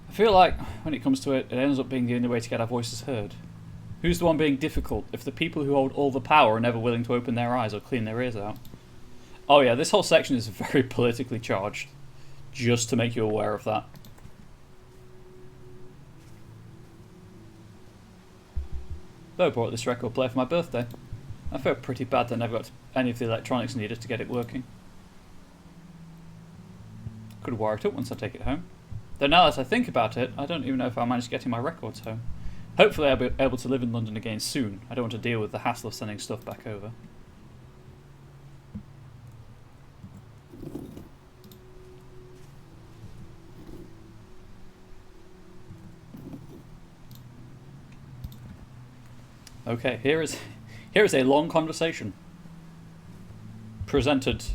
I feel like, when it comes to it, it ends up being the only way to get our voices heard. Who's the one being difficult if the people who hold all the power are never willing to open their eyes or clean their ears out? Oh yeah, this whole section is very politically charged. Just to make you aware of that. Bo bought this record player for my birthday. I feel pretty bad that I never got any of the electronics needed to get it working. Could wire it up once I take it home. Though now that I think about it, I don't even know if I'll manage getting my records home. Hopefully I'll be able to live in London again soon. I don't want to deal with the hassle of sending stuff back over. Okay, here is a long conversation presented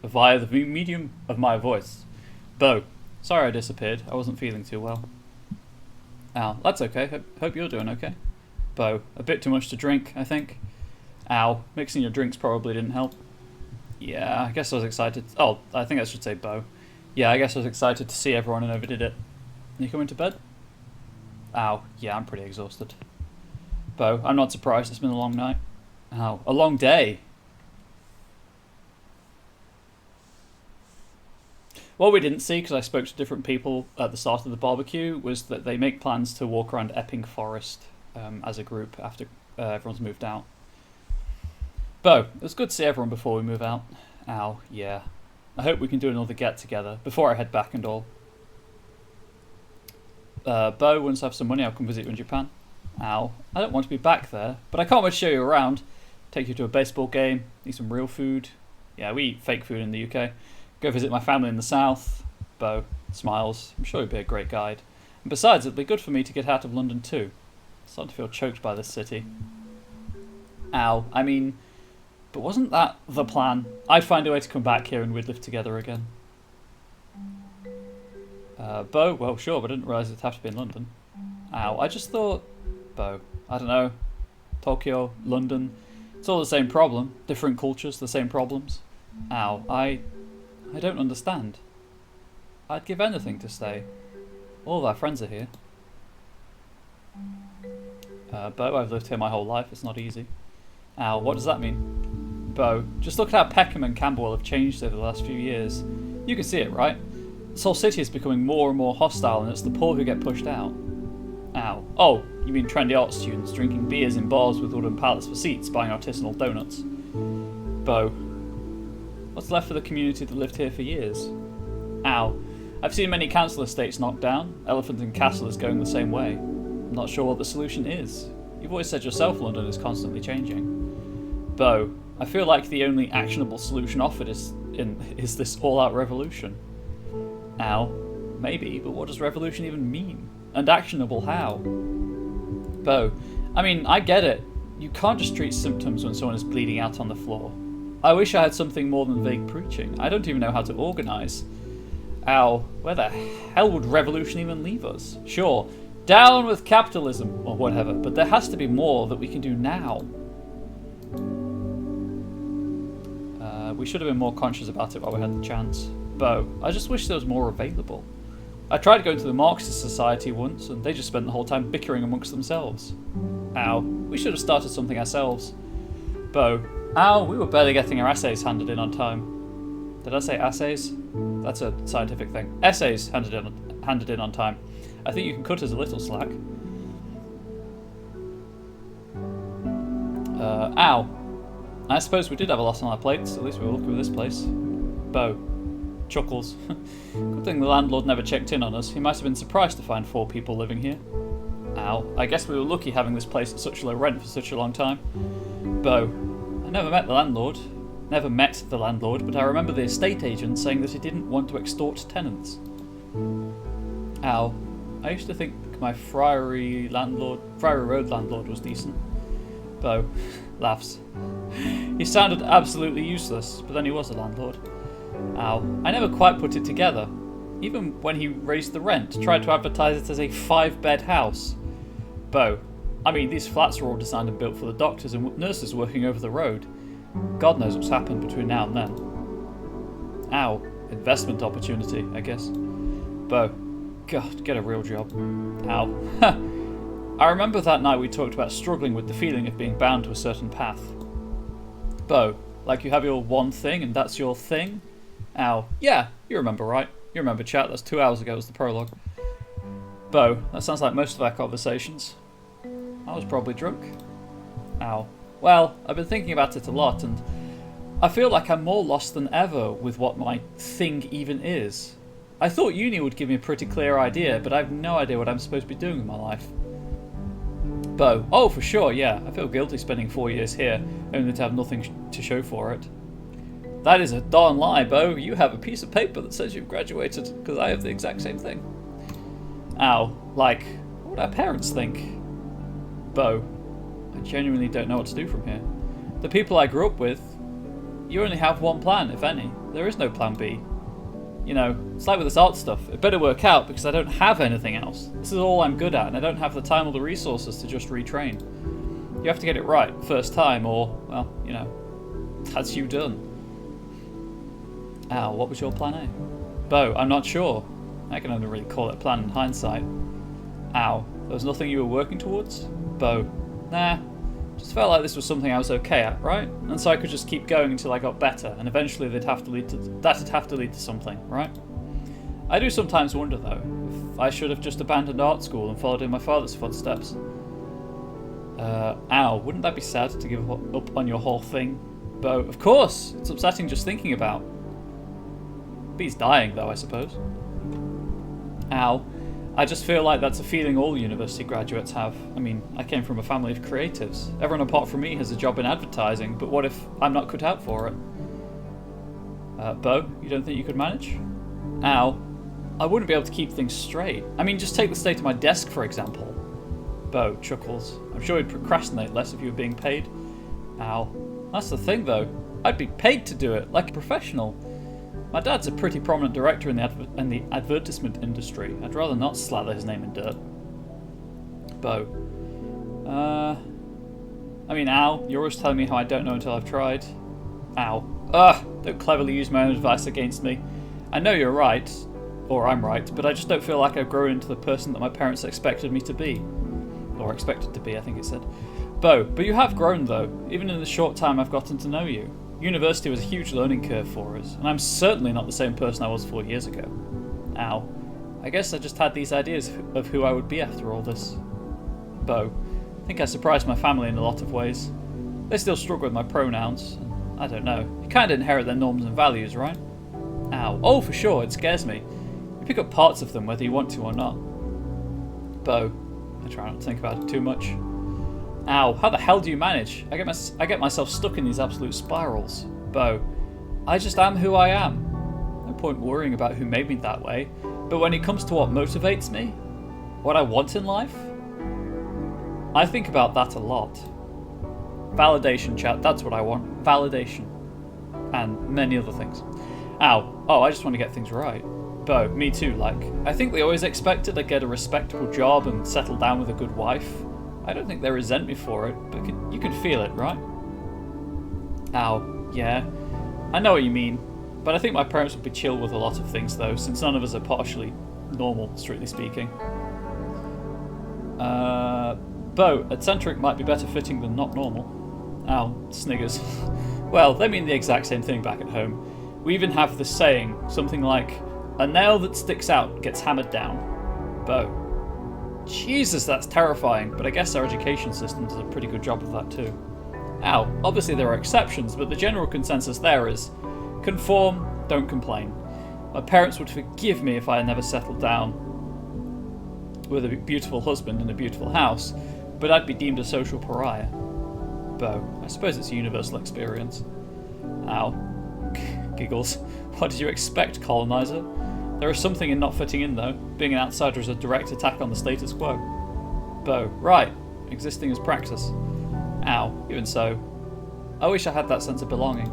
via the medium of my voice. Bo, sorry I disappeared. I wasn't feeling too well. Al, that's okay. Hope you're doing okay. Bo, a bit too much to drink, I think. Al, mixing your drinks probably didn't help. Yeah, I guess I was excited. Oh, I think I should say Bo. Yeah, I guess I was excited to see everyone and overdid it. You coming to bed? Ow, yeah, I'm pretty exhausted. Bo, I'm not surprised. It's been a long night. Ow, a long day. What we didn't see, because I spoke to different people at the start of the barbecue, was that they make plans to walk around Epping Forest as a group after everyone's moved out. Bo, it was good to see everyone before we move out. Ow, yeah. I hope we can do another get-together before I head back and all. Bo, once I have some money, I'll come visit you in Japan. Ow, I don't want to be back there, but I can't wait to show you around. Take you to a baseball game, eat some real food. Yeah, we eat fake food in the UK. Go visit my family in the south. Bo smiles. I'm sure you'll be a great guide. And besides, it'll be good for me to get out of London too. I'm starting to feel choked by this city. Ow, I mean, but wasn't that the plan? I'd find a way to come back here and we'd live together again. Bo, well sure, but I didn't realise it'd have to be in London. Ow, I just thought, Bo, I don't know, Tokyo, London, it's all the same problem. Different cultures, the same problems. Ow, I don't understand. I'd give anything to stay. All of our friends are here. Bo, I've lived here my whole life. It's not easy. Ow, what does that mean? Bo, just look at how Peckham and Camberwell have changed over the last few years. You can see it, right? This whole city is becoming more and more hostile, and it's the poor who get pushed out. Ow. Oh, you mean trendy art students drinking beers in bars with wooden pallets for seats, buying artisanal donuts. Bo, what's left for the community that lived here for years? Ow. I've seen many council estates knocked down. Elephant and Castle is going the same way. I'm not sure what the solution is. You've always said yourself London is constantly changing. Bo, I feel like the only actionable solution offered is this all-out revolution. Ow. Maybe, but what does revolution even mean? And actionable how? Bo, I mean, I get it. You can't just treat symptoms when someone is bleeding out on the floor. I wish I had something more than vague preaching. I don't even know how to organise. Ow, where the hell would revolution even leave us? Sure, down with capitalism or whatever, but there has to be more that we can do now. We should have been more conscious about it while we had the chance. Bo, I just wish there was more available. I tried going to the Marxist Society once, and they just spent the whole time bickering amongst themselves. Ow, we should have started something ourselves. Bo, ow, we were barely getting our essays handed in on time. Did I say assays? That's a scientific thing. Essays handed in on time. I think you can cut us a little slack. Ow. I suppose we did have a lot on our plates, at least we were lucky with this place. Bo. Chuckles. Good thing the landlord never checked in on us. He might have been surprised to find 4 people living here. Ow. I guess we were lucky having this place at such low rent for such a long time. Bo. I never met the landlord. But I remember the estate agent saying that he didn't want to extort tenants. Ow. I used to think my Friary Road landlord was decent. Bo. Laughs. He sounded absolutely useless, but then he was a landlord. Ow. I never quite put it together. Even when he raised the rent, tried to advertise it as a 5-bed house. Bo. I mean, these flats are all designed and built for the doctors and nurses working over the road. God knows what's happened between now and then. Ow. Investment opportunity, I guess. Bo. God, get a real job. Ow. I remember that night we talked about struggling with the feeling of being bound to a certain path. Bo. Like you have your one thing and that's your thing? Ow. Yeah, you remember right. You remember, chat. That's 2 hours ago was the prologue. Bo. That sounds like most of our conversations. I was probably drunk. Ow. Well, I've been thinking about it a lot, and I feel like I'm more lost than ever with what my thing even is. I thought uni would give me a pretty clear idea, but I have no idea what I'm supposed to be doing with my life. Bo. Oh, for sure, yeah. I feel guilty spending 4 years here, only to have nothing to show for it. That is a darn lie, Bo. You have a piece of paper that says you've graduated, because I have the exact same thing. Ow. Like, what would our parents think? Bo. I genuinely don't know what to do from here. The people I grew up with, you only have one plan, if any. There is no plan B. You know, it's like with this art stuff. It better work out because I don't have anything else. This is all I'm good at, and I don't have the time or the resources to just retrain. You have to get it right first time, or, well, you know, that's you done. Ow, what was your plan A? Bo, I'm not sure. I can only really call it a plan in hindsight. Ow, there was nothing you were working towards? Bo, nah. Just felt like this was something I was okay at, right? And so I could just keep going until I got better, and eventually that'd have to lead to something, right? I do sometimes wonder, though, if I should have just abandoned art school and followed in my father's footsteps. Ow, wouldn't that be sad to give up on your whole thing? Bo, of course! It's upsetting just thinking about. B's dying, though, I suppose. Ow. I just feel like that's a feeling all university graduates have. I mean, I came from a family of creatives. Everyone apart from me has a job in advertising, but what if I'm not cut out for it? Bo, you don't think you could manage? Ow. I wouldn't be able to keep things straight. I mean, just take the state of my desk, for example. Bo chuckles. I'm sure you'd procrastinate less if you were being paid. Ow. That's the thing, though. I'd be paid to do it, like a professional. My dad's a pretty prominent director in the advertisement industry. I'd rather not slather his name in dirt. Bo. I mean, ow, you're always telling me how I don't know until I've tried. Ow. Ugh, don't cleverly use my own advice against me. I know you're right, or I'm right, but I just don't feel like I've grown into the person that my parents expected me to be. Or expected to be, I think it said. Bo, but you have grown though, even in the short time I've gotten to know you. University was a huge learning curve for us, and I'm certainly not the same person I was 4 years ago. Ow. I guess I just had these ideas of who I would be after all this. Bo. I think I surprised my family in a lot of ways. They still struggle with my pronouns, and I don't know. You kind of inherit their norms and values, right? Ow. Oh, for sure, it scares me. You pick up parts of them whether you want to or not. Bo. I try not to think about it too much. Ow, how the hell do you manage? I get myself stuck in these absolute spirals. Bo, I just am who I am. No point worrying about who made me that way. But when it comes to what motivates me, what I want in life, I think about that a lot. Validation, chat, that's what I want. Validation. And many other things. Ow, oh, I just want to get things right. Bo, me too, like. I think they always expected I'd get a respectable job and settle down with a good wife. I don't think they resent me for it, but you can feel it, right? Ow, yeah. I know what you mean, but I think my parents would be chill with a lot of things though, since none of us are partially normal, strictly speaking. Bo, eccentric might be better fitting than not normal. Ow, sniggers. Well, they mean the exact same thing back at home. We even have this saying, something like, a nail that sticks out gets hammered down. Bo. Jesus, that's terrifying, but I guess our education system does a pretty good job of that too. Ow, obviously there are exceptions, but the general consensus there is, conform, don't complain. My parents would forgive me if I had never settled down with a beautiful husband and a beautiful house, but I'd be deemed a social pariah. Bo, I suppose it's a universal experience. Ow. Giggles. What did you expect, colonizer? There is something in not fitting in, though. Being an outsider is a direct attack on the status quo. Bo, right. Existing as praxis. Ow, even so. I wish I had that sense of belonging.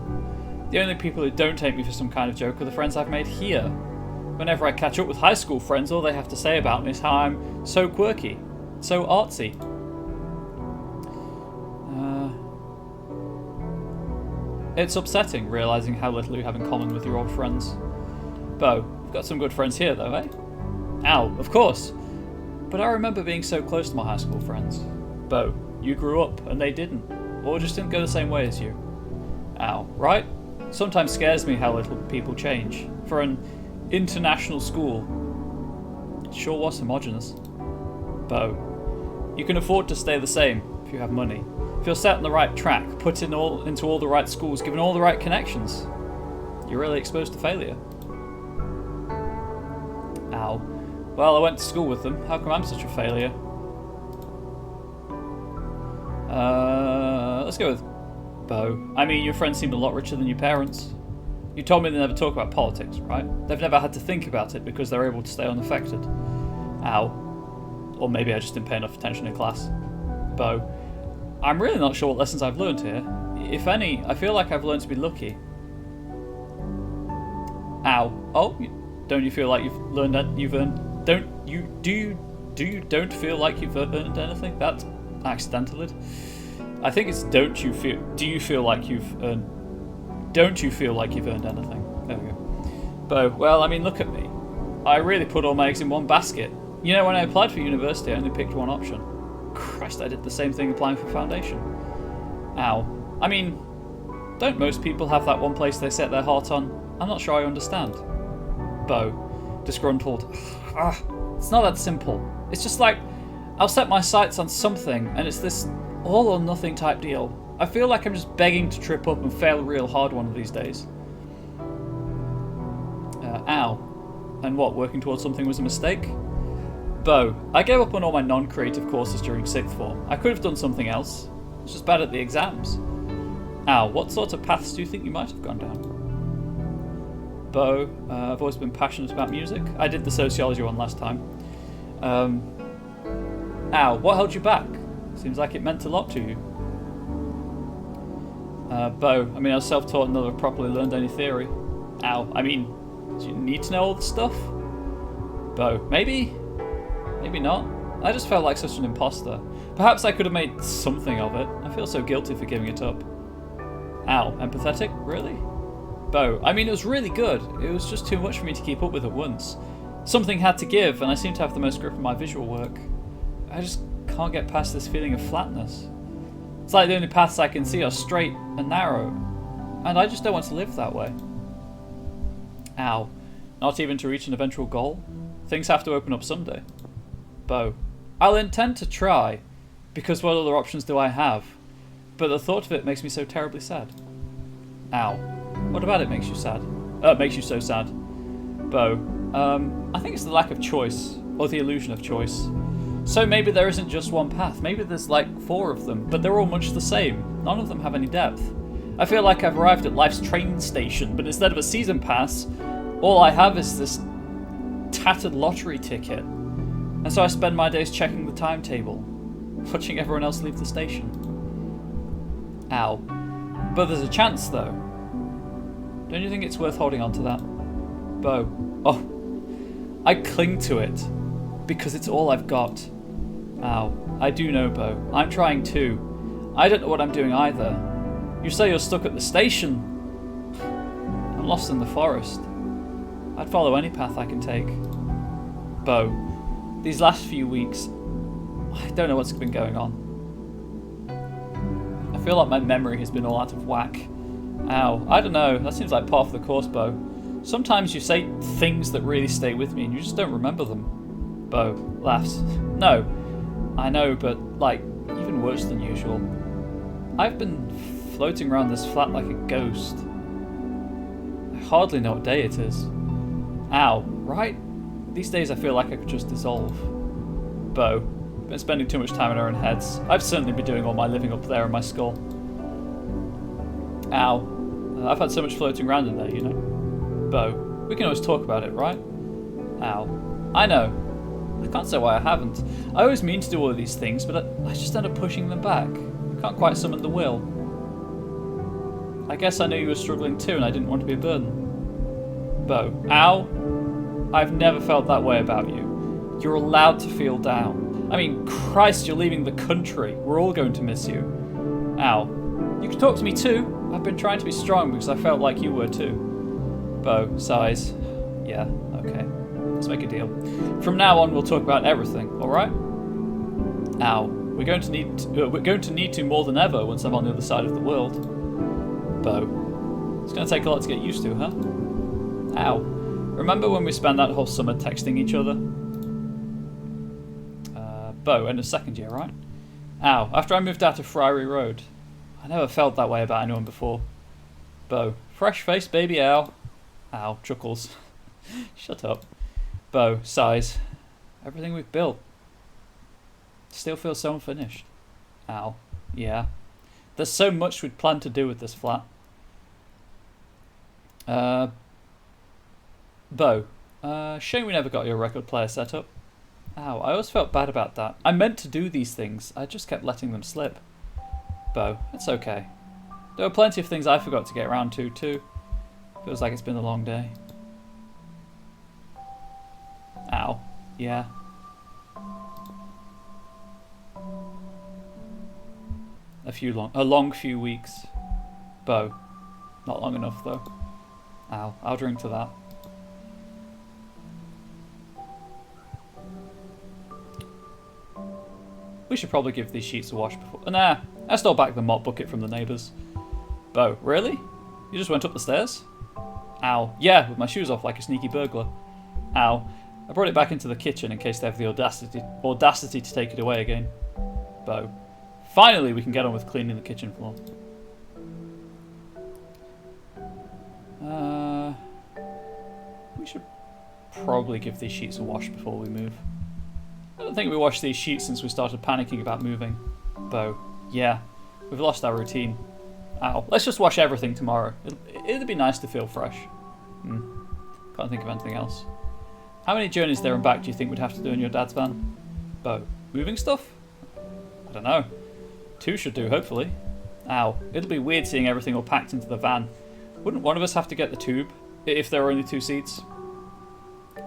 The only people who don't take me for some kind of joke are the friends I've made here. Whenever I catch up with high school friends, all they have to say about me is how I'm so quirky, so artsy. It's upsetting, realising how little you have in common with your old friends. Bo, you've got some good friends here though, eh? Ow, of course. But I remember being so close to my high school friends. Bo, you grew up and they didn't. Or just didn't go the same way as you. Ow, right? Sometimes scares me how little people change. For an international school, it sure was homogenous. Bo, you can afford to stay the same if you have money. if you're set on the right track, put into all the right schools, given all the right connections, you're really exposed to failure. Ow. Well, I went to school with them. How come I'm such a failure? Let's go with Bo. I mean, your friends seem a lot richer than your parents. You told me they never talk about politics, right? They've never had to think about it because they're able to stay unaffected. Ow. Or maybe I just didn't pay enough attention in class. Bo. I'm really not sure what lessons I've learned here. If any, I feel like I've learned to be lucky. Ow. Oh, don't you feel like you've learned that you've earned? Do you don't feel like you've earned anything? That's accidental. I think it's do you feel like you've earned? Don't you feel like you've earned anything? There we go. Bo, well, I mean, look at me. I really put all my eggs in one basket. You know, when I applied for university, I only picked one option. Christ, I did the same thing applying for foundation. Ow. I mean, don't most people have that one place they set their heart on? I'm not sure I understand. Bo, disgruntled. It's not that simple. It's just like, I'll set my sights on something, and it's this all or nothing type deal. I feel like I'm just begging to trip up and fail real hard one of these days. Ow. And what, working towards something was a mistake? Bo, I gave up on all my non-creative courses during 6th form. I could have done something else. I was just bad at the exams. Ow, what sort of paths do you think you might have gone down? Bo, I've always been passionate about music. I did the sociology one last time. Ow, what held you back? Seems like it meant a lot to you. Bo, I mean, I was self-taught and never properly learned any theory. Ow, I mean, do you need to know all the stuff? Bo, maybe not. I just felt like such an imposter. Perhaps I could have made something of it. I feel so guilty for giving it up. Ow, empathetic? Really? Bo, I mean, it was really good. It was just too much for me to keep up with at once. Something had to give, and I seem to have the most grip on my visual work. I just can't get past this feeling of flatness. It's like the only paths I can see are straight and narrow, and I just don't want to live that way. Ow. Not even to reach an eventual goal? Things have to open up someday. Bo. I'll intend to try, because what other options do I have? But the thought of it makes me so terribly sad. Ow. What about it makes you sad? Makes you so sad? Bo. I think it's the lack of choice, or the illusion of choice. So maybe there isn't just one path, maybe there's like 4 of them, but they're all much the same. None of them have any depth. I feel like I've arrived at life's train station, but instead of a season pass, all I have is this tattered lottery ticket. And so I spend my days checking the timetable, watching everyone else leave the station. Ow. But there's a chance though. Don't you think it's worth holding on to that? Bo. Oh. I cling to it. Because it's all I've got. Ow. I do know, Bo. I'm trying too. I don't know what I'm doing either. You say you're stuck at the station. I'm lost in the forest. I'd follow any path I can take. Bo. These last few weeks, I don't know what's been going on. I feel like my memory has been all out of whack. Ow. I don't know. That seems like part of the course, Bo. Sometimes you say things that really stay with me and you just don't remember them. Bo laughs. No, I know, but like, even worse than usual. I've been floating around this flat like a ghost. I hardly know what day it is. Ow, right? These days I feel like I could just dissolve. Bo, been spending too much time in our own heads. I've certainly been doing all my living up there in my skull. Ow, I've had so much floating around in there, you know. Bo, we can always talk about it, right? Ow, I know. I can't say why I haven't. I always mean to do all of these things, but I just end up pushing them back. I can't quite summon the will. I guess I knew you were struggling too and I didn't want to be a burden. Bo. Ow. I've never felt that way about you. You're allowed to feel down. I mean, Christ, you're leaving the country. We're all going to miss you. Ow. You can talk to me too. I've been trying to be strong because I felt like you were too. Bo. Sighs. Yeah, okay. Let's make a deal. From now on, we'll talk about everything. All right? Ow. We're going to need to more than ever once I'm on the other side of the world. Bo. It's going to take a lot to get used to, huh? Ow. Remember when we spent that whole summer texting each other? Bo, end of second year, right? Ow. After I moved out of Friary Road. I never felt that way about anyone before. Bo. Fresh face baby ow. Ow. Chuckles. Shut up. Bo. Sighs. Everything we've built still feels so unfinished. Ow. Yeah. There's so much we'd planned to do with this flat. Bo. Shame we never got your record player set up. Ow, I always felt bad about that. I meant to do these things. I just kept letting them slip. Bo. It's okay. There were plenty of things I forgot to get around to, too. Feels like it's been a long day. Ow. Yeah. A long few weeks. Bo. Not long enough, though. Ow. I'll drink to that. We should probably give these sheets a wash before... Nah, I stole back the mop bucket from the neighbours. Bo, really? You just went up the stairs? Ow. Yeah, with my shoes off like a sneaky burglar. Ow. I brought it back into the kitchen in case they have the audacity to take it away again. Bo. Finally, we can get on with cleaning the kitchen floor. We should probably give these sheets a wash before we move. I don't think we washed these sheets since we started panicking about moving. Bo. Yeah. We've lost our routine. Ow. Let's just wash everything tomorrow. It'd be nice to feel fresh. Can't think of anything else. How many journeys there and back do you think we'd have to do in your dad's van? Bo. Moving stuff? I don't know. 2 should do, hopefully. Ow. It'll be weird seeing everything all packed into the van. Wouldn't one of us have to get the tube? If there were only 2 seats?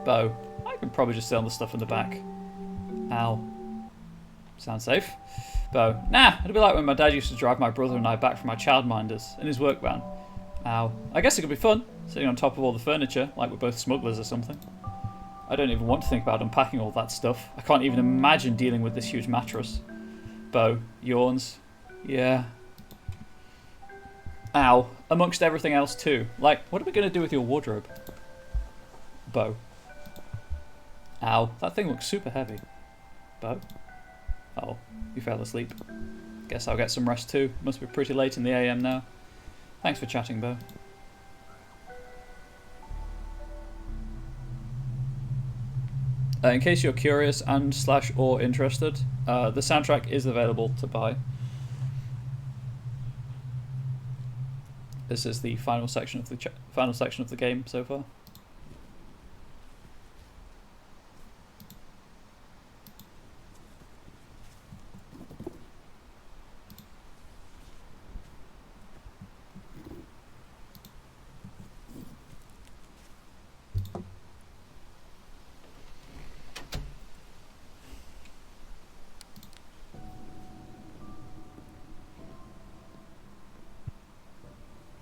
Bo. I could probably just sit on the stuff in the back. Ow. Sounds safe. Bo. Nah, it'd be like when my dad used to drive my brother and I back from our childminders in his work van. Ow. I guess it could be fun, sitting on top of all the furniture, like we're both smugglers or something. I don't even want to think about unpacking all that stuff. I can't even imagine dealing with this huge mattress. Bo. Yawns. Yeah. Ow. Amongst everything else too. Like, what are we going to do with your wardrobe? Bo. Ow. That thing looks super heavy. Bo. Oh, you fell asleep. Guess I'll get some rest too. Must be pretty late in the AM now. Thanks for chatting, Bo. In case you're curious and /or interested, the soundtrack is available to buy. This is the final section of the game so far.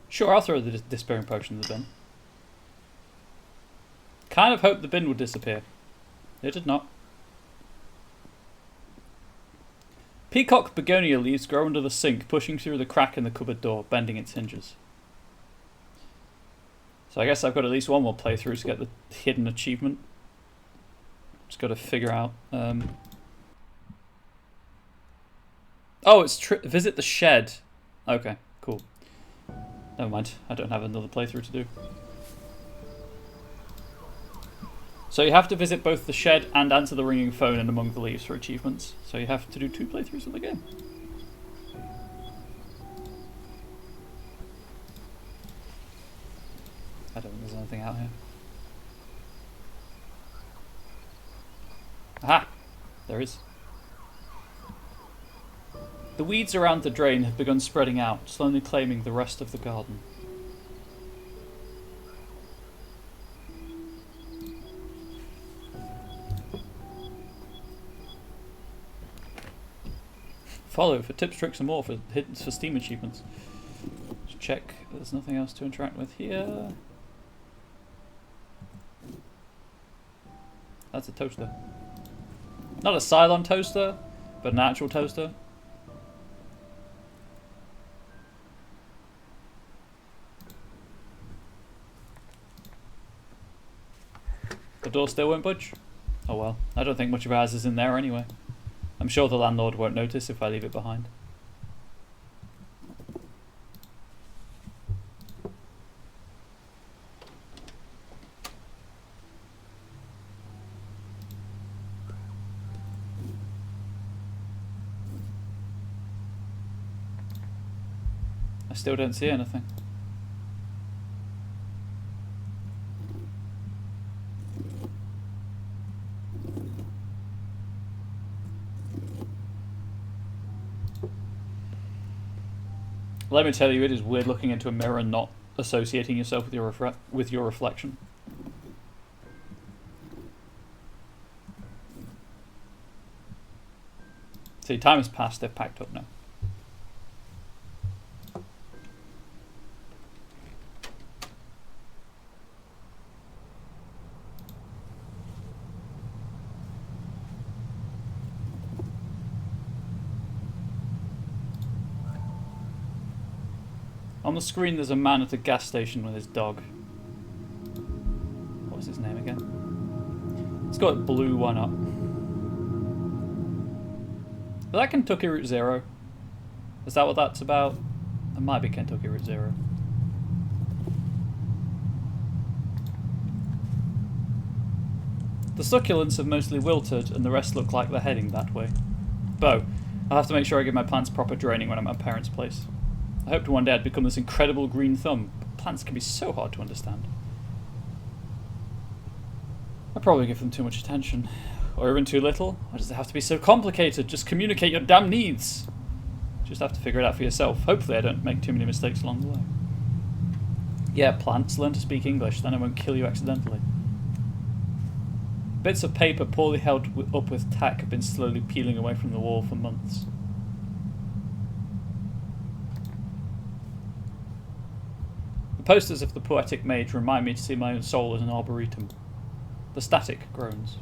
Sure, I'll throw the despairing potion in the bin. Kind of hoped the bin would disappear. It did not. Peacock begonia leaves grow under the sink, pushing through the crack in the cupboard door, bending its hinges. So I guess I've got at least one more playthrough to get the hidden achievement. Just got to figure out... Oh, it's visit the shed. Okay, cool. Never mind, I don't have another playthrough to do. So you have to visit both the shed and answer the ringing phone and among the leaves for achievements. So you have to do 2 playthroughs of the game. I don't think there's anything out here. Aha! There is. The weeds around the drain have begun spreading out, slowly claiming the rest of the garden. Follow for tips, tricks and more for Steam achievements. Just check there's nothing else to interact with here. That's a toaster. Not a Cylon toaster, but an actual toaster. The door still won't budge. Oh well, I don't think much of ours is in there anyway. I'm sure the landlord won't notice if I leave it behind. I still don't see anything. Let me tell you, it is weird looking into a mirror and not associating yourself with your reflection. See, time has passed, they've packed up now. On the screen there's a man at a gas station with his dog. What was his name again? It's got blue one up. Is that Kentucky Route Zero? Is that what that's about? It might be Kentucky Route Zero. The succulents have mostly wilted and the rest look like they're heading that way. Bo, I'll have to make sure I give my plants proper draining when I'm at my parents' place. I hoped one day I'd become this incredible green thumb, but plants can be so hard to understand. I probably give them too much attention. Or even too little. Why does it have to be so complicated? Just communicate your damn needs. Just have to figure it out for yourself. Hopefully I don't make too many mistakes along the way. Yeah, plants, learn to speak English, then I won't kill you accidentally. Bits of paper poorly held up with tack have been slowly peeling away from the wall for months. The posters of the poetic mage remind me to see my own soul as an arboretum. The static groans.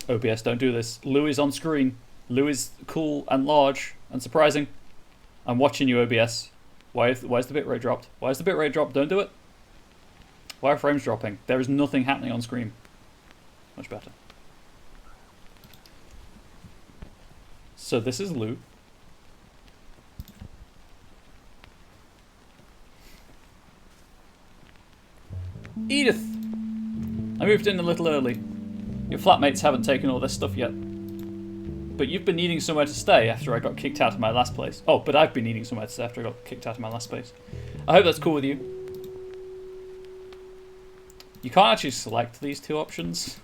OBS, don't do this. Lou is on screen. Lou is cool and large and surprising. I'm watching you, OBS. Why's the bitrate dropped? Why is the bitrate dropped? Don't do it. Why are frames dropping? There is nothing happening on screen. Much better. So this is Lou. Edith! I moved in a little early. Your flatmates haven't taken all their stuff yet. But you've been needing somewhere to stay after I got kicked out of my last place. Oh, but I've been needing somewhere to stay after I got kicked out of my last place. I hope that's cool with you. You can't actually select these two options.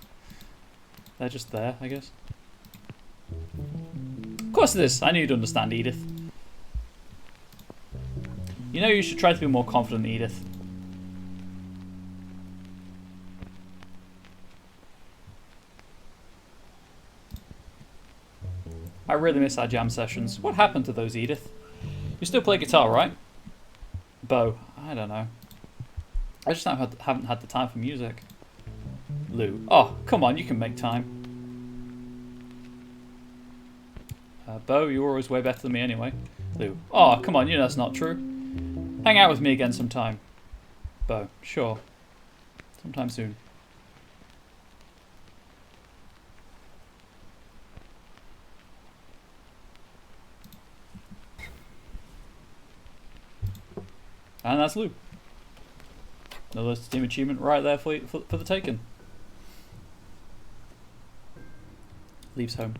They're just there, I guess. Of course it is. I knew you'd understand, Edith. You know you should try to be more confident, Edith. I really miss our jam sessions. What happened to those, Edith? You still play guitar, right? Bo, I don't know. I just haven't had the time for music. Lou, oh, come on, you can make time. Bo, you were always way better than me anyway. Lou, oh, come on, you know that's not true. Hang out with me again sometime. Bo, sure. Sometime soon. And that's Lou. Another Steam achievement right there for the taking. Leaves home.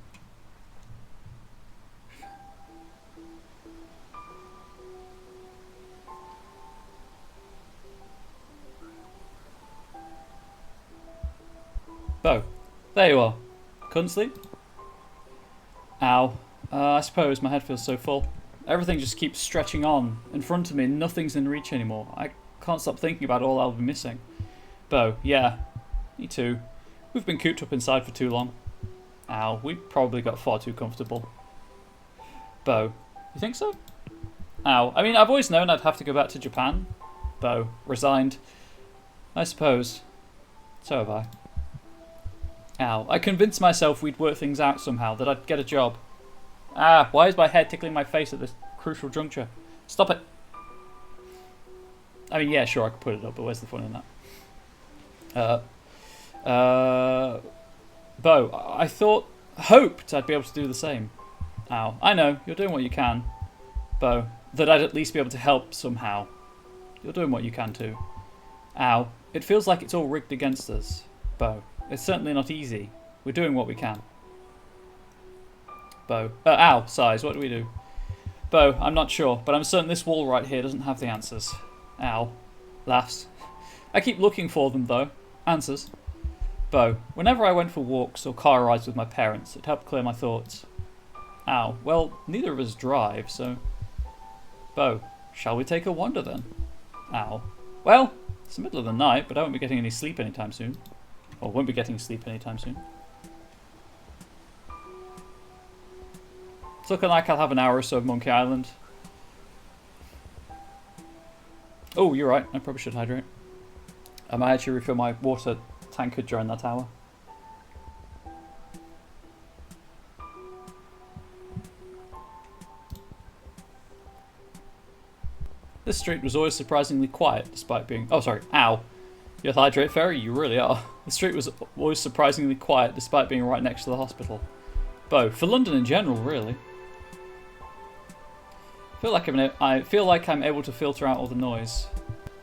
Bo, there you are. Couldn't sleep? Ow. I suppose my head feels so full. Everything just keeps stretching on in front of me and nothing's in reach anymore. I can't stop thinking about all I'll be missing. Bo, yeah, me too. We've been cooped up inside for too long. Ow, we probably got far too comfortable. Bo, you think so? Ow, I mean, I've always known I'd have to go back to Japan. Bo, resigned. I suppose. So have I. Ow. I convinced myself we'd work things out somehow, that I'd get a job. Ah, why is my head tickling my face at this crucial juncture? Stop it. I mean, yeah, sure, I could put it up, but where's the fun in that? Bo, I hoped I'd be able to do the same. Ow. I know, you're doing what you can. Bo, that I'd at least be able to help somehow. You're doing what you can too. Ow. It feels like it's all rigged against us. Bo, it's certainly not easy. We're doing what we can. Bo. Ow, sighs, what do we do? Bo, I'm not sure, but I'm certain this wall right here doesn't have the answers. Ow. Laughs. I keep looking for them, though. Answers. Bo, whenever I went for walks or car rides with my parents, it helped clear my thoughts. Ow. Well, neither of us drive, so... Bo, shall we take a wander then? Ow. Well, it's the middle of the night, but I won't be getting any sleep anytime soon. Or won't be getting sleep anytime soon. It's looking like I'll have an hour or so of Monkey Island. Oh, you're right. I probably should hydrate. I might actually refill my water tankard during that hour. This street was always surprisingly quiet, despite being... Oh, sorry. Ow. You're the hydrate fairy? You really are. The street was always surprisingly quiet, despite being right next to the hospital. Bo, for London in general, really. I feel like I'm able to filter out all the noise.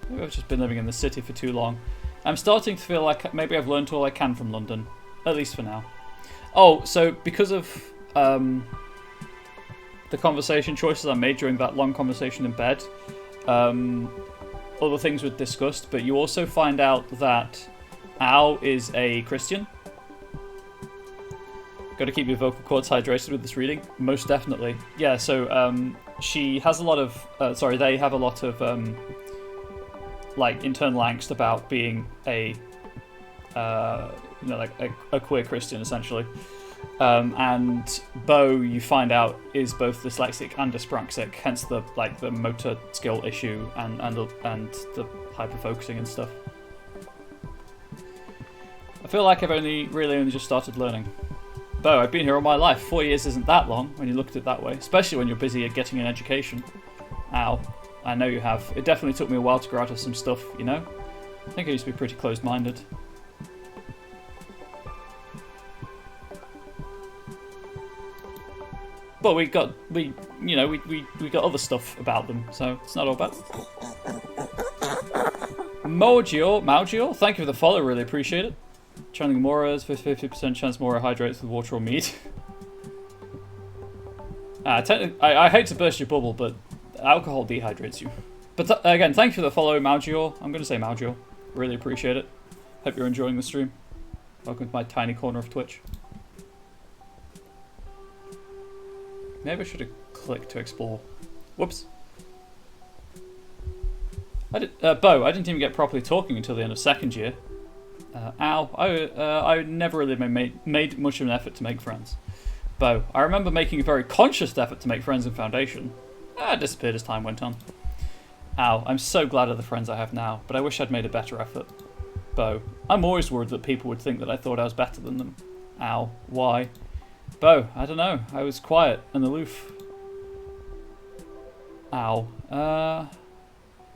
Maybe I've just been living in the city for too long. I'm starting to feel like maybe I've learned all I can from London. At least for now. Oh, so because of the conversation choices I made during that long conversation in bed, other things were discussed, but you also find out that Al is a Christian. Got to keep your vocal cords hydrated with this reading. Most definitely. Yeah, so she has a lot of... they have a lot of like internal angst about being a a queer Christian, essentially. And Bo, you find out, is both dyslexic and dyspraxic, hence the motor skill issue and the hyper focusing and stuff. I feel like I've only just started learning. Bo, I've been here all my life. 4 years isn't that long when you look at it that way, especially when you're busy at getting an education. Ow. I know you have. It definitely took me a while to grow out of some stuff, you know? I think I used to be pretty closed-minded. But we got other stuff about them, so it's not all bad. Maugior, thank you for the follow, really appreciate it. Channeling Mora's 50% chance Mora hydrates with water or meat. I hate to burst your bubble, but alcohol dehydrates you. But again, thank you for the follow, Maugior. I'm going to say Maugior. Really appreciate it. Hope you're enjoying the stream. Welcome to my tiny corner of Twitch. Maybe I should have clicked to explore. Whoops. Bo, I didn't even get properly talking until the end of second year. Ow. I never really made much of an effort to make friends. Bo, I remember making a very conscious effort to make friends in Foundation. It disappeared as time went on. Ow, I'm so glad of the friends I have now, but I wish I'd made a better effort. Bo, I'm always worried that people would think that I thought I was better than them. Ow, why? Bo, I don't know. I was quiet and aloof. Ow.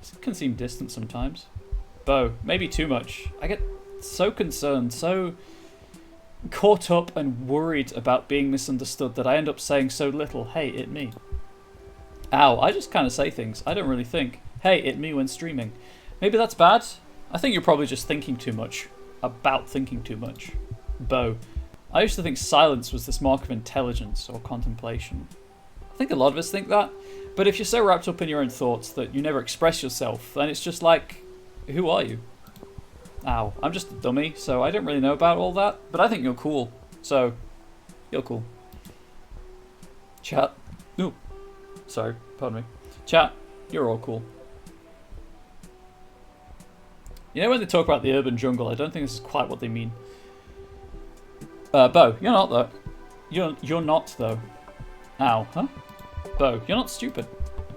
This can seem distant sometimes. Bo, maybe too much. I get so concerned, so caught up and worried about being misunderstood that I end up saying so little, hey, it me. Ow, I just kind of say things. I don't really think, hey, it me when streaming. Maybe that's bad? I think you're probably just thinking too much. About thinking too much. Bo, I used to think silence was this mark of intelligence or contemplation. I think a lot of us think that, but if you're so wrapped up in your own thoughts that you never express yourself, then it's just like, who are you? Ow, I'm just a dummy, so I don't really know about all that, but I think you're cool, so you're cool. Chat. Ooh. Sorry, pardon me. Chat, you're all cool. You know when they talk about the urban jungle, I don't think this is quite what they mean. Bo, you're not though. You're not though. Ow, huh? Bo, you're not stupid.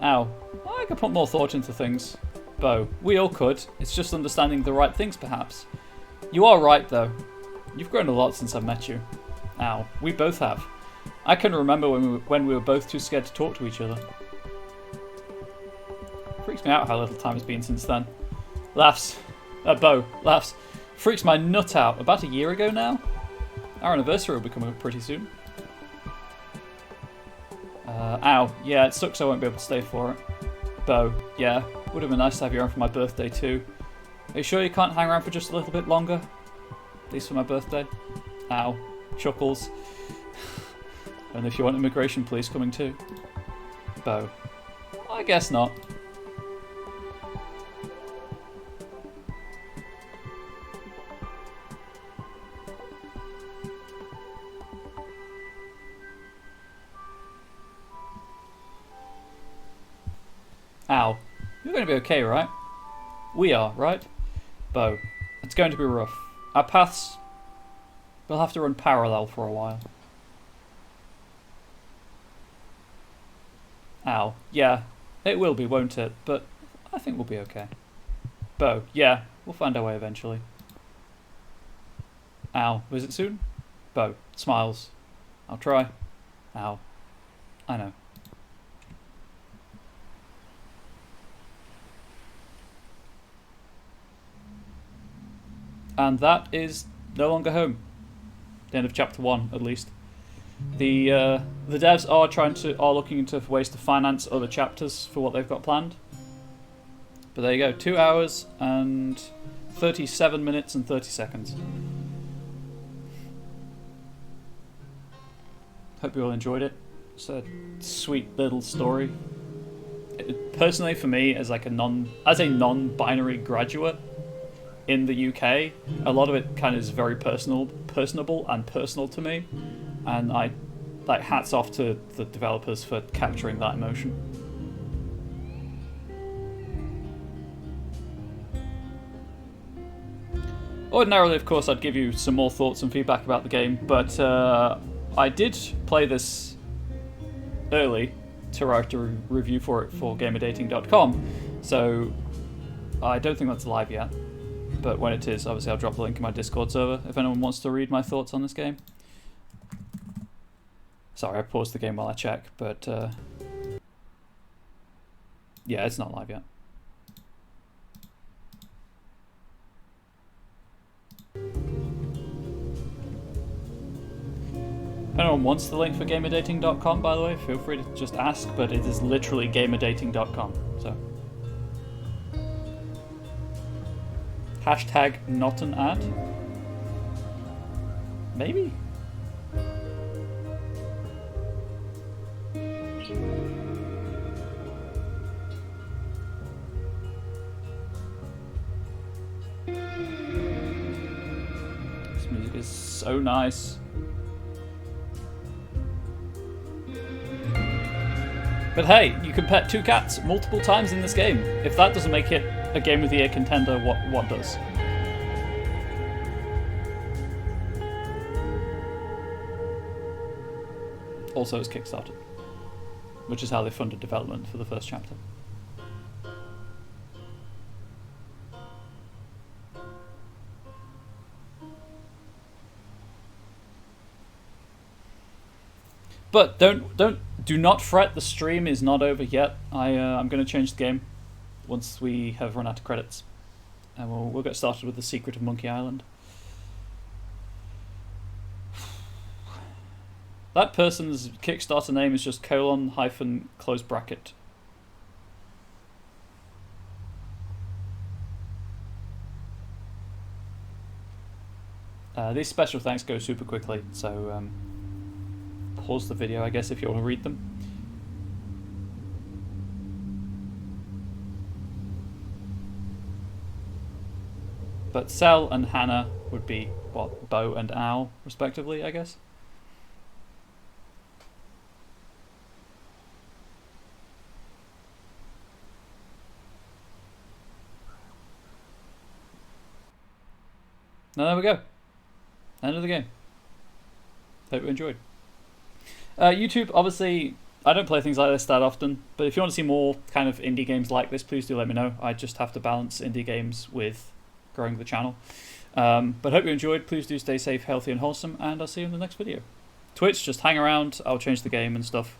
Ow. I could put more thought into things. Bo, we all could. It's just understanding the right things, perhaps. You are right, though. You've grown a lot since I've met you. Ow. We both have. I can remember when we were both too scared to talk to each other. Freaks me out how little time has been since then. Laughs. Bo. Laughs. Freaks my nut out. About a year ago now? Our anniversary will be coming up pretty soon. Ow. Yeah, it sucks I won't be able to stay for it. Bo. Yeah. Would have been nice to have you around for my birthday too. Are you sure you can't hang around for just a little bit longer? At least for my birthday. Ow. Chuckles. And if you want immigration police coming too. Bo. I guess not. Ow. You're going to be okay, right? We are, right? Bo. It's going to be rough. Our paths will have to run parallel for a while. Ow. Yeah. It will be, won't it? But I think we'll be okay. Bo. Yeah. We'll find our way eventually. Ow. Visit soon? Bo. Smiles. I'll try. Ow. I know. And that is no longer home. The end of chapter 1, at least. The devs are looking into ways to finance other chapters for what they've got planned. But there you go, 2 hours and 37 minutes and 30 seconds. Hope you all enjoyed it. It's a sweet little story. Personally, for me, as a non-binary graduate in the UK, a lot of it kind of is very personable and personal to me, and I hats off to the developers for capturing that emotion. Ordinarily, of course, I'd give you some more thoughts and feedback about the game, but I did play this early to write a review for it for GamerDating.com, so I don't think that's live yet. But when it is, obviously I'll drop the link in my Discord server if anyone wants to read my thoughts on this game. Sorry, I paused the game while I check, but yeah, it's not live yet. If anyone wants the link for GamerDating.com, by the way, feel free to just ask, but it is literally GamerDating.com, so... Hashtag not an ad? Maybe? This music is so nice. But hey, you can pet 2 cats multiple times in this game. If that doesn't make it a Game of the Year contender, what does? Also, it's Kickstarted, which is how they funded development for the first chapter. But do not fret. The stream is not over yet. I'm going to change the game once we have run out of credits, and we'll get started with the Secret of Monkey Island. That person's Kickstarter name is just :close bracket. These special thanks go super quickly, so pause the video, I guess, if you want to read them. But Sel and Hannah would be, what, Bo and Al, respectively, I guess? Now there we go. End of the game. Hope you enjoyed. YouTube, obviously, I don't play things like this that often, but if you want to see more kind of indie games like this, please do let me know. I just have to balance indie games with growing the channel. But hope you enjoyed. Please do stay safe, healthy, and wholesome, and I'll see you in the next video. Twitch, just hang around. I'll change the game and stuff.